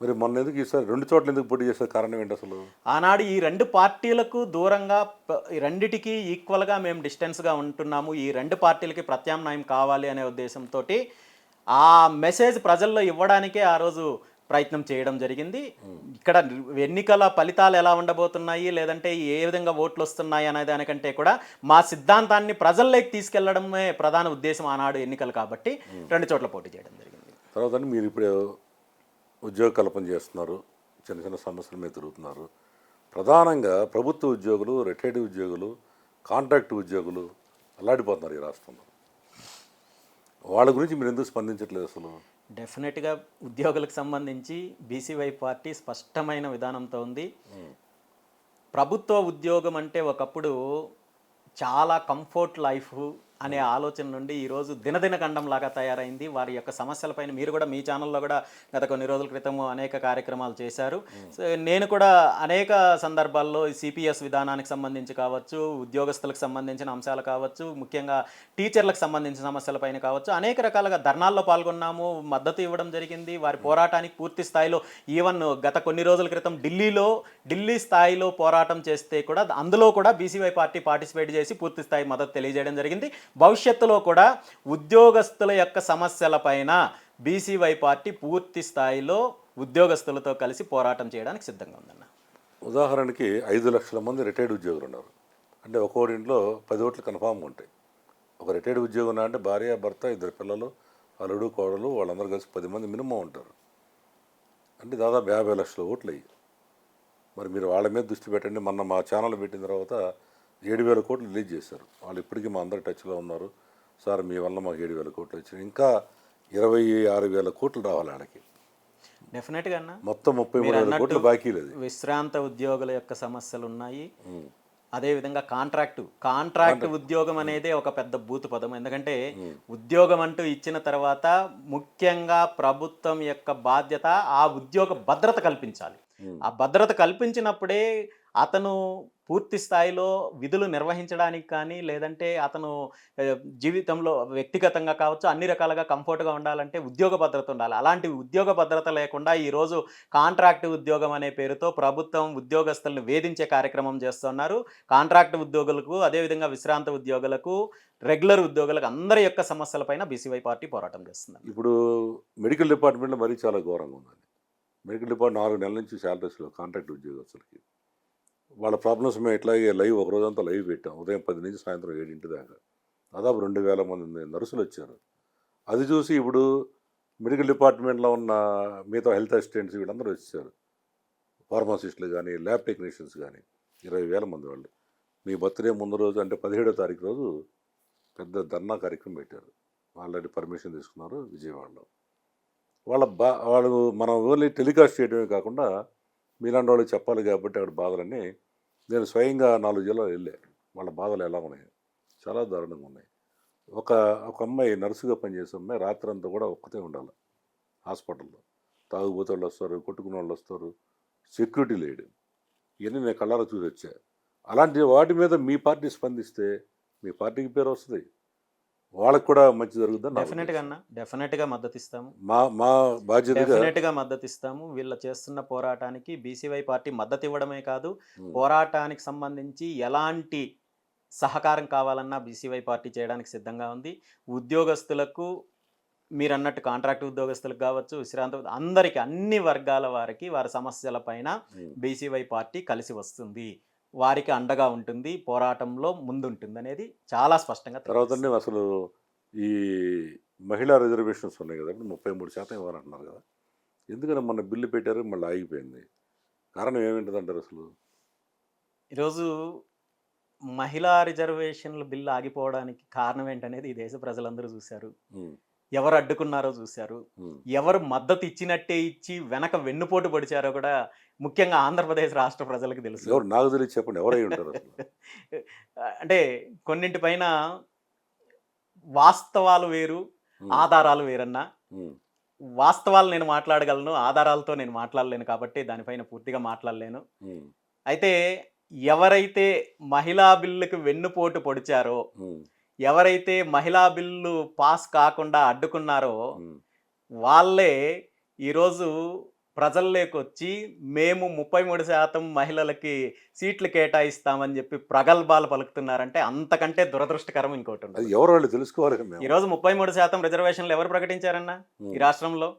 మరి మొన్న ఎందుకు ఈసారి 2 చోట్ల ఎందుకు పోటీ చేసే కారణం ఏంటి అసలు? ఆనాడు ఈ 2 పార్టీలకు దూరంగా, రెండిటికి ఈక్వల్గా మేము డిస్టెన్స్గా ఉంటున్నాము, ఈ 2 పార్టీలకి ప్రత్యామ్నాయం కావాలి అనే ఉద్దేశంతో ఆ మెసేజ్ ప్రజల్లో ఇవ్వడానికే ఆ రోజు ప్రయత్నం చేయడం జరిగింది. ఇక్కడ ఎన్నికల ఫలితాలు ఎలా ఉండబోతున్నాయి, లేదంటే ఏ విధంగా ఓట్లు వస్తున్నాయి అనే దానికంటే కూడా మా సిద్ధాంతాన్ని ప్రజల్లోకి తీసుకెళ్లడమే ప్రధాన ఉద్దేశం ఆనాడు ఎన్నికలు. కాబట్టి 2 చోట్ల పోటీ చేయడం జరిగింది. తర్వాత మీరు ఇప్పుడు ఉద్యోగ కల్పన చేస్తున్నారు, చిన్న చిన్న సమస్యల మీద తిరుగుతున్నారు. ప్రధానంగా ప్రభుత్వ ఉద్యోగులు, రిటైర్డ్ ఉద్యోగులు, కాంట్రాక్ట్ ఉద్యోగులు అల్లాడిపోతున్నారు ఈ రాష్ట్రంలో. వాళ్ళ గురించి మీరు ఎందుకు స్పందించట్లేదు అసలు? డెఫినెట్గా ఉద్యోగులకు సంబంధించి బీసీవై పార్టీ స్పష్టమైన విధానంతో ఉంది. ప్రభుత్వ ఉద్యోగం అంటే ఒకప్పుడు చాలా కంఫర్ట్ లైఫ్ అనే ఆలోచన నుండి ఈరోజు దినదిన గండంలాగా తయారైంది. వారి యొక్క సమస్యలపైన మీరు కూడా మీ ఛానల్లో కూడా గత కొన్ని రోజుల క్రితం అనేక కార్యక్రమాలు చేశారు. నేను కూడా అనేక సందర్భాల్లో సిపిఎస్ విధానానికి సంబంధించి కావచ్చు, ఉద్యోగస్తులకు సంబంధించిన అంశాలు కావచ్చు, ముఖ్యంగా టీచర్లకు సంబంధించిన సమస్యలపైన కావచ్చు, అనేక రకాలుగా ధర్నాల్లో పాల్గొన్నాము, మద్దతు ఇవ్వడం జరిగింది. వారి పోరాటానికి పూర్తి స్థాయిలో ఈవెన్ గత కొన్ని రోజుల క్రితం ఢిల్లీ స్థాయిలో పోరాటం చేస్తే కూడా అందులో కూడా బీసీవై పార్టీ పార్టిసిపేట్ చేసి పూర్తి స్థాయి మద్దతు తెలియజేయడం జరిగింది. భవిష్యత్తులో కూడా ఉద్యోగస్తుల యొక్క సమస్యలపైన బీసీవై పార్టీ పూర్తి స్థాయిలో ఉద్యోగస్తులతో కలిసి పోరాటం చేయడానికి సిద్ధంగా ఉందన్న. ఉదాహరణకి 5 లక్షల మంది రిటైర్డ్ ఉద్యోగులు ఉన్నారు. అంటే ఒక్కోరింట్లో 10 ఓట్లు కన్ఫామ్గా ఉంటాయి. ఒక రిటైర్డ్ ఉద్యోగం అంటే భార్య, భర్త, 2 పిల్లలు, అల్లుడు, కోడలు, వాళ్ళందరూ కలిసి 10 మంది మినిమం ఉంటారు. అంటే దాదాపు 50 లక్షల ఓట్లు అయ్యి. మరి మీరు వాళ్ళ మీద దృష్టి పెట్టండి. మొన్న మా ఛానల్ పెట్టిన తర్వాత 7,000 కోట్లు రిలీజ్ చేశారు. వాళ్ళు ఇప్పటికీ మా అందరి టచ్లో ఉన్నారు. సార్ మీ వల్ల మాకు 7,000 కోట్లు వచ్చినాయి, ఇంకా 26,000 కోట్లు రావాలి వాళ్ళకి. డెఫినెట్గా అన్న మొత్తం 33,000 కోట్లు బాకీ లేదు. విశ్రాంత ఉద్యోగుల యొక్క సమస్యలు ఉన్నాయి. అదేవిధంగా కాంట్రాక్ట్ Contract. ఉద్యోగం అనేది ఒక పెద్ద బూతు పదం. ఎందుకంటే ఉమ్, ఉద్యోగం అంటూ ఇచ్చిన తర్వాత ముఖ్యంగా ప్రభుత్వం యొక్క బాధ్యత ఆ ఉద్యోగ భద్రత కల్పించాలి. ఉమ్, ఆ భద్రత కల్పించినప్పుడే అతను పూర్తి స్థాయిలో విధులు నిర్వహించడానికి కానీ, లేదంటే అతను జీవితంలో వ్యక్తిగతంగా కావచ్చు, అన్ని రకాలుగా కంఫర్ట్‌గా ఉండాలంటే ఉద్యోగ భద్రత ఉండాలి. అలాంటి ఉద్యోగ భద్రత లేకుండా ఈరోజు కాంట్రాక్ట్ ఉద్యోగం అనే పేరుతో ప్రభుత్వం ఉద్యోగస్తులను వేధించే కార్యక్రమం చేస్తున్నారు. కాంట్రాక్ట్ ఉద్యోగులకు, అదేవిధంగా విశ్రాంత ఉద్యోగులకు, రెగ్యులర్ ఉద్యోగులకు అందరి యొక్క సమస్యలపైన బీసీవై పార్టీ పోరాటం చేస్తుంది. ఇప్పుడు మెడికల్ డిపార్ట్మెంట్లో మరీ చాలా ఘోరంగా ఉందండి. మెడికల్ డిపార్ట్మెంట్ 4 నెలల నుంచి శాలరీస్లో కాంట్రాక్ట్ ఉద్యోగస్తులకి వాళ్ళ ప్రాబ్లమ్స్ మేము ఇట్లాగే లైవ్ ఒక రోజంతా లైవ్ పెట్టాం. ఉదయం 10 నుంచి సాయంత్రం 7 దాకా దాదాపు 2000 మంది నర్సులు వచ్చారు. అది చూసి ఇప్పుడు మెడికల్ డిపార్ట్మెంట్లో ఉన్న మిగతా హెల్త్ అసిస్టెంట్స్ వీళ్ళందరూ వచ్చారు. ఫార్మసిస్టులు కానీ, ల్యాబ్ టెక్నీషియన్స్ కానీ 20,000 మంది వాళ్ళు. మీ బర్త్డే ముందు రోజు అంటే 17వ తారీఖు రోజు పెద్ద ధర్నా కార్యక్రమం పెట్టారు. ఆల్రెడీ పర్మిషన్ తీసుకున్నారు విజయవాడలో. వాళ్ళు మనం ఓన్లీ టెలికాస్ట్ చేయడమే కాకుండా మీలాంటి వాళ్ళకి చెప్పాలి కాబట్టి అక్కడ బాధలన్నీ నేను స్వయంగా 4 జిల్లాలు వెళ్ళా. వాళ్ళ బాధలు ఎలా ఉన్నాయి, చాలా దారుణంగా ఉన్నాయి. ఒక అమ్మాయి నర్సుగా పనిచేసే అమ్మాయి రాత్రంతా కూడా ఒక్కతే ఉండాలి హాస్పిటల్లో. తాగుబోతే వాళ్ళు వస్తారు, కొట్టుకునే వాళ్ళు వస్తారు, సెక్యూరిటీ లేడు. ఇవన్నీ నేను కళ్ళారా చూసి వచ్చా. అలాంటి వాటి మీద మీ పార్టీ స్పందిస్తే మీ పార్టీకి పేరు వస్తుంది, వాళ్ళకి కూడా మంచి జరుగుతుంది. డెఫినెట్గా మద్దతు ఇస్తాము. మా బాధ్యతగా డెఫినెట్గా మద్దతు ఇస్తాము. వీళ్ళ చేస్తున్న పోరాటానికి బీసీవై పార్టీ మద్దతు ఇవ్వడమే కాదు, పోరాటానికి సంబంధించి ఎలాంటి సహకారం కావాలన్నా బీసీవై పార్టీ చేయడానికి సిద్ధంగా ఉంది. ఉద్యోగస్తులకు మీరు అన్నట్టు కాంట్రాక్ట్ ఉద్యోగస్తులకు కావచ్చు, విశ్రాంత అందరికీ, అన్ని వర్గాల వారికి వారి సమస్యలపైన బీసీవై పార్టీ కలిసి వస్తుంది, వారికి అండగా ఉంటుంది, పోరాటంలో ముందుంటుంది అనేది చాలా స్పష్టంగా తర్వాత అసలు ఈ మహిళా రిజర్వేషన్స్ ఉన్నాయి కదా, 33% ఇవ్వాలంటున్నారు కదా. ఎందుకని మొన్న బిల్లు పెట్టారు, మళ్ళీ ఆగిపోయింది. కారణం ఏమింటుంది అంటారు అసలు? ఈరోజు మహిళా రిజర్వేషన్ల బిల్లు ఆగిపోవడానికి కారణం ఏంటనేది ఈ దేశ ప్రజలందరూ చూశారు. ఎవరు అడ్డుకున్నారో చూశారు, ఎవరు మద్దతు ఇచ్చినట్టే ఇచ్చి వెనక వెన్నుపోటు పొడిచారో కూడా ముఖ్యంగా ఆంధ్రప్రదేశ్ రాష్ట్ర ప్రజలకు తెలుసు. ఎవరు నాకు తెలియదు, చెప్పండి ఎవరై ఉంటారు అసలు? అంటే కొన్నింటిపైన వాస్తవాలు వేరు, ఆధారాలు వేరన్నా. వాస్తవాలు నేను మాట్లాడగలను, ఆధారాలతో నేను మాట్లాడలేను కాబట్టి దానిపైన పూర్తిగా మాట్లాడలేను. అయితే ఎవరైతే మహిళా బిల్లుకు వెన్నుపోటు పొడిచారో, ఎవరైతే మహిళా బిల్లు పాస్ కాకుండా అడ్డుకున్నారో వాళ్ళే ఈరోజు ప్రజల్లోకి వచ్చి మేము 33% మహిళలకి సీట్లు కేటాయిస్తామని చెప్పి ప్రగల్భాలు పలుకుతున్నారంటే అంతకంటే దురదృష్టకరం ఇంకోటి ఉండదు. ఎవరు వాళ్ళు తెలుసుకోవాలి. ఈరోజు 33% రిజర్వేషన్లు ఎవరు ప్రకటించారన్నా ఈ రాష్ట్రంలో?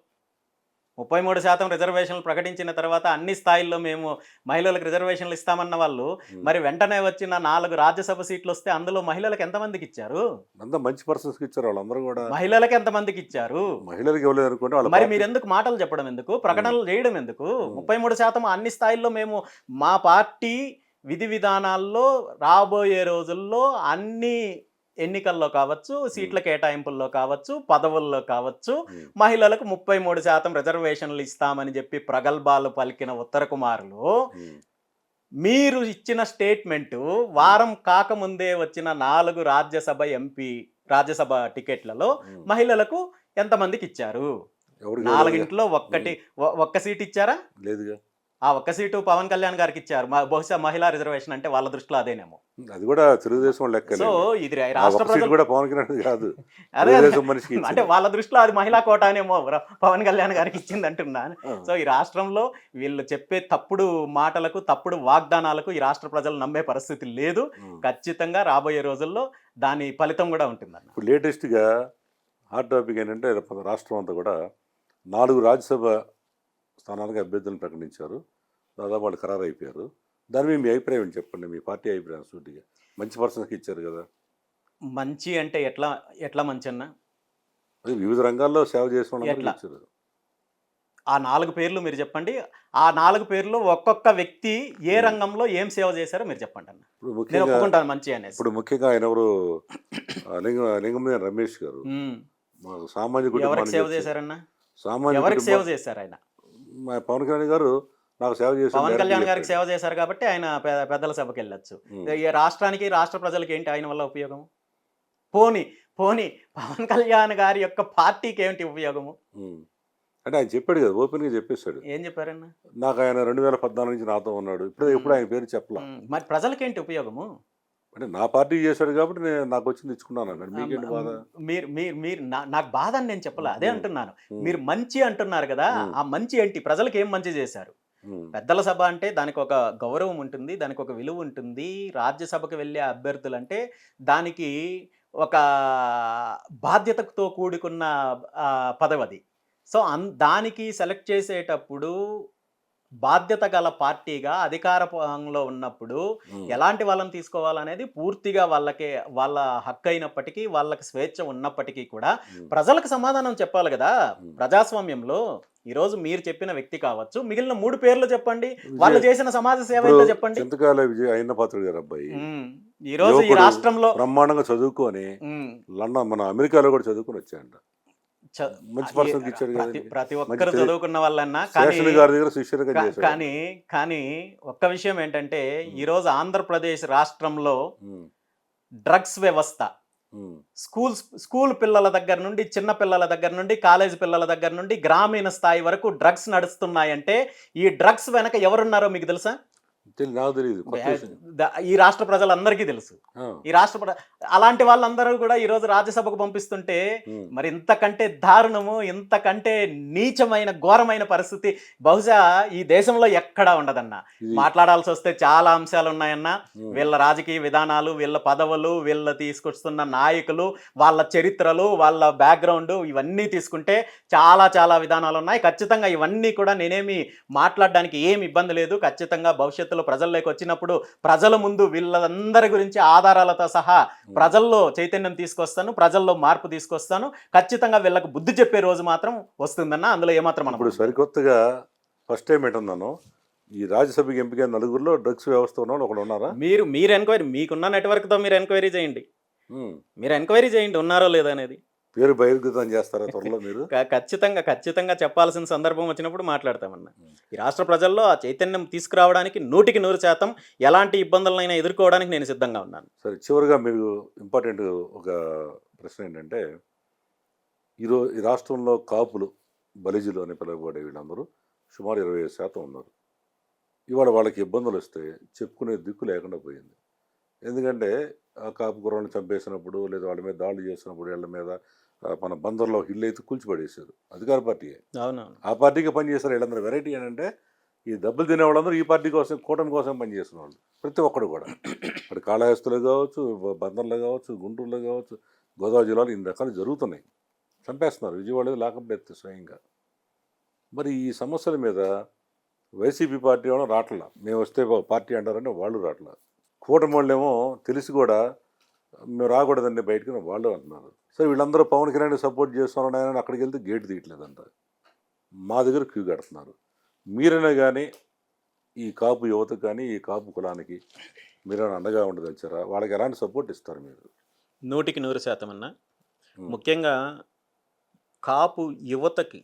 33% రిజర్వేషన్లు ప్రకటించిన తర్వాత అన్ని స్థాయిల్లో మేము మహిళలకు రిజర్వేషన్లు ఇస్తామన్న వాళ్ళు మరి వెంటనే వచ్చిన 4 రాజ్యసభ సీట్లు వస్తే అందులో మహిళలకు ఎంతమందికి ఇచ్చారు? అంతా మంచి పర్సన్స్కి ఇచ్చారు, వాళ్ళందరూ కూడా. మహిళలకు ఎంతమందికి ఇచ్చారు? మహిళలకు ఇవ్వలేదు అనుకోండి. మరి మీరు ఎందుకు మాటలు చెప్పడం ఎందుకు, ప్రకటనలు చేయడం ఎందుకు? 33% అన్ని స్థాయిల్లో మేము మా పార్టీ విధి విధానాల్లో రాబోయే రోజుల్లో అన్ని ఎన్నికల్లో కావచ్చు, సీట్ల కేటాయింపుల్లో కావచ్చు, పదవుల్లో కావచ్చు మహిళలకు 33% రిజర్వేషన్లు ఇస్తామని చెప్పి ప్రగల్భాలు పలికిన ఉత్తర కుమారులు మీరు ఇచ్చిన స్టేట్మెంటు వారం కాకముందే వచ్చిన 4 రాజ్యసభ టికెట్లలో మహిళలకు ఎంతమందికి ఇచ్చారు? 4 ఒక్క సీట్ ఇచ్చారా? లేదుగా. ఆ ఒక్క సీటు పవన్ కళ్యాణ్ గారికి ఇచ్చారు. బహుశా మహిళా రిజర్వేషన్ అంటే వాళ్ళ దృష్టిలో అదేనేమో. అది కూడా తెలుగుదేశం లెక్క. సో ఇది రాష్ట్ర ప్రజలు కూడా పవన్ కళ్యాణ్ కాదు, అంటే వాళ్ళ దృష్టిలో అది మహిళా కోట అనేమో పవన్ కళ్యాణ్ గారికి ఇచ్చింది అంటున్నాను. సో ఈ రాష్ట్రంలో వీళ్ళు చెప్పే తప్పుడు మాటలకు, తప్పుడు వాగ్దానాలకు ఈ రాష్ట్ర ప్రజలు నమ్మే పరిస్థితి లేదు. ఖచ్చితంగా రాబోయే రోజుల్లో దాని ఫలితం కూడా ఉంటుందన్న. ఇప్పుడు లేటెస్ట్గా హాట్ టాపిక్ ఏంటంటే రాష్ట్రం అంతా కూడా 4 రాజ్యసభ స్థానాలకు అభ్యర్థులను ప్రకటించారు. దాదాపు వాళ్ళు ఖరారు అయిపోయారు. దాని మీద మీ అభిప్రాయం చెప్పండి, మీ పార్టీ అభిప్రాయం సూటిగా. మంచి పర్సన్స్కి ఇచ్చారు కదా. మంచి అంటే ఎట్లా మంచి అన్న? అది వివిధ రంగాల్లో సేవ చేసిన ఇచ్చారు. ఆ 4 పేర్లు మీరు చెప్పండి. ఆ 4 పేర్లు ఒక్కొక్క వ్యక్తి ఏ రంగంలో ఏం సేవ చేశారో మీరు చెప్పండి అన్న. నేను ఒప్పుకుంటాను మంచి అనేసి. ఇప్పుడు ముఖ్యంగా ఆయన ఎవరు, లింగంనేని రమేష్ గారు సామాజిక ఎవరికి సేవ చేశారన్న? ఎవరికి సేవ చేశారు ఆయన? పవన్ కళ్యాణ్ గారు నాకు సేవ చేసి పవన్ కళ్యాణ్ గారికి సేవ చేశారు కాబట్టి ఆయన పెద్దల సభకి వెళ్ళొచ్చు. ఈ రాష్ట్రానికి, రాష్ట్ర ప్రజలకి ఏంటి ఆయన వల్ల ఉపయోగం? పోనీ పోనీ పవన్ కళ్యాణ్ గారి యొక్క పార్టీకి ఏంటి ఉపయోగము? అంటే ఆయన చెప్పాడు కదా, ఓపెన్గా చెప్పేశాడు. ఏం చెప్పారన్న? నాకు ఆయన 2014 నుంచి నాతో ఉన్నాడు, ఎప్పుడు ఆయన పేరు చెప్పలా. మరి ప్రజలకేంటి ఉపయోగము? అంటే నా పార్టీ చేశాడు కాబట్టి నాకు వచ్చింది ఇచ్చుకున్నాను అన్నాడు. మీకేంటి బాధ? మీరు నాకు బాధ అని నేను చెప్పలే, అదే అంటున్నాను. మీరు మంచి అంటున్నారు కదా, ఆ మంచి ఏంటి? ప్రజలకు ఏం మంచి చేశారు? పెద్దల సభ అంటే దానికి ఒక గౌరవం ఉంటుంది, దానికి ఒక విలువ ఉంటుంది. రాజ్యసభకు వెళ్ళే అభ్యర్థులు అంటే దానికి ఒక బాధ్యతతో కూడుకున్న పదవి అది. సో దానికి సెలెక్ట్ చేసేటప్పుడు బాధ్యత గల పార్టీగా అధికారంలో ఉన్నప్పుడు ఎలాంటి వాళ్ళని తీసుకోవాలనేది పూర్తిగా వాళ్ళ హక్కు అయినప్పటికీ, వాళ్ళకి స్వేచ్ఛ ఉన్నప్పటికీ కూడా ప్రజలకు సమాధానం చెప్పాలి కదా. ప్రజాస్వామ్యంలో ఈరోజు మీరు చెప్పిన వ్యక్తి కావచ్చు, మిగిలిన 3 పేర్లు చెప్పండి, వాళ్ళు చేసిన సమాజ సేవ ఏంటో చెప్పండి. చింతకాయల విజయ్ అయిన పాత్రుడు గారు అబ్బాయి ఈ రోజు ఈ రాష్ట్రంలో బ్రహ్మాండంగా చదువుకొని లండన్, మన అమెరికాలో కూడా చదువుకొని వచ్చాయంట. మంచి పర్సన్ ఇచ్చాడు కదా. ప్రతి ఒక్కరు చదువుకున్న వాళ్ళన్నా, కానీ ఒక్క విషయం ఏంటంటే ఈరోజు ఆంధ్రప్రదేశ్ రాష్ట్రంలో డ్రగ్స్ వ్యవస్థ స్కూల్ పిల్లల దగ్గర నుండి, చిన్న పిల్లల దగ్గర నుండి, కాలేజ్ పిల్లల దగ్గర నుండి గ్రామీణ స్థాయి వరకు డ్రగ్స్ నడుస్తున్నాయంటే ఈ డ్రగ్స్ వెనక ఎవరున్నారో మీకు తెలుసా? నాకు తెలియదు. ఈ రాష్ట్ర ప్రజలందరికీ తెలుసు. ఈ రాష్ట్ర అలాంటి వాళ్ళందరూ కూడా ఈ రోజు రాజ్యసభకు పంపిస్తుంటే మరి ఇంతకంటే దారుణము, ఇంతకంటే నీచమైన ఘోరమైన పరిస్థితి బహుశా ఈ దేశంలో ఎక్కడా ఉండదన్న. మాట్లాడాల్సి వస్తే చాలా అంశాలు ఉన్నాయన్న. వీళ్ళ రాజకీయ విధానాలు, వీళ్ళ పదవులు, వీళ్ళ తీసుకొస్తున్న నాయకులు, వాళ్ళ చరిత్రలు, వాళ్ళ బ్యాక్గ్రౌండ్, ఇవన్నీ తీసుకుంటే చాలా చాలా విధానాలు ఉన్నాయి. ఖచ్చితంగా ఇవన్నీ కూడా నేనేమి మాట్లాడడానికి ఏమి ఇబ్బంది లేదు. ఖచ్చితంగా భవిష్యత్తులో ప్రజల్లోకి వచ్చినప్పుడు ప్రజల ముందు వీళ్ళందరి గురించి ఆధారాలతో సహా ప్రజల్లో చైతన్యం తీసుకొస్తాను, ప్రజల్లో మార్పు తీసుకొస్తాను. ఖచ్చితంగా వీళ్ళకి బుద్ధి చెప్పే రోజు మాత్రం వస్తుందన్న, అందులో ఏమాత్రం ఇప్పుడు సరికొత్తగా ఫస్ట్ టైం ఏంటన్నాను, ఈ రాజ్యసభకి ఎంపిక 4గురిలో డ్రగ్స్ వ్యవస్థ ఉన్న ఒకడు ఉన్నారా? మీరు ఎంక్వైరీ, మీకున్న నెట్వర్క్తో మీరు ఎంక్వైరీ చేయండి. ఉన్నారో లేదా అనేది. పేరు బహిర్గతం చేస్తారా త్వరలో మీరు? ఖచ్చితంగా చెప్పాల్సిన సందర్భం వచ్చినప్పుడు మాట్లాడతామన్నా. ఈ రాష్ట్ర ప్రజల్లో ఆ చైతన్యం తీసుకురావడానికి 100% ఎలాంటి ఇబ్బందులనైనా ఎదుర్కోవడానికి నేను సిద్ధంగా ఉన్నాను. సరే, చివరిగా మీరు ఇంపార్టెంట్ ఒక ప్రశ్న ఏంటంటే, ఈ రాష్ట్రంలో కాపులు, బలిజీలు అని పిలువబడే వీళ్ళందరూ సుమారు 25% ఉన్నారు. ఇవాళ వాళ్ళకి ఇబ్బందులు వస్తే చెప్పుకునే దిక్కు లేకుండా పోయింది. ఎందుకంటే ఆ కాపు కుర్రలను చంపేసినప్పుడు, లేదా వాళ్ళ మీద దాడులు చేసినప్పుడు, వీళ్ళ మీద మన బందర్లో హిల్ అయితే కూల్చిపడేశారు. అధికార పార్టీయే, ఆ పార్టీకి పనిచేస్తారు వీళ్ళందరూ. వెరైటీ ఏంటంటే ఈ దెబ్బలు తినే వాళ్ళందరూ ఈ పార్టీ కోసం, కూటమి కోసం పనిచేసిన వాళ్ళు ప్రతి ఒక్కడు కూడా. ఇప్పుడు కాళహస్తిలో కావచ్చు, బందర్లో కావచ్చు, గుంటూరులో కావచ్చు, గోదావరి జిల్లాలో ఇన్ని రకాలు జరుగుతున్నాయి. చంపేస్తున్నారు. విజయవాడ లాకప్ డెత్ స్వయంగా. మరి ఈ సమస్యల మీద వైసీపీ పార్టీ వాళ్ళు రావట్లా. మేము వస్తే పార్టీ అంటారంటే వాళ్ళు రావట్లా. కూటమి వాళ్ళేమో తెలిసి కూడా మేము రాకూడదండి బయటకు వాళ్ళు అంటున్నారు. సో వీళ్ళందరూ పవన్ కళ్యాణ్ సపోర్ట్ చేస్తున్నారు ఆయన అక్కడికి వెళ్తే గేట్ తీయట్లేదంట. మా దగ్గర క్యూ కడుతున్నారు. మీరైనా కానీ ఈ కాపు యువతకు కానీ, ఈ కాపు కులానికి మీరైనా అండగా ఉండదలిచారా? వాళ్ళకి ఎలాంటి సపోర్ట్ ఇస్తారు మీరు? 100% అన్న. ముఖ్యంగా కాపు యువతకి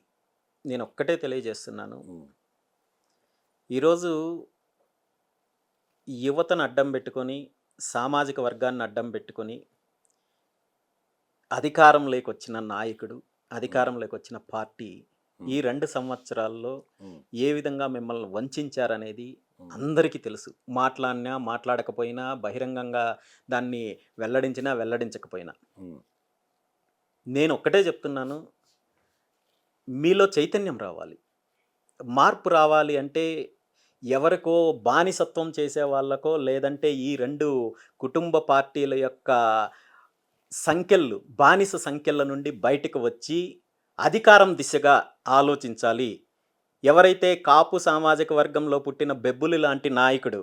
నేను ఒక్కటే తెలియజేస్తున్నాను. ఈరోజు యువతను అడ్డం పెట్టుకొని, సామాజిక వర్గాన్ని అడ్డం పెట్టుకొని అధికారంలోకి వచ్చిన నాయకుడు, అధికారంలోకి వచ్చిన పార్టీ ఈ 2 సంవత్సరాల్లో ఏ విధంగా మిమ్మల్ని వంచారనేది అందరికీ తెలుసు. మాట్లాడినా మాట్లాడకపోయినా, బహిరంగంగా దాన్ని వెల్లడించినా వెల్లడించకపోయినా, నేను ఒక్కటే చెప్తున్నాను, మీలో చైతన్యం రావాలి, మార్పు రావాలి. అంటే ఎవరికో బానిసత్వం చేసే వాళ్ళకో, లేదంటే ఈ 2 కుటుంబ పార్టీల యొక్క సంఖ్యలు, బానిస సంఖ్యల నుండి బయటకు వచ్చి అధికారం దిశగా ఆలోచించాలి. ఎవరైతే కాపు సామాజిక వర్గంలో పుట్టిన బెబ్బులి లాంటి నాయకుడు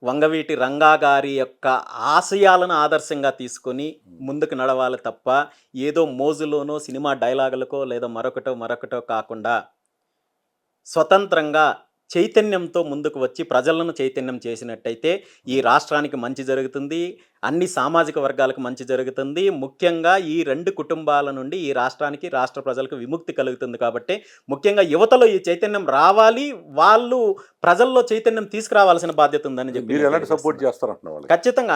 వంగవీటి రంగా గారి యొక్క ఆశయాలను ఆదర్శంగా తీసుకొని ముందుకు నడవాలి తప్ప ఏదో మోజులోనో, సినిమా డైలాగులకో, లేదా మరొకటో కాకుండా స్వతంత్రంగా చైతన్యంతో ముందుకు వచ్చి ప్రజలను చైతన్యం చేసినట్టయితే ఈ రాష్ట్రానికి మంచి జరుగుతుంది. అన్ని సామాజిక వర్గాలకు మంచి జరుగుతుంది. ముఖ్యంగా ఈ 2 కుటుంబాల నుండి ఈ రాష్ట్రానికి, రాష్ట్ర ప్రజలకు విముక్తి కలుగుతుంది కాబట్టి ముఖ్యంగా యువతలో ఈ చైతన్యం రావాలి. వాళ్ళు ప్రజల్లో చైతన్యం తీసుకురావాల్సిన బాధ్యత ఉందని చెప్పి మీరు నేను ఎలాంటి సపోర్ట్ తెలియజేస్తున్నాను. చేస్తారంటున్నా వాళ్ళకి? ఖచ్చితంగా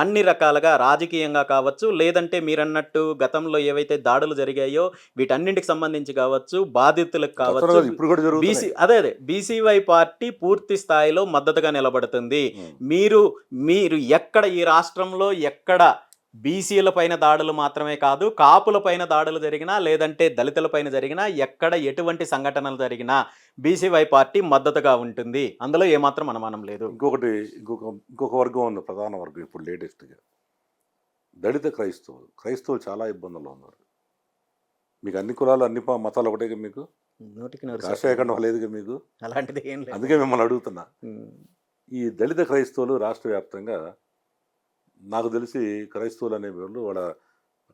అన్ని రకాలుగా రాజకీయంగా కావచ్చు, లేదంటే మీరన్నట్టు గతంలో ఏవైతే దాడులు జరిగాయో వీటన్నింటికి సంబంధించి కావచ్చు, బాధితులకు గతంలో కావచ్చు, ఇప్పుడు కూడా జరుగుతుంది. అదే బీసీవై పార్టీ పూర్తి స్థాయిలో మద్దతుగా నిలబడుతుంది. మీరు ఎక్కడ ఈ రాష్ట్రంలో ఎక్కడ బీసీల పైన దాడులు మాత్రమే కాదు, కాపుల పైన దాడులు జరిగినా, లేదంటే దళితుల పైన జరిగినా, ఎక్కడ ఎటువంటి సంఘటనలు జరిగినా బీసీవై పార్టీ మద్దతుగా ఉంటుంది. అందులో ఏమాత్రం అనుమానం లేదు. ఇంకొక వర్గం ఉంది, ప్రధాన వర్గం ఇప్పుడు లేటెస్ట్గా దళిత క్రైస్తవులు చాలా ఇబ్బందుల్లో ఉన్నారు. మీకు అన్ని కులాలు అన్ని మతాలు ఒకటే మీకు? 100% రాష్ట్రీయకండం లేదుగా మీకు? అలాంటిది ఏం లేదు. అందుకే మిమ్మల్ని అడుగుతున్నా. ఈ దళిత క్రైస్తవులు రాష్ట్ర వ్యాప్తంగా నాకు తెలిసి క్రైస్తవులు అనే వాళ్ళు వాళ్ళ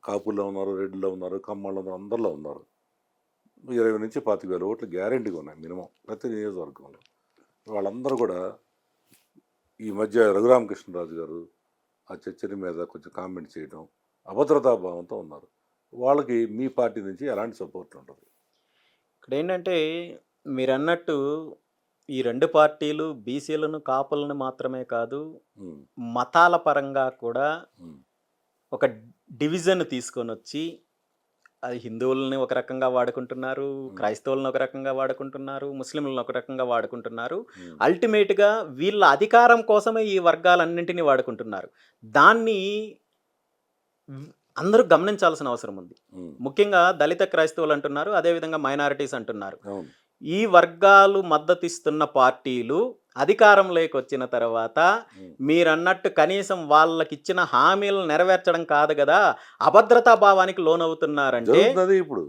కాపుల్లో ఉన్నారు, రెడ్డిలో ఉన్నారు, కమ్మల్లో ఉన్నారు, అందరిలో ఉన్నారు. 20 నుంచి 25,000 ఓట్లు గ్యారెంటీగా ఉన్నాయి మినిమం ప్రతి నియోజకవర్గంలో. వాళ్ళందరూ కూడా ఈ మధ్య రఘురామకృష్ణరాజు గారు ఆ చర్చల మీద కొంచెం కామెంట్ చేయడం, అభద్రతాభావంతో ఉన్నారు. వాళ్ళకి మీ పార్టీ నుంచి ఎలాంటి సపోర్ట్ ఉంటుంది? ఇక్కడ ఏంటంటే మీరన్నట్టు ఈ 2 పార్టీలు బీసీలను, కాపులను మాత్రమే కాదు, మతాల పరంగా కూడా ఒక డివిజన్ తీసుకొని వచ్చి అది హిందువులని ఒక రకంగా వాడుకుంటున్నారు, క్రైస్తవులను ఒక రకంగా వాడుకుంటున్నారు, ముస్లింలను ఒక రకంగా వాడుకుంటున్నారు. అల్టిమేట్గా వీళ్ళ అధికారం కోసమే ఈ వర్గాలన్నింటినీ వాడుకుంటున్నారు. దాన్ని అందరూ గమనించాల్సిన అవసరం ఉంది. ముఖ్యంగా దళిత క్రైస్తవులు అంటున్నారు, అదేవిధంగా మైనారిటీస్ అంటున్నారు. ఈ వర్గాలు మద్దతిస్తున్న పార్టీలు అధికారంలోకి వచ్చిన తర్వాత మీరన్నట్టు కనీసం వాళ్ళకి ఇచ్చిన హామీలు నెరవేర్చడం కాదు కదా, అభద్రతా భావానికి లోనవుతున్నారంటే ఇప్పుడు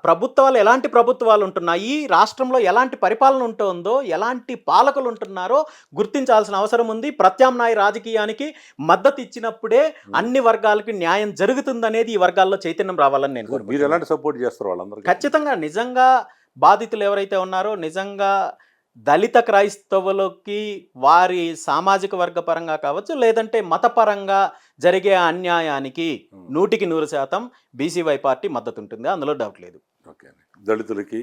ప్రభుత్వాలు ఎలాంటి ప్రభుత్వాలు ఉంటున్నాయి, రాష్ట్రంలో ఎలాంటి పరిపాలన ఉంటుందో, ఎలాంటి పాలకులు ఉంటున్నారో గుర్తించాల్సిన అవసరం ఉంది. ప్రత్యామ్నాయ రాజకీయానికి మద్దతు ఇచ్చినప్పుడే అన్ని వర్గాలకి న్యాయం జరుగుతుందనేది ఈ వర్గాల్లో చైతన్యం రావాలని నేను మీరు కోరుకుంటున్నాను. ఎలాంటి సపోర్ట్ చేస్తారు వాళ్ళందరికీ? ఖచ్చితంగా నిజంగా బాధితులు ఎవరైతే ఉన్నారో, నిజంగా దళిత క్రైస్తవులకి వారి సామాజిక వర్గ పరంగా కావచ్చు, లేదంటే మతపరంగా జరిగే అన్యాయానికి 100% బీసీవై పార్టీ మద్దతు ఉంటుంది, అందులో డౌట్ లేదు. ఓకే. దళితులకి,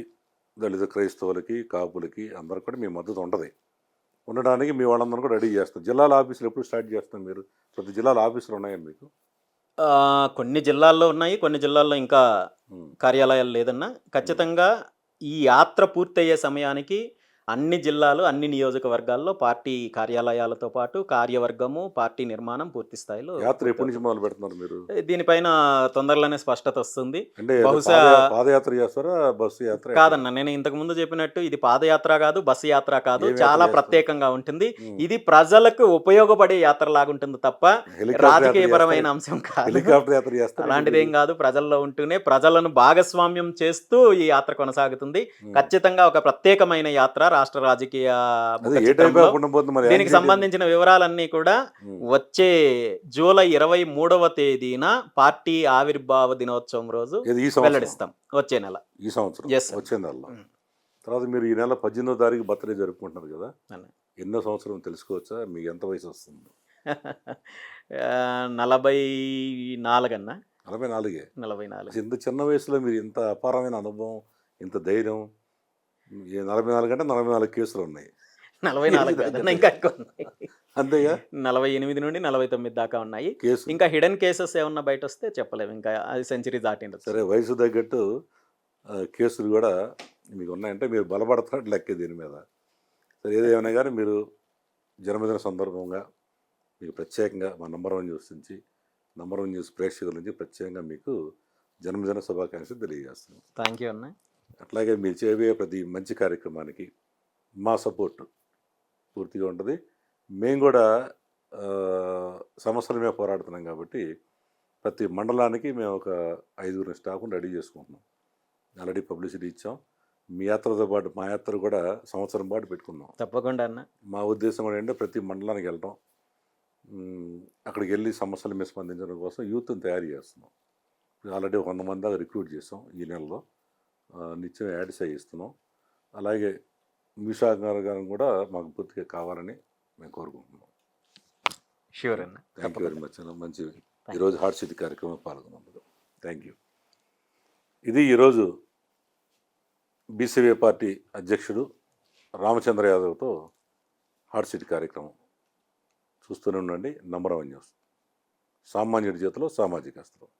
దళిత క్రైస్తవులకి, కాపులకి అందరూ కూడా మీ మద్దతు ఉంటుంది. ఉండడానికి మీ వాళ్ళందరూ కూడా రెడీ చేస్తారు. జిల్లాల ఆఫీసులు ఎప్పుడు స్టార్ట్ చేస్తారు మీరు? ప్రతి జిల్లాల ఆఫీసులు ఉన్నాయా మీకు? కొన్ని జిల్లాల్లో ఉన్నాయి, కొన్ని జిల్లాల్లో ఇంకా కార్యాలయాలు లేదన్నా. ఖచ్చితంగా ఈ యాత్ర పూర్తయ్యే సమయానికి అన్ని జిల్లాలు, అన్ని నియోజకవర్గాల్లో పార్టీ కార్యాలయాలతో పాటు కార్యవర్గము, పార్టీ నిర్మాణం పూర్తి స్థాయిలో. యాత్ర ఎప్పటి నుంచి మొదలు పెడుతున్నారు మీరు? దీనిపైన తొందరలోనే స్పష్టత వస్తుంది. అంటే బహుశా పాదయాత్ర చేస్తారా, బస్సు యాత్ర? కాదన్న, నేను ఇంతకు ముందు చెప్పినట్టు ఇది పాదయాత్ర కాదు, బస్సు యాత్ర కాదు, చాలా ప్రత్యేకంగా ఉంటుంది. ఇది ప్రజలకు ఉపయోగపడే యాత్ర లాగుంటుంది తప్ప రాజకీయపరమైన అంశం కాదు. హెలికాప్టర్ యాత్ర చేస్తారు? అలాంటిదేం కాదు. ప్రజల్లో ఉంటూనే ప్రజలను భాగస్వామ్యం చేస్తూ ఈ యాత్ర కొనసాగుతుంది. ఖచ్చితంగా ఒక ప్రత్యేకమైన యాత్ర రాష్ట్ర రాజకీయ. దీనికి సంబంధించిన వివరాలన్నీ కూడా వచ్చే జూలై 23వ తేదీన పార్టీ ఆవిర్భావ దినోత్సవం రోజు వెల్లడిస్తాం. వచ్చే నెల, ఈ సంవత్సరం వచ్చే నెలలో. తర్వాత మీరు ఈ నెల 18వ తారీఖు బర్త్డే జరుపుకుంటున్నారు కదా, ఎన్నో సంవత్సరం తెలుసుకోవచ్చా? మీకు ఎంత వయసు వస్తుంది? 44 అన్న. 44. ఇంత చిన్న వయసులో మీరు ఇంత అపారమైన అనుభవం, ఇంత ధైర్యం. 44 అంటే 44 కేసులు ఉన్నాయి. 44 ఇంకా ఎక్కువ ఉన్నాయి. అంతేగా? 48 నుండి 49 దాకా ఉన్నాయి. ఇంకా హిడెన్ కేసెస్ ఏమన్నా బయట వస్తే చెప్పలేము, ఇంకా అది సెంచరీ దాటింది. సరే, వయసు తగ్గట్టు కేసులు కూడా మీకు ఉన్నాయంటే మీరు బలపడుతున్నట్టు లెక్కే దీని మీద. సరే, ఏదేమైనా కానీ మీరు జన్మదిన సందర్భంగా మీకు ప్రత్యేకంగా మా నంబర్ 1 న్యూస్ నుంచి, నంబర్ 1 న్యూస్ ప్రేక్షకుల నుంచి ప్రత్యేకంగా మీకు జన్మదిన శుభాకాంక్షలు తెలియజేస్తున్నాం. థ్యాంక్ యూ అన్న. అట్లాగే మీరు చేయబోయే ప్రతి మంచి కార్యక్రమానికి మా సపోర్ట్ పూర్తిగా ఉంటుంది. మేము కూడా సమస్యల మీద పోరాడుతున్నాం కాబట్టి ప్రతి మండలానికి మేము ఒక 5 స్టాఫ్ని రెడీ చేసుకుంటున్నాం. ఆల్రెడీ పబ్లిసిటీ ఇచ్చాం. మీ యాత్రతో పాటు మా యాత్ర కూడా సంవత్సరం పాటు పెట్టుకున్నాం. తప్పకుండా అన్న. మా ఉద్దేశం కూడా ఏంటంటే ప్రతి మండలానికి వెళ్ళడం, అక్కడికి వెళ్ళి సమస్యల మీద స్పందించడం కోసం యూత్ని తయారు చేస్తున్నాం. ఆల్రెడీ 100 మంది దాకా రిక్రూట్ చేసాం. ఈ నెలలో నిత్యం యాడ్స్ ఇస్తున్నాం. అలాగే మీ సహకారం కూడా మాకు పూర్తిగా కావాలని మేము కోరుకుంటున్నాం. ష్యూర్ అన్న. థ్యాంక్ యూ వెరీ మచ్ అన్న. మంచి you. ఈరోజు హార్ట్ సిటీ కార్యక్రమం పాల్గొన్నందుకు థ్యాంక్ యూ. ఇది ఈరోజు బీసీవై పార్టీ అధ్యక్షుడు రామచంద్ర యాదవ్తో హార్ట్ సిటీ కార్యక్రమం చూస్తూనే ఉండండి. Number 1 news. సామాన్యుడి చేతిలో సామాజిక అస్త్రం.